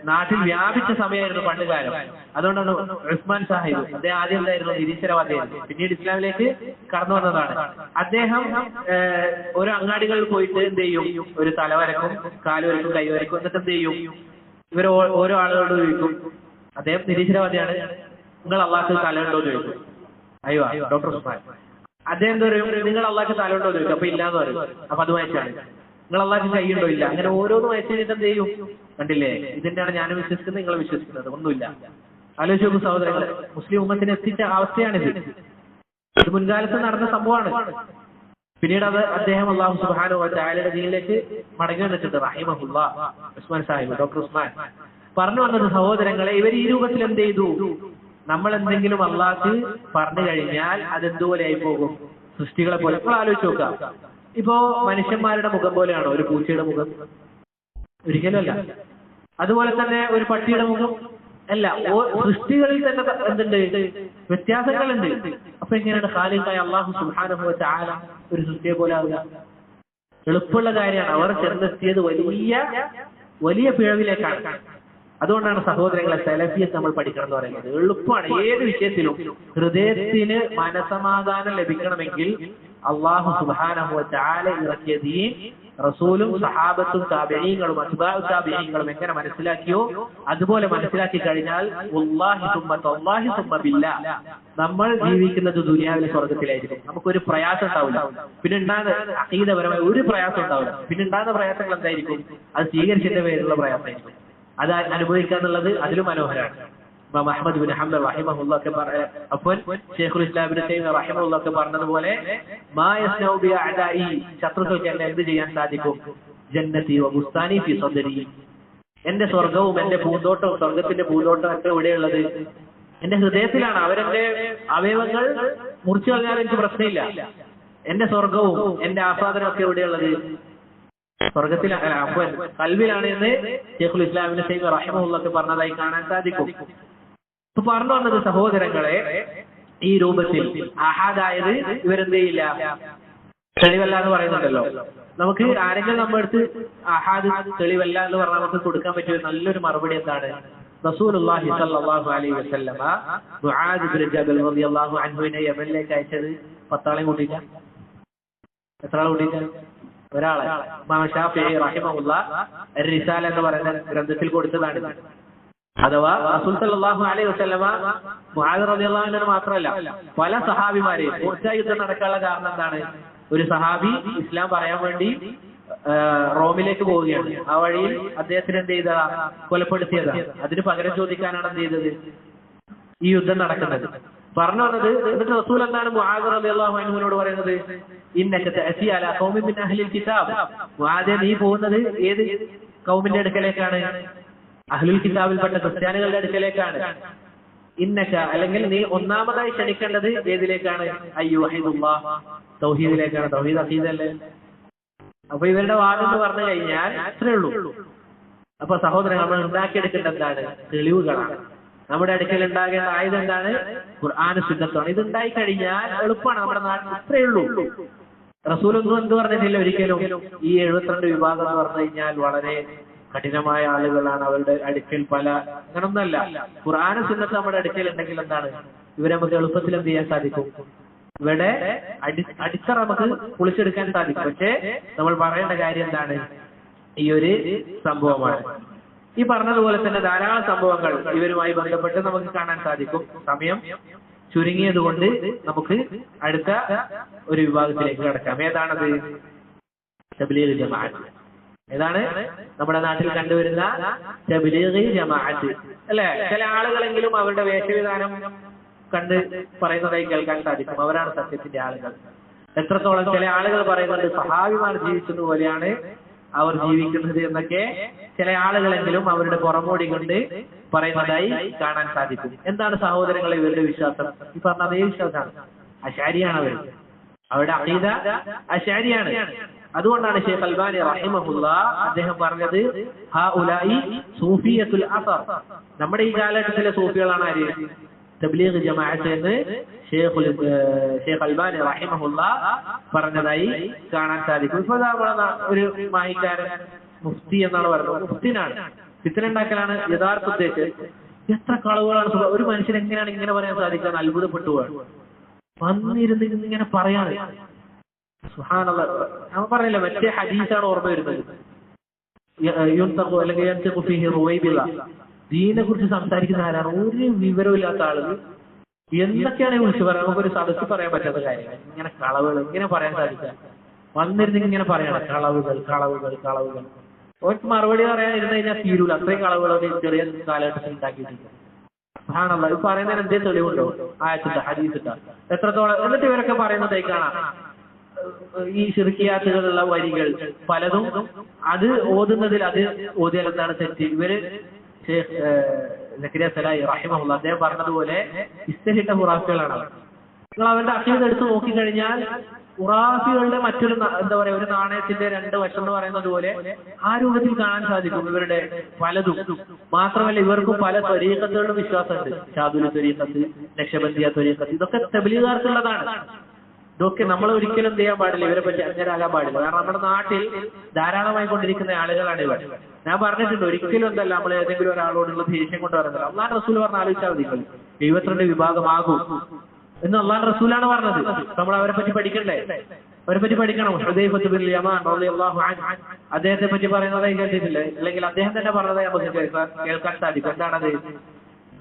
നാട്ടിൽ വ്യാപിച്ച സമയമായിരുന്നു പണ്ട് കാലം. അതുകൊണ്ടാണ് ഉസ്മാൻ സാഹിബ്, അദ്ദേഹം ആദ്യം എന്തായിരുന്നു, നിരീശ്വരവാദിയായിരുന്നു, പിന്നീട് ഇസ്ലാമിലേക്ക് കടന്നു വന്നതാണ്. അദ്ദേഹം ഓരോ അങ്ങാടികളിൽ പോയിട്ട് എന്ത് ചെയ്യും, ഒരു തലവരക്കും കാലുവരക്കും കൈവരക്കും, എന്നിട്ട് എന്ത് ചെയ്യും, ഇവർ ഓരോ ആളുകളോട് ചോദിക്കും, അദ്ദേഹം നിരീശ്വരവാദിയാണ്, നിങ്ങൾ അള്ളാഹ്ക്ക് തലയുണ്ടോ എന്ന് ചോദിക്കും. അയ്യോ ഡോക്ടർ ഉസ്മാൻ, അദ്ദേഹം എന്താ പറയും, നിങ്ങൾ അള്ളാഹ്ക്ക് തലയുണ്ടോ എന്ന് ചോദിക്കും. അപ്പൊ ഇല്ലാന്ന് പറയും. അപ്പൊ അത് വായിച്ചാണ്. നിങ്ങൾ അള്ളാഹ്ക്ക് കൈയുണ്ടോ? ഇല്ല. അങ്ങനെ ഓരോന്ന് വായിച്ചു കഴിഞ്ഞിട്ട് എന്ത് ചെയ്യും, കണ്ടില്ലേ, ഇതിന്റെയാണ് ഞാനും വിശ്വസിക്കുന്നത്, നിങ്ങൾ വിശ്വസിക്കുന്നത്, ഒന്നുമില്ല. ആലോചിച്ച് നോക്കും സഹോദരങ്ങളെ, മുസ്ലിം ഉമ്മത്തിനെ എത്തിച്ച അവസ്ഥയാണിത്. ഇത് മുൻകാലത്ത് നടന്ന സംഭവമാണ്. പിന്നീട് അത് അദ്ദേഹം അല്ലാഹു സുബ്ഹാനഹു വ തആലയുടെ ദീനിലേക്ക് മടങ്ങി വന്നിട്ടുണ്ട്. റഹിമഹുല്ലാഹ് ഉസ്മാൻ സാഹിബ്, ഡോക്ടർ ഉസ്മാൻ പറഞ്ഞു വന്നത്, സഹോദരങ്ങളെ, ഇവർ ഈ രൂപത്തിൽ എന്ത് ചെയ്തു, നമ്മൾ എന്തെങ്കിലും അള്ളാഹ്ക്ക് പറഞ്ഞു കഴിഞ്ഞാൽ അതെന്തുപോലെ ആയി പോകും, സൃഷ്ടികളെ പോലെ. നമ്മൾ ആലോചിച്ച് നോക്കാം, ഇപ്പോ മനുഷ്യന്മാരുടെ മുഖം പോലെയാണോ ഒരു പൂച്ചയുടെ മുഖം? ഒരിക്കലും അല്ല. അതുപോലെ തന്നെ ഒരു പട്ടിയുടെ മുഖം അല്ല. സൃഷ്ടികളിൽ തന്നെ എന്തുണ്ട്, വ്യത്യാസങ്ങളുണ്ട്. അപ്പൊ എങ്ങനെയാണ് ഖാലിഖായ അല്ലാഹു സുബ്ഹാനഹു വ തആല ഒരു സൃഷ്ടിയെ പോലെ ആവുക? എളുപ്പമുള്ള കാര്യമാണ്. അവർ ചെന്നെത്തിയത് വലിയ പിഴവിലേക്കാണ്. അതുകൊണ്ടാണ് സഹോദരങ്ങളെ സലഫിയത്ത് നമ്മൾ പഠിക്കണം എന്ന് പറയുന്നത്. എളുപ്പമാണ്. ഏത് വിഷയത്തിലും ഹൃദയത്തിന് മനസമാധാനം ലഭിക്കണമെങ്കിൽ അല്ലാഹു സുബ്ഹാനഹു വ തആല ഇറക്കിയ ദീൻ റസൂലും സഹാബത്തും താബിഈങ്ങളും അത്ബാഉ താബിഈങ്ങളും എങ്ങനെ മനസ്സിലാക്കിയോ അതുപോലെ മനസ്സിലാക്കി കഴിഞ്ഞാൽ വല്ലാഹി സുമ്മ തല്ലാഹി സുമ്മ ബില്ലാഹ് നമ്മൾ ജീവിക്കുന്നത് ദുനിയാവിലെ സ്വർഗ്ഗത്തിലായിരിക്കും. നമുക്കൊരു പ്രയാസം ഉണ്ടാവില്ല. പിന്നെ ഉണ്ടാകുന്ന അഖീദപരമായ ഒരു പ്രയാസം ഉണ്ടാവില്ല. പിന്നെ ഉണ്ടാകുന്ന പ്രയാസങ്ങൾ എന്തായിരിക്കും? അത് സ്വീകരിച്ചതിന്റെ പേരിലുള്ള പ്രയാസമായിരിക്കും. അത് അനുഭവിക്കുക എന്നുള്ളത് അതിലും മനോഹരമാണ്. ഇമാം അഹ്മദ് ബിൻ ഹംബൽ റഹിമഹുല്ലാഹ് ശൈഖുൽ ഇസ്ലാം ഇബ്നു തൈമിയ്യ റഹിമഹുല്ലാഹ് പറഞ്ഞതുപോലെ, മാ യസ്നഉ ബി അഅദാഇ, ശത്രുക്കൾക്ക് എന്നെ എന്ത് ചെയ്യാൻ സാധിക്കും? ജന്നതി വ ബുസ്താനി ഫി സദ്രി, എന്റെ സ്വർഗവും എന്റെ പൂന്തോട്ടവും, സ്വർഗത്തിന്റെ പൂന്തോട്ടം ഒക്കെ എവിടെയുള്ളത്? എന്റെ ഹൃദയത്തിലാണ്. അവരെന്റെ അവയവങ്ങൾ മുറിച്ചു കളഞ്ഞാൽ എനിക്ക് പ്രശ്നമില്ല. എന്റെ സ്വർഗവും എന്റെ ആസ്വാദനവും ഒക്കെ എവിടെയുള്ളത്? സ്വർഗത്തിലാണ്, കൽബിലാണ് എന്ന് ശൈഖുൽ ഇസ്ലാം ഇബ്നു തൈമിയ്യ റഹിമഹുല്ലാഹ് പറഞ്ഞതായി കാണാൻ സാധിക്കും. ഇപ്പൊ പറഞ്ഞു വന്നത് സഹോദരങ്ങളെ, ഈ രൂപത്തിൽ അഹാദായത് ഇവരെന്ത് ചെയ്യില്ല, തെളിവല്ല എന്ന് പറയുന്നുണ്ടല്ലോ. നമുക്ക് ആരെങ്കിലും നമ്മുടെ അടുത്ത് അഹാദ് തെളിവല്ല എന്ന് പറഞ്ഞാൽ നമുക്ക് കൊടുക്കാൻ പറ്റിയ നല്ലൊരു മറുപടി എന്താണ്? റസൂലുള്ളാഹി സ്വല്ലല്ലാഹു അലൈഹി വസല്ലമ മുആദ് ബിൻ ജബൽ റളിയല്ലാഹു അൻഹുവിനെ യമനിലേക്ക് അയച്ചത് 10 ആളെ കൂട്ടിയില്ല. എത്ര ആളെ കൂട്ടിയില്ല? ഒരാളെ. ഇമാം ശാഫിഈ റഹിമഹുല്ലാഹ് അർ-റിസാല എന്ന് പറയുന്ന ഗ്രന്ഥത്തിൽ കൊടുത്തതാണ്. അഥവാ റസൂൽ സല്ലല്ലാഹു അലൈഹി വസല്ലമ മുആദ് റളിയല്ലാഹു അൻഹു മാത്രമല്ല പല സഹാബിമാരെയും, യുദ്ധം നടക്കാനുള്ള കാരണം എന്താണ്? ഒരു സഹാബി ഇസ്ലാം പറയാൻ വേണ്ടി റോമിലേക്ക് പോവുകയാണ്. ആ വഴിയിൽ അദ്ദേഹത്തിന് എന്ത് ചെയ്ത, കൊലപ്പെടുത്തിയതാണ്. അതിന് പകരം ചോദിക്കാനാണ് എന്ത് ചെയ്തത്, ഈ യുദ്ധം നടക്കുന്നത്. പറഞ്ഞു വന്നത്, എന്നിട്ട് റസൂൽ എന്താണ് മുആദ് റളിയല്ലാഹു അൻഹുവിനോട് പറയുന്നത്? ഇന്നക തഅതി അലാ ഖൗമിൻ മിൻ അഹ്ലിൽ കിതാബ്, മുആദേ നീ പോകുന്നത് ഏത് ഖൗമിന്റെ അടുക്കലേക്കാണ്? അഹ്ലുൽ കിതാബിൽപ്പെട്ട ക്രിസ്ത്യാനികളുടെ അടുക്കലേക്കാണ്. ഇന്നക, അല്ലെങ്കിൽ നീ ഒന്നാമതായി ക്ഷണിക്കേണ്ടത് ഏതിലേക്കാണ്? അയ്യുഹിദുല്ലാഹ്, തൗഹീദിലേക്കാണ്. തൗഹീദ് അഖീദല്ലേ? അപ്പൊ ഇവരുടെ വാദം എന്ന് പറഞ്ഞു കഴിഞ്ഞാൽ അത്രേ ഉള്ളൂ. അപ്പൊ സഹോദരൻ, നമ്മൾ ഉണ്ടാക്കിയെടുക്കേണ്ട എന്താണ്? തെളിവുകളാണ്. നമ്മുടെ അടുക്കൽ ഉണ്ടാകേണ്ട ആയുധം എന്താണ്? ഖുർആനും സുന്നത്തുമാണ്. ഇത് ഉണ്ടായി കഴിഞ്ഞാൽ എളുപ്പമാണ്. നമ്മുടെ നാട്ടിൽ അത്രേ ഉള്ളൂ. റസൂലൊന്നും എന്ത് പറഞ്ഞിട്ടില്ല ഒരിക്കലും. ഈ 72 വിഭാഗം എന്ന് പറഞ്ഞു കഴിഞ്ഞാൽ വളരെ കഠിനമായ ആളുകളാണ്. അവരുടെ അടുക്കൽ അങ്ങനൊന്നല്ല. ഖുർആനും സുന്നത്ത് നമ്മുടെ അടുക്കൽ ഉണ്ടെങ്കിൽ എന്താണ്, ഇവരെ നമുക്ക് എളുപ്പത്തിൽ എന്ത് ചെയ്യാൻ സാധിക്കും? ഇവിടെ അടിത്തറ നമുക്ക് പൊളിച്ചെടുക്കാൻ സാധിക്കും. പക്ഷേ നമ്മൾ പറയേണ്ട കാര്യം എന്താണ്? ഈ ഒരു സംഭവമാണ്. ഈ പറഞ്ഞതുപോലെ തന്നെ ധാരാളം സംഭവങ്ങൾ ഇവരുമായി ബന്ധപ്പെട്ട് നമുക്ക് കാണാൻ സാധിക്കും. സമയം ചുരുങ്ങിയത് കൊണ്ട് നമുക്ക് അടുത്ത ഒരു വിഭാഗത്തിലേക്ക് കടക്കാം. ഏതാണത്? തബ്ലീഗ് ജമാഅത്ത്. ഏതാണ്? നമ്മുടെ നാട്ടിൽ കണ്ടുവരുന്ന തബ്ലീഗ് ജമാഅത്ത് അല്ലെ? ചില ആളുകളെങ്കിലും അവരുടെ വേഷവിധാനം കണ്ട് പറയുന്നതായി കേൾക്കാൻ സാധിക്കും. അവരാണ് സത്യത്തിന്റെ ആളുകൾ. എത്രത്തോളം ചില ആളുകൾ പറയുന്നുണ്ട് സഹാബിമാർ ജീവിച്ചത് പോലെയാണ് അവർ ജീവിക്കുന്നത് എന്നൊക്കെ ചില ആളുകളെങ്കിലും അവരുടെ പുറമോടി കൊണ്ട് പറയുന്നതായി കാണാൻ സാധിക്കും. എന്താണ് സഹോദരങ്ങളെ ഇവരുടെ വിശ്വാസം? ഈ പറഞ്ഞ അതേ വിശ്വാസമാണ്. അശാരിയാണ് അവർ. അവരുടെ അഖീദ അശാരിയാണ്. അതുകൊണ്ടാണ് ശൈഖ് അൽബാനി റഹിമഹുല്ലാഹ് അദ്ദേഹം പറഞ്ഞത്, ഹഉലായി സൂഫിയത്തുൽ അസർ, നമ്മുടെ ഈ കാലഘട്ടത്തിലെ സൂഫികളാണ് ആര്? തബ്ലീഗ് ജമാഅത്ത് എന്ന് ശൈഖ് അൽബാനി റഹിമഹുല്ലാഹ് പറഞ്ഞതായി കാണാൻ സാധിക്കും. ഇപ്പൊ ഒരു മാഹിക്കാരൻ മുഫ്തി എന്നാണ് പറയുന്നത്. മുഫ്തിനാണ്. ഫിത്ന ഉണ്ടാക്കലാണ് യഥാർത്ഥ ഉദ്ദേശം. എത്ര കളവുകളാണ് ഒരു മനുഷ്യൻ എങ്ങനെയാണ് ഇങ്ങനെ പറയാൻ സാധിക്കാൻ അത്ഭുതപ്പെട്ടു പോവാണ്. വന്നിരുന്ന് ഇങ്ങനെ പറയാണ്. സുബ്ഹാനല്ലാഹ്, ഞാൻ പറഞ്ഞില്ല മറ്റേ ഹദീസാണ് ഓർമ്മ വരുന്നത്. അല്ലെങ്കിൽ ദീനെ കുറിച്ച് സംസാരിക്കുന്ന ആരാണ്? ഒരു വിവരമില്ലാത്ത ആളുകൾ എന്തൊക്കെയാണ് വിളിച്ചു പറയാൻ നമുക്കൊരു സദസ്സ് പറയാൻ പറ്റാത്ത കാര്യങ്ങൾ. ഇങ്ങനെ കളവുകൾ ഇങ്ങനെ പറയാൻ സാധിക്കുക. വന്നിരുന്ന് ഇങ്ങനെ പറയണം കളവുകൾ കളവുകൾ കളവുകൾ. അവർക്ക് മറുപടി പറയാനിരുന്ന് കഴിഞ്ഞാൽ തീരൂല. അത്രയും കളവുകളൊക്കെ ചെറിയ കാലഘട്ടത്തിൽ ഉണ്ടാക്കിയിട്ടുണ്ട്. സുബ്ഹാനല്ലാഹ്, ഇത് പറയുന്നതിന് എന്തേ തെളിവുണ്ടോ? ആയത്തിട്ട ഹദീസിട്ട എത്രത്തോളം. എന്നിട്ട് ഇവരൊക്കെ പറയുന്നതായി കാണാം ഈ ശിർക്കിയാത്തുകളുള്ള വരികൾ പലതും അത് ഓതുന്നതിൽ അത് ഓതിയാൽ എന്താണ് തെറ്റ്. ഇവര് ഷെയ്ഖ് സക്കരിയ സലാഹി റഹിമഹുല്ലാഹ് അദ്ദേഹം പറഞ്ഞതുപോലെ ഇസ്തിഹിട്ട ഖുറാഫികളാണ്. നിങ്ങൾ അവരുടെ അഖീദ എടുത്ത് നോക്കിക്കഴിഞ്ഞാൽ ഖുറാഫികളുടെ മറ്റൊരു എന്താ പറയാ ഒരു നാണയത്തിന്റെ രണ്ട് വശം എന്ന് പറയുന്നത് പോലെ ആ രൂപത്തിൽ കാണാൻ സാധിക്കും ഇവരുടെ പലതും. മാത്രമല്ല ഇവർക്കും പല ത്വരീഖത്തുകളിലും വിശ്വാസമുണ്ട്. ഷാദുൽ ത്വരീഖത്ത്, നക്ഷബന്ദിയ ത്വരീഖത്ത്, ഇതൊക്കെ തബ്ലീഗുകാർക്കുള്ളതാണ്. ഇതൊക്കെ നമ്മൾ ഒരിക്കലും എന്ത് ചെയ്യാൻ പാടില്ല, ഇവരെ പറ്റി അജ്ഞരാകാൻ പാടില്ല. കാരണം നമ്മുടെ നാട്ടിൽ ധാരാളമായി കൊണ്ടിരിക്കുന്ന ആളുകളാണ് ഇവർ. ഞാൻ പറഞ്ഞിട്ടുണ്ട് ഒരിക്കലും എന്തല്ല നമ്മൾ ഏതെങ്കിലും ഒരാളോടുള്ള ദേഷ്യം കൊണ്ട് പറയുന്നത്. അള്ളാഹ് റസൂൽ പറഞ്ഞ ആലോചിച്ചാൽ മതി, 72 വിഭാഗമാകും എന്ന് അള്ളാഹ് റസൂലാണ് പറഞ്ഞത്. നമ്മൾ അവരെ പറ്റി പഠിക്കണ്ടേ? അവരെ പറ്റി പഠിക്കണം. ഹുദൈഫത്ത് ബിൻ യമാൻ റളിയല്ലാഹു അൻഹു അദ്ദേഹത്തെ പറ്റി പറയുന്നതായി കേട്ടിട്ടില്ലേ? അല്ലെങ്കിൽ അദ്ദേഹം തന്നെ പറഞ്ഞതായി നമുക്ക് കേൾക്കാൻ സാധിക്കും. എന്താണത്?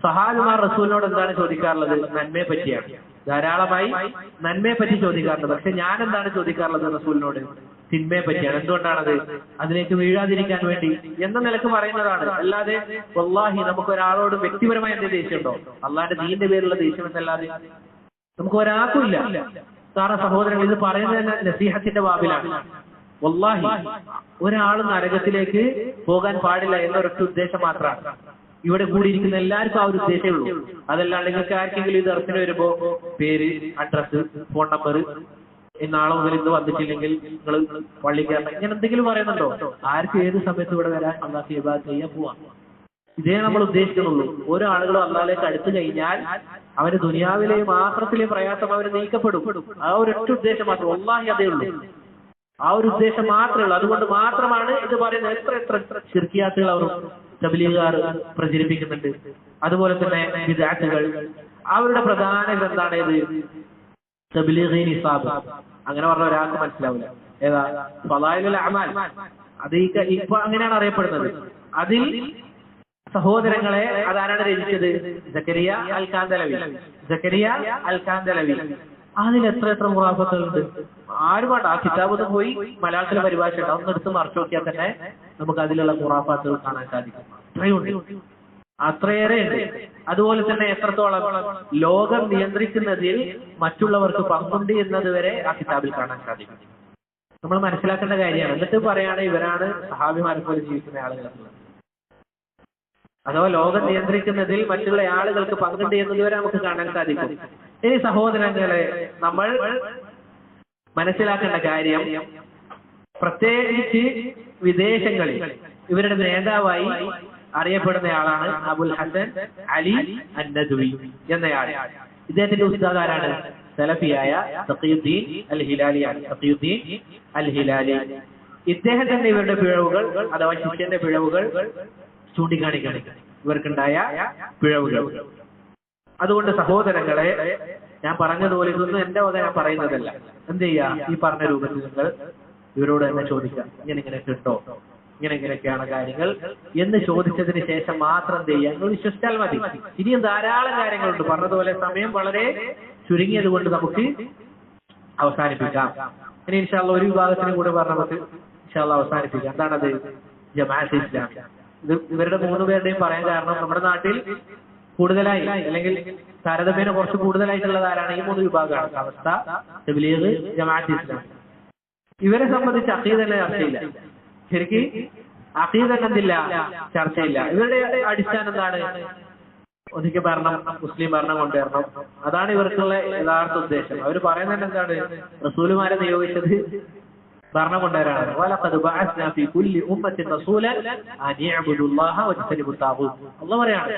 സഹാബിമാർ റസൂലിനോട് എന്താണ് ചോദിക്കാറുള്ളത്? നന്മയെ പറ്റിയാണ്. ധാരാളമായി നന്മയെ പറ്റി ചോദിക്കാറുണ്ട്. പക്ഷെ ഞാൻ എന്താണ് ചോദിക്കാറുള്ളത് റസൂലിനോട്? തിന്മയെ പറ്റിയാണ്. എന്തുകൊണ്ടാണത്? അതിലേക്ക് വീഴാതിരിക്കാൻ വേണ്ടി എന്ന നിലക്ക് പറയുന്നതാണ്. അല്ലാതെ വല്ലാഹി നമുക്ക് ഒരാളോട് വ്യക്തിപരമായ എന്തെങ്കിലും ദേഷ്യമുണ്ടോ? അള്ളാന്റെ ദീന്റെ പേരിലുള്ള ദേഷ്യം എന്നല്ലാതെ നമുക്ക് ഒരാൾക്കും ഇല്ല. കാരണം സഹോദരങ്ങൾ, ഇത് പറയുന്നത് തന്നെ നസീഹത്തിന്റെ ബാബിലാണ്. വല്ലാഹി ഒരാൾ നരകത്തിലേക്ക് പോകാൻ പാടില്ല എന്നൊരൊറ്റ ഉദ്ദേശം മാത്രമാണ്. ഇവിടെ കൂടിയിരിക്കുന്ന എല്ലാവർക്കും ആ ഒരു ഉദ്ദേശമേ ഉള്ളൂ. അതല്ലാണ്ട് നിങ്ങൾക്ക് ആർക്കെങ്കിലും ഇത് ഇറച്ചിന് വരുമ്പോ പേര്, അഡ്രസ്, ഫോൺ നമ്പർ, നാളെ മുതൽ ഇന്ന് വന്നിട്ടില്ലെങ്കിൽ നിങ്ങൾ പള്ളി കയറണം, ഇങ്ങനെ എന്തെങ്കിലും പറയുന്നുണ്ടോ? ആർക്കും ഏത് സമയത്ത് ഇവിടെ വരാൻ അല്ലാഹ് ഇബാദത്ത് ചെയ്യാൻ പോവാം. ഇതേ നമ്മൾ ഉദ്ദേശിക്കുന്നുള്ളൂ. ഓരോ ആളുകളും അല്ലാഹുവിലേക്ക് അടുത്ത് കഴിഞ്ഞാൽ അവന് ദുനിയാവിലെയും ആഖിറത്തിലെയും പ്രയാസം അവന് നീക്കപ്പെടും. ആ ഒരൊറ്റ ഉദ്ദേശം മാത്രം, വല്ലാഹി അതേ ഉള്ളൂ. ആ ഒരു ഉദ്ദേശം മാത്രമേ ഉള്ളൂ. അതുകൊണ്ട് മാത്രമാണ് ഇത് പറയുന്നത്. എത്ര എത്ര ശിർക്കിയാത്തുകൾ അവർ തബ്ലീഗുകാർ പ്രചരിപ്പിക്കുന്നുണ്ട്. അതുപോലെ തന്നെ ബിദ്അത്തുകൾ. അവരുടെ പ്രധാന ഗ്രന്ഥാണ് ഇത് തബ്ലീഗി നിസാബ്. അങ്ങനെ പറഞ്ഞ ഒരാൾക്ക് മനസ്സിലാവില്ല. ഏതാ? ഫളായിലുൽ അഅമാൽ. അത് ഇപ്പൊ അങ്ങനെയാണ് അറിയപ്പെടുന്നത്. അതിൽ സഹോദരങ്ങളെ അതാരാണ് രചിച്ചത്? സക്കരിയ അൽ കാന്തലവി. സക്കരിയ അൽ കാന്തലവി. അതിൽ എത്ര എത്ര ഖുറാഫത്തുകളുണ്ട്. ആരുമാണ്ട് ആ കിതാബൊന്നും പോയി മലയാളത്തിലെ പരിഭാഷ ഉണ്ട്, അതൊന്നും എടുത്ത് മറച്ചു നോക്കിയാൽ തന്നെ നമുക്ക് അതിലുള്ള ഖുറാഫത്തുകൾ കാണാൻ സാധിക്കും. അത്രയുണ്ട്, അത്രയേറെ ഉണ്ട്. അതുപോലെ തന്നെ എത്രത്തോളം ലോകം നിയന്ത്രിക്കുന്നതിൽ മറ്റുള്ളവർക്ക് പങ്കുണ്ട് എന്നത് വരെ ആ കിതാബിൽ കാണാൻ സാധിക്കും. നമ്മൾ മനസ്സിലാക്കേണ്ട കാര്യമാണ്. എന്നിട്ട് പറയാണ് ഇവരാണ് സഹാബിമാരെ പോലെ ജീവിക്കുന്ന ആളുകൾ. അഥവാ ലോകം നിയന്ത്രിക്കുന്നതിൽ മറ്റുള്ള ആളുകൾക്ക് പങ്കുണ്ട് എന്നതുവരെ നമുക്ക് കാണാൻ സാധിക്കും. ഇനി സഹോദരങ്ങളെ, നമ്മൾ മനസ്സിലാക്കേണ്ട കാര്യം, പ്രത്യേകിച്ച് വിദേശങ്ങളിൽ ഇവരുടെ നേതാവായി അറിയപ്പെടുന്ന ആളാണ് അബുൽ ഹസൻ അലി അൻ-നദ്വി എന്നയാൾ. ഇദ്ദേഹത്തിന്റെ ഉസ്താദ് ആരാണ്? സലഫിയായ തഖിയുദ്ദീൻ അൽ ഹിലാലിയാണ്. തഖിയുദ്ദീൻ അൽ ഹിലാലി. ഇദ്ദേഹം തന്നെ ഇവരുടെ പിഴവുകൾ അഥവാ ശിഷ്യന്റെ പിഴവുകൾ ചൂണ്ടിക്കാണിക്കണം, ഇവർക്കുണ്ടായ പിഴവുകൾ. അതുകൊണ്ട് സഹോദരങ്ങളെ, ഞാൻ പറഞ്ഞതുപോലെ ഇതൊന്നും എന്റെ വക ഞാൻ പറയുന്നതല്ല. എന്ത് ചെയ്യാ? ഈ പറഞ്ഞ രൂപത്തിൽ നിങ്ങൾ ഇവരോട് തന്നെ ചോദിക്കാം, ഇങ്ങനെ ഇങ്ങനെയൊക്കെ ഉണ്ടോ, ഇങ്ങനെ ഇങ്ങനെയൊക്കെയാണ് കാര്യങ്ങൾ എന്ന് ചോദിച്ചതിന് ശേഷം മാത്രം എന്ത് ചെയ്യാം? നിങ്ങൾ വിശ്വസിച്ചാൽ മതി. ഇനിയും ധാരാളം കാര്യങ്ങളുണ്ട്. പറഞ്ഞതുപോലെ സമയം വളരെ ചുരുങ്ങിയത് കൊണ്ട് നമുക്ക് അവസാനിപ്പിക്കാം. ഇനി ഇൻഷാ അല്ലാഹ് ഒരു വിഭാഗത്തിന് കൂടെ പറഞ്ഞ് നമുക്ക് ഇൻഷാ അല്ലാഹ് അവസാനിപ്പിക്കാം. എന്താണത്? ജമാഅത്തെ ഇസ്ലാമി. ഇത് ഇവരുടെ 3 പേരുടെയും പറയാൻ കാരണം നമ്മുടെ നാട്ടിൽ കൂടുതലായി അല്ലെങ്കിൽ താരതമ്യേന കുറച്ച് കൂടുതലായിട്ടുള്ളത് ആരാണ്? ഈ 3 വിഭാഗമാണ്. അവസ്ഥ, തബ്ലീഗ്, ജമാഅത്തെ ഇസ്ലാമി. ഇവരെ സംബന്ധിച്ച് അഖീദ തന്നെ ചർച്ചയില്ല. ശരിക്ക് അഖീദ എന്തില്ല? ചർച്ചയില്ല. ഇവരുടെ അടിസ്ഥാനം എന്താണ്? ഒന്നിക്ക് ഭരണം, മുസ്ലിം ഭരണം കൊണ്ടുവരണം. അതാണ് ഇവർക്കുള്ള യഥാർത്ഥ ഉദ്ദേശം. അവർ പറയുന്നത് എന്താണ്? റസൂലുമാരെ നിയോഗിച്ചത് ഭരണം കൊണ്ടുവരാനാണ്. വലഖദ് ബഅസ്നാ ഫീ കുല്ലി ഉമ്മത്തിൻ റസൂലൻ അൻ യഅ്ബുദുല്ലാഹ വജ്തനിബുത് താഗൂത്ത്. അല്ലാഹു പറയാണ്,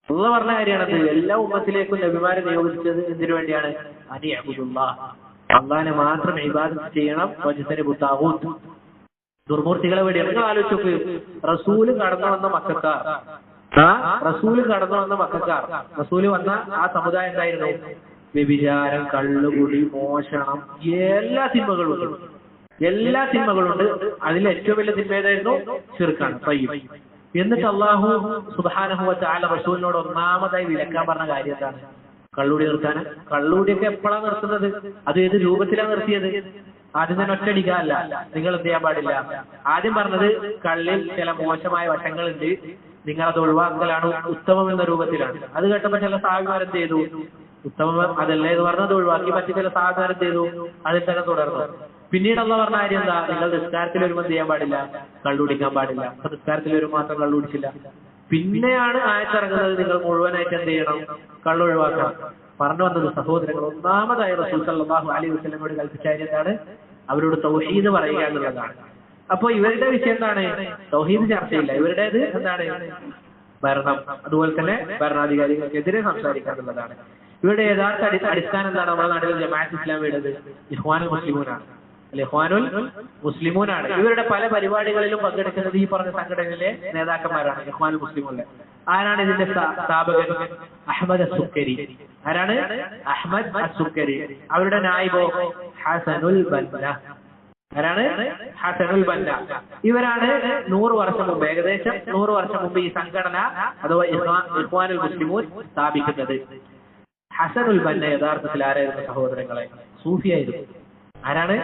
അല്ലാഹു പറഞ്ഞ കാര്യമാണത്. എല്ലാ ഉമ്മത്തിലേക്കും നബിമാരെ നിയോഗിച്ചത് എന്തിനു വേണ്ടിയാണ്? അൻ യഅ്ബുദുല്ലാഹ, അല്ലാഹനെ മാത്രം ഇബാദത്ത് ചെയ്യണം. വജ്തനിബുത് താഗൂത്ത്, ദുർമൂർത്തികളെ വേണ്ടി നിങ്ങൾ ആലോചിച്ച് നോക്ക്. റസൂല് കടന്നു വന്ന മക്കക്കാർ, റസൂല് വന്ന ആ സമുദായം എന്തായിരുന്നു? വ്യഭിചാരം, കള്ളുകുടി, മോഷണം, എല്ലാ തിന്മകളുണ്ട്. അതിൽ ഏറ്റവും വലിയ തിന്മ ഏതായിരുന്നു? ശിർക്കാണ്, തയ്യിബ്. എന്നിട്ട് അല്ലാഹു സുബ്ഹാനഹു വ തആല റസൂലിനോട് ഒന്നാമതായി വിലക്കാൻ പറഞ്ഞ കാര്യം എന്താണ്? കള്ളുടി നിർത്താൻ. കള്ളുടിയൊക്കെ എപ്പോഴാണ് നിർത്തുന്നത്? അത് ഏത് രൂപത്തിലാണ് നിർത്തിയത്? ആദ്യം തന്നെ ഒറ്റയടിക്കാനല്ല. നിങ്ങൾ എന്ത് ചെയ്യാൻ പാടില്ല. ആദ്യം പറഞ്ഞത് കള്ളിൽ ചില മോശമായ വശങ്ങളുണ്ട്, നിങ്ങളത് ഒഴിവാക്കലാണ് ഉത്തമം എന്ന രൂപത്തിലാണ്. അത് കേട്ടപ്പോൾ ചില സാഹിബാരെന്ത് ചെയ്തു? ഉത്തമം അതല്ലേ എന്ന് പറഞ്ഞത് ഒഴിവാക്കി. മറ്റു ചില സാഹിബാരെന്ത് ചെയ്തു? അതിൽ തന്നെ തുടർന്നു. പിന്നീട് അള്ളാഹ് പറഞ്ഞ കാര്യം എന്താ? നിങ്ങൾ നിസ്കാരത്തിൽ വരുമ്പോൾ എന്ത് ചെയ്യാൻ പാടില്ല? കള്ളുടിക്കാൻ പാടില്ല. അപ്പൊ നിസ്കാരത്തിൽ വരുമ്പോൾ മാത്രം കള്ളുടിച്ചില്ല. പിന്നെയാണ് ആയത്തിറങ്ങുന്നത്, നിങ്ങൾ മുഴുവനായിട്ട് എന്ത് ചെയ്യണം? കള്ളൊഴിവാക്കണം. പറഞ്ഞു വന്നത് സഹോദരങ്ങൾ, ഒന്നാമതായി റസൂൽ സല്ലല്ലാഹു അലൈഹി വസല്ലമയോട് കൽപ്പിച്ച കാര്യം എന്താണ്? അവരോട് തൗഹീദ് പറയുക എന്നുള്ളതാണ്. അപ്പൊ ഇവരുടെ വിഷയം എന്താണ്? തൗഹീദ് ചർച്ചയില്ല. ഇവരുടേത് എന്താണ്? ഭരണം. അതുപോലെ തന്നെ ഭരണാധികാരികൾക്കെതിരെ സംസാരിക്കുക എന്നുള്ളതാണ്. ഇവരുടെ യഥാർത്ഥ അടിസ്ഥാനം എന്താണ്? നമ്മുടെ നാട്ടിൽ ജമാഅത്ത് ഇസ്ലാമിയുടേത് ഇഖ്വാനുൽ മുസ്ലിമൂനാണ്. ഇഖ്വാനുൽ മുസ്ലിമൂനാണ്. ഇവരുടെ പല പരിപാടികളിലും പങ്കെടുക്കുന്നത് ഈ പറഞ്ഞ സംഘടനയിലെ നേതാക്കന്മാരാണ്, ഇഖ്വാനുൽ മുസ്ലിമൂനിലെ. ആരാണ് ഇതിന്റെ സ്ഥാപകൻ? അഹ്മദ് അസ്സുക്കരി. ആരാണ്? അഹ്മദ് അസ്സുക്കരി. അവരുടെ നായിബോ ഹസനുൽ ബന്ന. ആരാണ്? ഹസനുൽ ബന്ന. ഇവരാണ് 100 വർഷം മുമ്പ്, ഏകദേശം 100 വർഷം മുമ്പ് ഈ സംഘടന അഥവാ ഇഖ്വാനുൽ മുസ്ലിമൂൻ സ്ഥാപിക്കുന്നത്. ഹസനുൽ ബന്ന യഥാർത്ഥത്തിൽ ആരായിരുന്നു സഹോദരങ്ങളെ? സൂഫിയായിരുന്നു. ആരാണ്?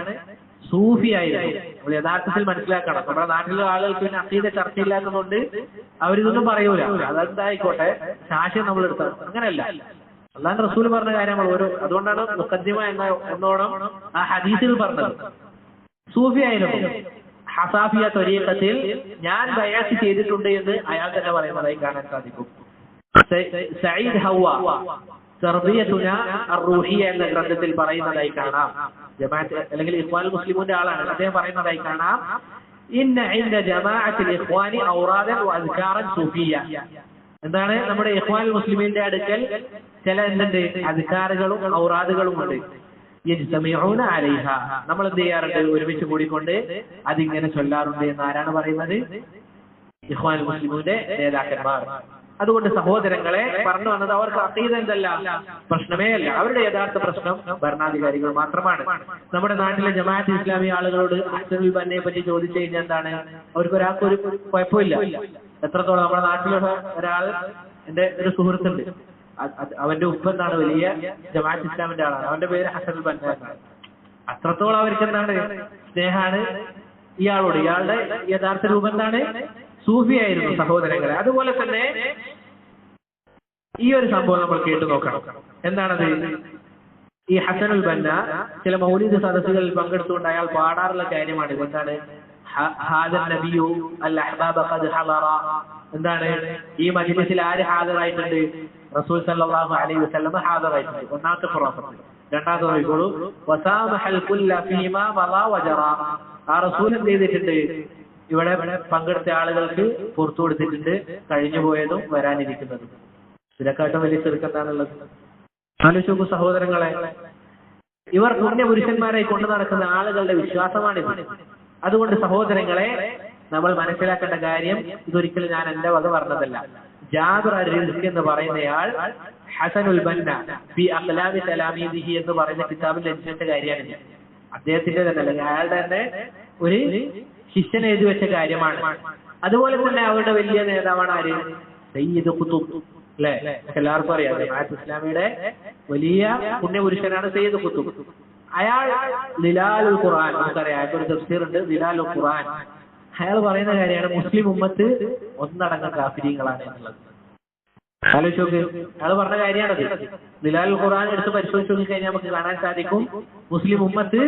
സൂഫിയായിരുന്നു. നമ്മൾ യഥാർത്ഥത്തിൽ മനസ്സിലാക്കണം. നമ്മുടെ നാട്ടിലെ ആളുകൾക്ക് പിന്നെ അഖീദ ചർച്ചയില്ലാത്തതുകൊണ്ട് അവരിതൊന്നും പറയൂല. അതെന്തായിക്കോട്ടെ, ശാശ്യം നമ്മൾ എടുത്തത് അങ്ങനെയല്ല. അല്ലാഹുവിന്റെ റസൂൽ പറഞ്ഞ കാര്യം നമ്മൾ ഓരോ, അതുകൊണ്ടാണ് മുഖദ്ദിമ എന്നോണം ആ ഹദീസിൽ പറഞ്ഞത്. സൂഫിയായിരുന്നു. ഹസാഫിയ ത്വരീഖത്തിൽ ഞാൻ ബയാസ് ചെയ്തിട്ടുണ്ട് എന്ന് അയാൾ തന്നെ പറയുന്നതായി കാണാൻ സാധിക്കും. സഈദ് ഹവ്വ തർബിയത്തുന അർറൂഹിയ എന്ന ഗ്രന്ഥത്തിൽ പറയുന്നതായി കാണാം. ജമാഅത്ത് അല്ലെങ്കിൽ ഇഖ്വാനുൽ മുസ്ലിമൂന്റെ ആളാണ്. അദ്ദേഹം പറയുന്നതായി കാണാം, ഇന്ന ഇൻദ ജമാഅത്തിൽ ഇഖ്വാനി ഔറാദൻ വ അദ്കാറൻ സൂഫിയ. എന്താണ്? നമ്മുടെ ഇഖ്വാനുൽ മുസ്ലിമീന്റെ അടുക്കൽ ചില എന്തുണ്ട്? അദ്കാറുകളും ഔറാദുകളും ഉണ്ട്. യജ്തമിഊന അലൈഹ. നമ്മൾ എന്ത് ചെയ്യാറുണ്ട്? ഒരുമിച്ച് കൂടിക്കൊണ്ട് അതിങ്ങനെ ചൊല്ലാറുണ്ട് എന്ന് ആരാണ് പറയുന്നത്? ഇഖ്വാനുൽ മുസ്ലിമീന്റെ നേതാക്കന്മാർ. അതുകൊണ്ട് സഹോദരങ്ങളെ, പറഞ്ഞു വന്നത് അവർക്ക് അഖീദ എന്തല്ല, പ്രശ്നമേ അല്ല. അവരുടെ യഥാർത്ഥ പ്രശ്നം ഭരണാധികാരികൾ മാത്രമാണ്. നമ്മുടെ നാട്ടിലെ ജമാഅത്ത് ഇസ്ലാമി ആളുകളോട് ഹസനുൽ ബന്നയെ പറ്റി ചോദിച്ചു കഴിഞ്ഞാൽ എന്താണ്? അവർക്കൊരാൾക്കൊരു കുഴപ്പമില്ല. എത്രത്തോളം നമ്മുടെ നാട്ടിലുള്ള ഒരാൾ, എന്റെ ഒരു സുഹൃത്തുണ്ട്, അവന്റെ ഉപ്പ എന്താണ്? വലിയ ജമാഅത്ത് ഇസ്ലാമിന്റെ ആളാണ്. അവന്റെ പേര് ഹസനുൽ ബന്ന എന്നാണ്. അത്രത്തോളം അവർക്ക് എന്താണ്? സ്നേഹാണ് ഇയാളോട്. ഇയാളുടെ യഥാർത്ഥ രൂപം എന്താണ്? സൂഫിയായിരുന്നു സഹോദരങ്ങളെ. അതുപോലെ തന്നെ ഈ ഒരു സംഭവം നമ്മൾ കേട്ടു നോക്കണം. എന്താണത്? ഈ ഹസനുൽ ബന്ന ചില മൗലിദ് സദസ്സുകളിൽ പങ്കെടുത്തുകൊണ്ട് അയാൾ പാടാറുള്ള കാര്യമാണ്. എന്താണ്? ഹാദൻ നബിയു അൽ അഹ്ബാബ ഖദ് ഹളറ. എന്താണ്? ഈ മജ്ലിസിൽ ആര് ഹാജരായിട്ടുണ്ട്? റസൂൽ സല്ലല്ലാഹു അലൈഹി വസല്ലം ഹാജരായിട്ടുണ്ട്. ഒന്നാമത്തെ ഖുറാഫത്ത്. രണ്ടാമത്തെ നോക്കിക്കോളൂ, വസാമഹൽ കുല്ല ഫീമാ വലാ വജറ. ആ റസൂൽ എന്ത് ചെയ്തിട്ടുണ്ട്? ഇവിടെ പങ്കെടുത്ത ആളുകൾക്ക് പുറത്തു കൊടുത്തിട്ടുണ്ട്, കഴിഞ്ഞു പോയതും വരാനിരിക്കുന്നതും. ഇതിനെക്കാട്ടും വലിയ ചെറുക്കെന്താണുള്ളത്? ആലോചിച്ച് നോക്കൂ സഹോദരങ്ങളെ. ഇവർ പുണ്യ പുരുഷന്മാരായി കൊണ്ടു നടക്കുന്ന ആളുകളുടെ വിശ്വാസമാണിത്. അതുകൊണ്ട് സഹോദരങ്ങളെ, നമ്മൾ മനസ്സിലാക്കേണ്ട കാര്യം, ഇതൊരിക്കലും ഞാൻ എന്റെ വക പറഞ്ഞതല്ല. ജാബിർ അർ-റിസ്കി എന്ന് പറയുന്നയാൾ ഹസനുൽ ബന്ന ഫി അഖ്ലാമി തലാമീദിഹി എന്ന് പറയുന്ന കിതാബിൽ രചിച്ച കാര്യമാണ്. അദ്ദേഹത്തിന്റെ തന്നെ, അല്ലെങ്കിൽ അയാളുടെ തന്നെ ഒരു ശിഷ്യൻ എഴുതി വെച്ച കാര്യമാണ്. അതുപോലെ തന്നെ അവരുടെ വലിയ നേതാവാണ് ആര്? സയ്യിദ് ഖുതുബ്. അല്ലെ? എല്ലാവർക്കും അറിയാം. ജമാഅത്ത് ഇസ്ലാമിയുടെ വലിയ പുണ്യപുരുഷനാണ് സയ്യിദ് ഖുതുബ്. അയാൾ ദിലാലുൽ ഖുർആൻ, നമുക്കറിയാം, അയാൾക്ക് ഒരു തഫ്സീർ ഉണ്ട്, ദിലാലുൽ ഖുർആൻ. അയാൾ പറയുന്ന കാര്യമാണ് മുസ്ലിം ഉമ്മത്ത് ഒന്നടങ്കം കാഫിരീങ്ങളാണ് എന്നുള്ളത്. ആലോചിച്ച് നോക്ക്, അയാൾ പറഞ്ഞ കാര്യമാണത്. ദിലാലുൽ ഖുർആൻ എടുത്ത് പരിശോധിച്ച് നോക്കി കഴിഞ്ഞാൽ നമുക്ക് കാണാൻ സാധിക്കും, മുസ്ലിം ഉമ്മത്ത്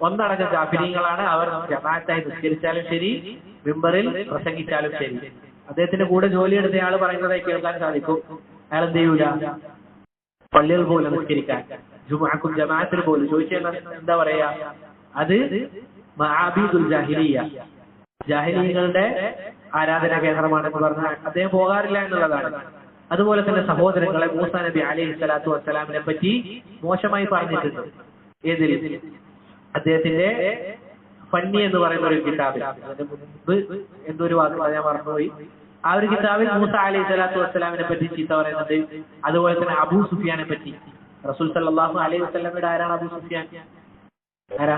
ഒന്നടങ്കം കാഫിരീങ്ങളാണ്. അവർ ജമാഅത്തായി നിസ്കരിച്ചാലും ശരി, മിമ്പറിൽ പ്രസംഗിച്ചാലും ശരി. അദ്ദേഹത്തിന്റെ കൂടെ ജോലി എടുത്ത ആൾ പറയുന്നതായി കേൾക്കാൻ സാധിക്കും. അയാൾ എന്ത് ചെയ്യൂല? പള്ളികൾ പോലും നിസ്കരിക്കാൻ, ജുമുഅക്കും ജമാഅത്തിൽ പോലും ചോദിച്ചാൽ എന്താ പറയാ? അത് മആബീദുൽ ജാഹിലിയ്യ, ജാഹിലികളുടെ ആരാധനാ കേന്ദ്രമാണെന്ന് പറഞ്ഞാൽ അദ്ദേഹം പോകാറില്ല എന്നുള്ളതാണ്. അതുപോലെ തന്നെ സഹോദരങ്ങളെ, മൂസാ നബി അലൈഹി സ്വലാത്തു വസ്സലാമിനെ പറ്റി മോശമായി പറഞ്ഞിട്ടുണ്ട്. ഏതിൽ? അദ്ദേഹത്തിന്റെ ഫന്നി എന്ന് പറയുന്ന ഒരു കിതാബിൽ, അതിന്റെ മുൻപ് എന്തൊരു വാക്കുകൾ ഞാൻ മറന്നുപോയി, ആ ഒരു കിതാബിൽ മൂസ അലൈഹി സ്വലാത്തു വസ്സലാമിനെ പറ്റി ചീത്ത പറയുന്നുണ്ട്. അതുപോലെ തന്നെ അബൂ സുഫിയാനെ പറ്റി. റസൂൽ സല്ലല്ലാഹു അലൈഹി വസല്ലമയുടെ ആരാണ് അബൂ സുഫിയാൻ? ആരാ?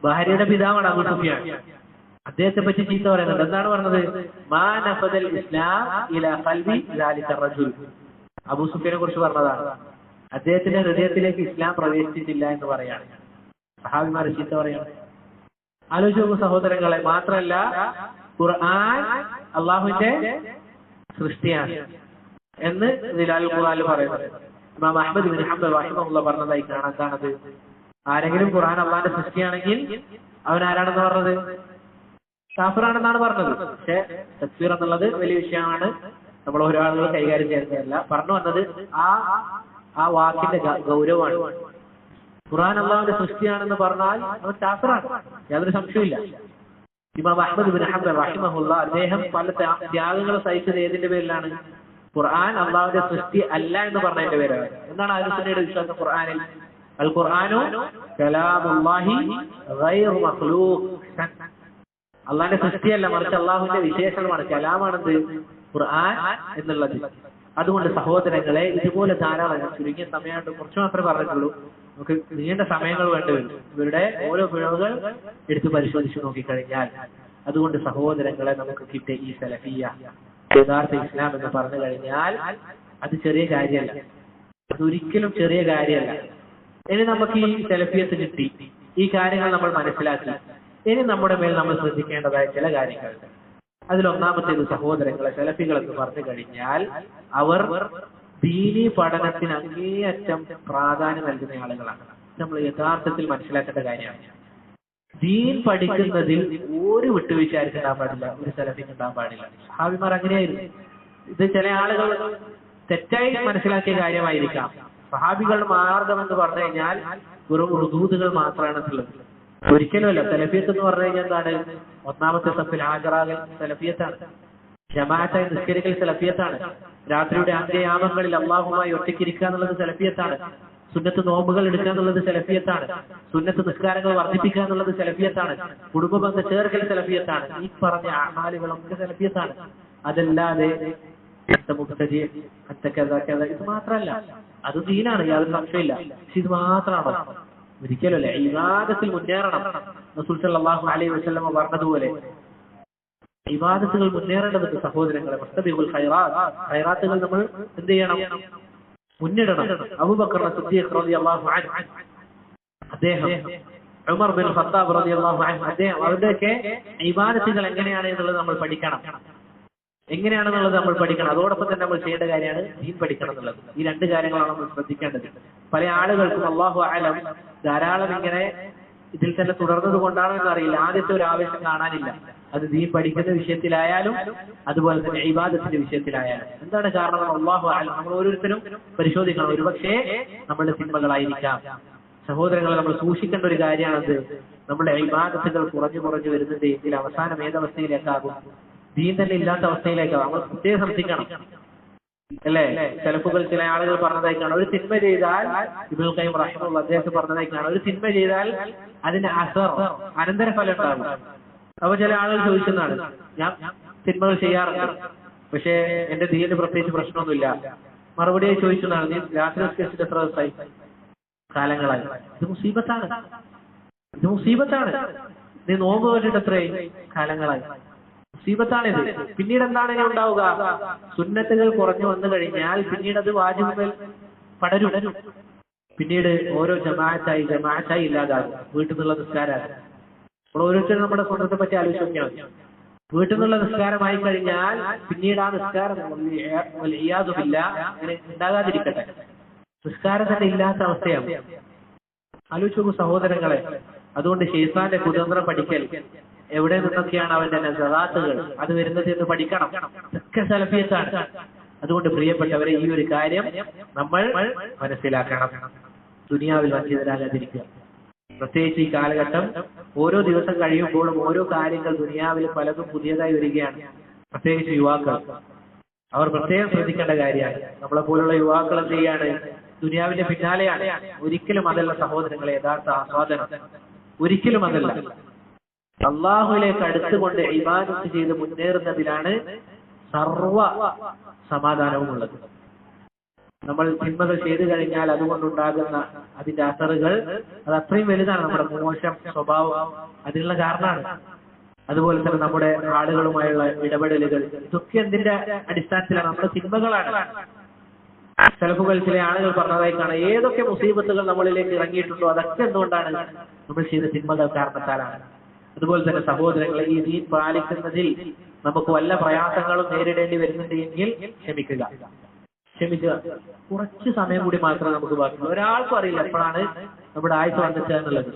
ഭാര്യയുടെ പിതാവാണ് അബൂ സുഫിയാൻ. അദ്ദേഹത്തെ പറ്റി ചീത്ത പറയുന്നുണ്ട്. എന്താണ് പറഞ്ഞത്? മാ നഫദൽ ഇസ്ലാം ഇലാ ഖൽബി ദാലിക റജുൽ. അബൂ സുഫിയാനെ കുറിച്ച് പറഞ്ഞതാണ്, അദ്ദേഹത്തിന്റെ ഹൃദയത്തിലേക്ക് ഇസ്ലാം പ്രവേശിച്ചിട്ടില്ല എന്ന് പറയാണ്. സഹാബിമാരെ ചീത്ത പറയാണ്. ആലോചിച്ച് നോക്കൂ സഹോദരങ്ങളെ. മാത്രമല്ല ഖുർആൻ അള്ളാഹുവിന്റെ സൃഷ്ടിയാണ് എന്ന് ദിലാൽ ഖുർആനിൽ പറയുന്നത്. ഇമാം അഹ്മദ് ബിൻ ഹംബൽ റഹിമഹുല്ലാഹ് പറഞ്ഞതായി കാണാൻ. എന്താണത്? ആരെങ്കിലും ഖുർആൻ അള്ളാഹിന്റെ സൃഷ്ടിയാണെങ്കിൽ അവൻ ആരാണെന്ന് പറഞ്ഞത്? കാഫിറാണെന്നാണ് പറഞ്ഞത്. പക്ഷെ തക്ഫീർ എന്നുള്ളത് വലിയ വിഷയമാണ്, നമ്മൾ ഓരോ ആളുകൾ കൈകാര്യം ചെയ്യുന്നതല്ല. പറഞ്ഞു വന്നത് ആ വാക്കിന്റെ ഗൗരവമാണ്. ഖുർആൻ അള്ളാഹുവിന്റെ സൃഷ്ടിയാണെന്ന് പറഞ്ഞാൽ അവൻ കാഫിറാണ്, യാതൊരു സംശയമില്ല. ഇമാം അഹ്മദ് ബിൻ ഹംബൽ റഹിമഹുല്ലാഹ് അദ്ദേഹം പല ത്യാഗങ്ങൾ സഹിച്ചത് ഏതിന്റെ പേരിലാണ്? ഖുർആൻ അള്ളാഹുവിന്റെ സൃഷ്ടി അല്ല എന്ന് പറഞ്ഞതിന്റെ പേരാണ്. എന്താണ് അഹ്ലുസുന്നയുടെ വിശ്വാസം ഖുർആനിൽ? അൽ ഖുർആനു കലാമുല്ലാഹി ഗൈറു മഖ്ലൂഖ്. അള്ളാഹിന്റെ സൃഷ്ടിയല്ല, മറിച്ച് അള്ളാഹുവിന്റെ വിശേഷണമാണ്, കലാമാണെന്ത്? ഖുർആൻ എന്നുള്ളത്. അതുകൊണ്ട് സഹോദരങ്ങളെ, ഇതുപോലെ ധാരാളം, ചുരുങ്ങിയ സമയമായിട്ട് കുറച്ച് മാത്രമേ പറഞ്ഞിട്ടുള്ളൂ, നമുക്ക് നീണ്ട സമയങ്ങൾ വേണ്ടിവരും ഇവരുടെ ഓരോ പിഴവുകൾ എടുത്ത് പരിശോധിച്ച് നോക്കിക്കഴിഞ്ഞാൽ. അതുകൊണ്ട് സഹോദരങ്ങളെ, നമുക്ക് കിട്ടിയ ഈ സലഫിയ യഥാർത്ഥ ഇസ്ലാം എന്ന് പറഞ്ഞു കഴിഞ്ഞാൽ അത് ചെറിയ കാര്യമല്ല, അതൊരിക്കലും ചെറിയ കാര്യമല്ല. ഇനി നമുക്ക് ഈ സലഫിയത്ത് കിട്ടി, ഈ കാര്യങ്ങൾ നമ്മൾ മനസ്സിലാക്കി, ഇനി നമ്മുടെ മേൽ നമ്മൾ ശ്രദ്ധിക്കേണ്ടതായ ചില കാര്യങ്ങൾ. അതിലൊന്നാമത്തേത് സഹോദരങ്ങളെ, സലഫികൾ എന്ന് പറഞ്ഞു കഴിഞ്ഞാൽ അവർ ദീനി പഠനത്തിന് അങ്ങേയറ്റം പ്രാധാന്യം നൽകുന്ന ആളുകളാണ്. നമ്മൾ യഥാർത്ഥത്തിൽ മനസ്സിലാക്കേണ്ട കാര്യമാണ്. ദീൻ പഠിക്കുന്നതിൽ ഒരു വിട്ടുവീഴ്ച ആർക്കും ഉണ്ടാകാൻ പാടില്ല, ഒരു സലഫിക്ക് ഉണ്ടാകാൻ പാടില്ല. സഹാബിമാർ അങ്ങനെയായിരുന്നു. ഇത് ചില ആളുകൾ തെറ്റായി മനസ്സിലാക്കിയ കാര്യമായിരിക്കാം. സഹാബികളുടെ മാർഗം എന്ന് പറഞ്ഞു കഴിഞ്ഞാൽ വെറും റുദൂദുകൾ മാത്രമാണെന്നുള്ളത് ഒരിക്കലുമല്ല. സലഫിയത്ത് എന്ന് പറഞ്ഞു കഴിഞ്ഞാൽ എന്താണ്? ഒന്നാമത്തെ സഫിൽ ഹാജറാകൽ സലഫിയത്താണ്. ജമാഅത്തായി നിസ്കരിക്കൽ സലഫിയത്താണ്. രാത്രിയുടെ അന്ത്യയാമങ്ങളിൽ അല്ലാഹുമായി ഒറ്റയ്ക്കിരിക്കുക എന്നുള്ളത് സലഫിയത്താണ്. സുന്നത്ത് നോമ്പുകൾ എടുക്കുക എന്നുള്ളത് സലഫിയത്താണ്. സുന്നത്ത് നിസ്കാരങ്ങൾ വർദ്ധിപ്പിക്കുക എന്നുള്ളത് സലഫിയത്താണ്. കുടുംബ ബന്ധം ചേർക്കൽ സലഫിയത്താണ്. ഈ പറഞ്ഞ അമാലുകളൊക്കെ സലഫിയത്താണ്. അതല്ലാതെ ഇത് മാത്രമല്ല, അത് ദീനാണ്, യാതൊരു സംശയമില്ല. പക്ഷെ ഇത് മാത്രമാണോ? ഒരിക്കലല്ല. ഇബാദത്തിൽ മുന്നേറണം. റസൂൽ സല്ലല്ലാഹു അലൈഹി വസല്ലം പറഞ്ഞതുപോലെ ഇബാദത്തുകൾ മുന്നേറേണ്ടതുണ്ട് സഹോദരങ്ങളെ. മുസ്തബിഖുൽ ഖൈറാത്ത്, ഖൈറാത്തുകൾ നമ്മൾ എന്ത് ചെയ്യണം? മുന്നിടണം. അബൂബക്കർ സിദ്ദീഖ് റളിയല്ലാഹു അൻഹു, അദ്ദേഹം ഉമർ ബിൻ ഖത്താബ് റളിയല്ലാഹു അൻഹു, അദ്ദേഹം അവരുടെയൊക്കെ ഇബാദത്തുകൾ എങ്ങനെയാണ് എന്നുള്ളത് നമ്മൾ പഠിക്കണം. എങ്ങനെയാണെന്നുള്ളത് നമ്മൾ പഠിക്കണം. അതോടൊപ്പം തന്നെ നമ്മൾ ചെയ്യേണ്ട കാര്യമാണ് ദീൻ പഠിക്കണം എന്നുള്ളത്. ഈ രണ്ട് കാര്യങ്ങളാണ് നമ്മൾ ശ്രദ്ധിക്കേണ്ടത്. പല ആളുകൾക്കും അല്ലാഹു അഅലം ധാരാളം ഇങ്ങനെ ഇതിൽ തന്നെ തുടർന്നത് കൊണ്ടാണോ എന്നറിയില്ല, ആദ്യത്തെ ഒരു ആവേശം കാണാനില്ല. അത് ദീൻ പഠിക്കുന്ന വിഷയത്തിലായാലും അതുപോലെ തന്നെ ഇബാദത്തിന്റെ വിഷയത്തിലായാലും. എന്താണ് കാരണം? അല്ലാഹു അഅലം. നമ്മൾ ഓരോരുത്തരും പരിശോധിക്കണം. ഒരുപക്ഷേ നമ്മുടെ തിന്മകളായിരിക്കാം. സഹോദരങ്ങളെ, നമ്മൾ സൂക്ഷിക്കേണ്ട ഒരു കാര്യമാണത്. നമ്മുടെ ഇബാദത്തുകൾ കുറഞ്ഞു വരുന്നുണ്ട് എങ്കിൽ അവസാനം ഏതവസ്ഥയിലേക്കാകും? ദീൻ തന്നെ ഇല്ലാത്ത അവസ്ഥയിലേക്കാകും. നമ്മൾ പ്രത്യേകം ശ്രദ്ധിക്കണം, അല്ലേ? ചില ആളുകൾ പറഞ്ഞതായി കാണാം, ഒരു തിന്മ ചെയ്താൽ, ഇബ്നുൽ ഖയ്യിം റഹിമഹുല്ലാഹ് അദ്ദേഹം പറഞ്ഞതായി കാണാം, ഒരു തിന്മ ചെയ്താൽ അതിന്റെ അനന്തരഫലം ഉണ്ടാകും. അപ്പൊ ചില ആളുകൾ ചോദിക്കുന്നതാണ്, ഞാൻ തിന്മകൾ ചെയ്യാറുണ്ട്, പക്ഷെ എന്റെ ദീനിന് പ്രത്യേകിച്ച് പ്രശ്നമൊന്നുമില്ല. മറുപടിയായി ചോദിക്കുന്നതാണ്, നീ രാത്രി നിസ്കരിച്ചിട്ട് എത്ര ദിവസമായി? കാലങ്ങളായി. ഇത് മുസീബത്താണ്, ഇത് മുസീബത്താണ്. നീ നോമ്പ് നോറ്റിട്ട് എത്രയായി? കാലങ്ങളായി. മുസീബത്താണിത്. പിന്നീട് എന്താണ് ഇനി ഉണ്ടാവുക? സുന്നത്തുകൾ കുറഞ്ഞു വന്നു കഴിഞ്ഞാൽ പിന്നീട് അത് വാജിബുകൾ പടരും. പിന്നീട് ഓരോ ജമാഅത്തായി ഇല്ലാതാകും. വീട്ടിൽ നിന്നുള്ള നിസ്കാരമാണ്. നമ്മൾ ഓരോരുത്തരും നമ്മുടെ സ്വന്തത്തെ പറ്റി ആലോചിക്കണം. വീട്ടിൽ നിന്നുള്ള നിസ്കാരമായി കഴിഞ്ഞാൽ പിന്നീട് ആ നിസ്കാരം അങ്ങനെ ഉണ്ടാകാതിരിക്കട്ടെ, നിസ്കാരം തന്നെ ഇല്ലാത്ത അവസ്ഥയാണ്. ആലോചിച്ച് നോക്കൂ സഹോദരങ്ങളെ. അതുകൊണ്ട് ശൈത്താന്റെ കുതന്ത്രം പഠിക്കൽ, എവിടെ നിന്നൊക്കെയാണ് അവന്റെ നസറാത്തുകൾ അത് വരുന്നത് എന്ന് പഠിക്കണം. ഇതൊക്കെ സലഫിയത്താണ്. അതുകൊണ്ട് പ്രിയപ്പെട്ടവരെ, ഈ ഒരു കാര്യം നമ്മൾ മനസ്സിലാക്കണം. ദുനിയാവിൽ വഞ്ചിതരാകാതിരിക്കുക. പ്രത്യേകിച്ച് ഈ കാലഘട്ടം ഓരോ ദിവസം കഴിയുമ്പോഴും ഓരോ കാര്യങ്ങൾ ദുനിയാവിൽ പലതും പുതിയതായി വരികയാണ്. പ്രത്യേകിച്ച് യുവാക്കൾ, അവർ പ്രത്യേകം ശ്രദ്ധിക്കേണ്ട കാര്യമാണ്. നമ്മളെ പോലുള്ള യുവാക്കൾ എന്ത് ചെയ്യാണ്? ദുനിയാവിന്റെ പിന്നാലെയാണ്. ഒരിക്കലും അതല്ല സഹോദരങ്ങളെ യഥാർത്ഥ ആസ്വാദനം. ഒരിക്കലും അതല്ല. അള്ളാഹുവിലേക്ക് അടുത്തുകൊണ്ട് ഇബാദത്ത് ചെയ്ത് മുന്നേറുന്നതിലാണ് സർവ സമാധാനവും ഉള്ളത്. നമ്മൾ തിന്മകൾ ചെയ്തു കഴിഞ്ഞാൽ അതുകൊണ്ടുണ്ടാകുന്ന അതിന്റെ അസറുകൾ അത് അത്രയും വലുതാണ്. നമ്മുടെ മോശം സ്വഭാവം അതിനുള്ള കാരണമാണ്. അതുപോലെ തന്നെ നമ്മുടെ ആളുകളുമായുള്ള ഇടപെടലുകൾ, ഇതൊക്കെ എന്തിന്റെ അടിസ്ഥാനത്തിലാണ്? നമ്മുടെ തിന്മകളാണ്. സലഫുകൾ ചില ആളുകൾ പറഞ്ഞതായി കാണാം, ഏതൊക്കെ മുസീബത്തുകൾ നമ്മളിലേക്ക് ഇറങ്ങിയിട്ടുണ്ടോ അതൊക്കെ എന്തുകൊണ്ടാണ്? നമ്മൾ ചെയ്ത തിന്മകൾ കാരണത്താലാണ്. അതുപോലെ തന്നെ സഹോദരങ്ങളെ, ഈ ദീൻ പാലിക്കുന്നതിൽ നമുക്ക് വല്ല പ്രയാസങ്ങളും നേരിടേണ്ടി വരുന്നുണ്ട് എങ്കിൽ ക്ഷമിക്കുക. കുറച്ച് സമയം കൂടി മാത്രമേ നമുക്ക് ബാക്കിയുള്ളൂ. ഒരാൾക്കും അറിയില്ല എപ്പോഴാണ് നമ്മുടെ ആയുസ് വന്നിട്ട് എന്നുള്ളത്.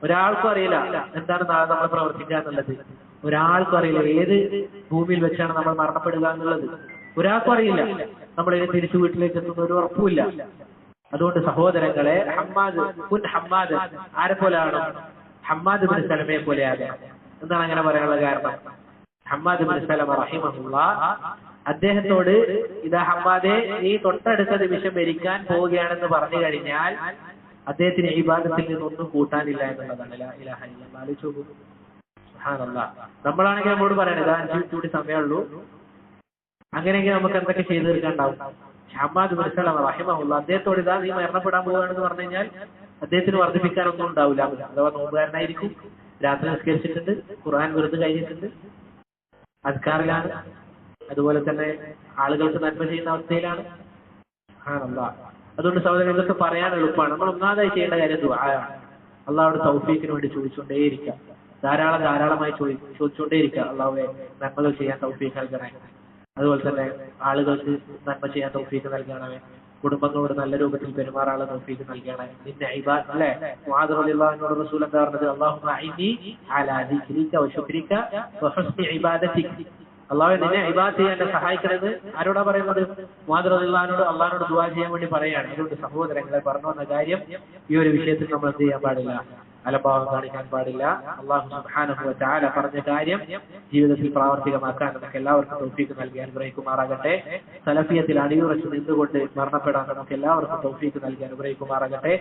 ഒരാൾക്കും അറിയില്ല എന്താണ് നാളെ നമ്മൾ പ്രവർത്തിക്കുക എന്നുള്ളത്. ഒരാൾക്കും അറിയില്ല ഏത് ഭൂമിയിൽ വെച്ചാണ് നമ്മൾ മരണപ്പെടുക എന്നുള്ളത്. ഒരാൾക്കും അറിയില്ല. നമ്മളിനി തിരിച്ചു വീട്ടിലേക്ക് എത്തുന്ന ഒരു ഉറപ്പുമില്ല. അതുകൊണ്ട് സഹോദരങ്ങളെ, ഹമ്മാദ് ആരെ പോലെയാണോ? ഹമ്മാദ് ബിൻ സലമയെ പോലെയാകാം. എന്താണ് അങ്ങനെ പറയാനുള്ള കാരണം? ഹമ്മാദ് ബിൻ സലമ റഹിമഹുല്ലാഹ് അദ്ദേഹത്തോട് ഇതാ ഹമ്മാദെ, നീ തൊട്ടടുത്ത നിമിഷം മരിക്കാൻ പോവുകയാണെന്ന് പറഞ്ഞു കഴിഞ്ഞാൽ അദ്ദേഹത്തിന് ഇബാദത്തിൽ നിന്നൊന്നും കൂട്ടാനില്ല എന്നുള്ളതാണ്. ലാ ഇലാഹ ഇല്ലല്ലാഹ്. ആലോചിച്ചു നോക്കൂ. സുബ്ഹാനല്ലാഹ്. നമ്മളാണെങ്കിൽ നമ്മോട് പറയണം ഇതാ 5 മിനിറ്റ് കൂടി സമയമുള്ളൂ, അങ്ങനെയെങ്കിൽ നമുക്ക് എന്തൊക്കെ ചെയ്തു തീർക്കാണ്ടാവും. ഹമ്മാദ് ബിൻ സലമ റഹിമഹുല്ലാഹ് അദ്ദേഹത്തോട് ഇതാ നീ മരണപ്പെടാൻ പോവുകയാണെന്ന് പറഞ്ഞു കഴിഞ്ഞാൽ അദ്ദേഹത്തിന് വർദ്ധിപ്പിക്കാനൊന്നും ഉണ്ടാവില്ല. അഥവാ നോമ്പുകാരനായിരിക്കും, രാത്രി നിസ്കരിച്ചിട്ടുണ്ട്, ഖുർആൻ വെറുതെ കഴിഞ്ഞിട്ടുണ്ട്, അദ്കാറിലാണ്, അതുപോലെ തന്നെ ആളുകൾക്ക് നന്മ ചെയ്യുന്ന അവസ്ഥയിലാണ്. അതുകൊണ്ട് സഹോദരൻ, ഇതൊക്കെ പറയാൻ എളുപ്പമാണ്. നമ്മൾ ഒന്നാമതായി ചെയ്യേണ്ട കാര്യം ദുആയാണ്. അള്ളാഹുവിന്റെ തൗഫീഖിന് വേണ്ടി ചോദിച്ചുകൊണ്ടേയിരിക്കുക. ധാരാളമായി ചോദിച്ചുകൊണ്ടേയിരിക്കുക. അള്ളാഹുവേ നന്മകൾ ചെയ്യാൻ തൗഫീഖ് നൽകണേ, അതുപോലെ തന്നെ ആളുകൾക്ക് നന്മ ചെയ്യാൻ തൗഫീഖ് നൽകണമേ, കുടുംബങ്ങളോട് നല്ല രൂപത്തിൽ പെരുമാറാനുള്ള തൗഫീഖ് നൽകണേ. നിന്റെ ഇബാദത്ത് അല്ലേ, മുആദ് റളിയല്ലാഹു അൻഹു റസൂൽ എന്താ പറഞ്ഞത്? അല്ലാഹുമ്മ അഇനി അലാ ദിക്രിക വ ശുക്രിക വ ഹുസ്നി ഇബാദതിക. അള്ളാഹു നിന്നെ ഇബാദത്ത് ചെയ്യാൻ എന്നെ സഹായിക്കണമെന്ന് ആരോടാ പറയുന്നത്? മുആദ് റളിയല്ലാഹു അൻഹു അള്ളാഹിനോട് ദുആ ചെയ്യാൻ വേണ്ടി പറയാണ്. അതുകൊണ്ട് സഹോദരങ്ങളെ, പറഞ്ഞു വന്ന കാര്യം, ഈ ഒരു വിഷയത്തിൽ നമ്മൾ എന്ത് ചെയ്യാൻ പാടില്ല? അലംഭാവം കാണിക്കാൻ പാടില്ല. അല്ലാഹു സുബ്ഹാനഹു വ തആല പറഞ്ഞ കാര്യം ജീവിതത്തിൽ പ്രാവർത്തികമാക്കാൻ നമുക്ക് എല്ലാവർക്കും തൗഫീഖ് നൽകി അനുഗ്രഹിക്കുമാറാകട്ടെ. സലഫിയത്തിൽ അടിയുറച്ച് നിന്നുകൊണ്ട് മരണപ്പെടാൻ നമുക്ക് എല്ലാവർക്കും തൗഫീഖ് നൽകി അനുഗ്രഹിക്കുമാറാകട്ടെ.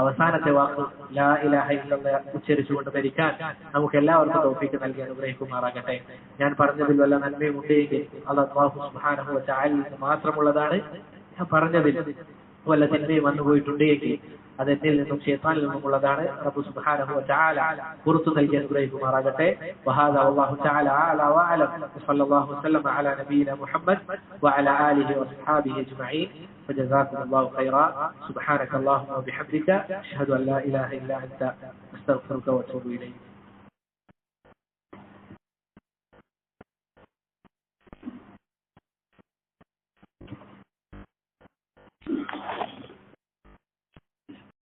അവസാനത്തെ വാക്ക് ലാ ഇലാഹ ഇല്ലല്ലാഹ് ഉച്ചരിച്ചുകൊണ്ട് മരിക്കാൻ നമുക്ക് എല്ലാവർക്കും തൗഫീഖ് നൽകി അനുഗ്രഹിക്കുമാറാകട്ടെ. ഞാൻ പറഞ്ഞതിൽ വല്ല നന്മയും ഉണ്ടെങ്കിൽ അല്ലാഹു സുബ്ഹാനഹു വ തആല മാത്രമുള്ളതാണ്. ഞാൻ പറഞ്ഞതിൽ വല്ല തിന്മയും വന്നുപോയിട്ടുണ്ടെങ്കിൽ അത് എന്നിൽ നിന്നും ശൈത്താനിൽ നിന്നുമുള്ളതാണ്. റബ്ബ് സുബ്ഹാനഹു വ തആല പുറത്തു നൽകി അനുഗ്രഹിക്കുമാറാകട്ടെ. വഹാദാ വല്ലാഹു തആല അഅലാ വഅലം. വസല്ലല്ലാഹു വസല്ലമ അലാ നബിയിനാ മുഹമ്മദ് വഅലാ ആലിഹി വസ്ഹാബിഹി അജ്മഈൻ. വജസാകുമുല്ലാഹു ഖൈറാ. സുബ്ഹാനക അല്ലാഹുമ്മ വബിഹംദിക അഷ്ഹദു അൻ ലാ ഇലാഹ ഇല്ലാ അൻത അസ്തഗ്ഫിറുക വഅതൂബു ഇലൈക്.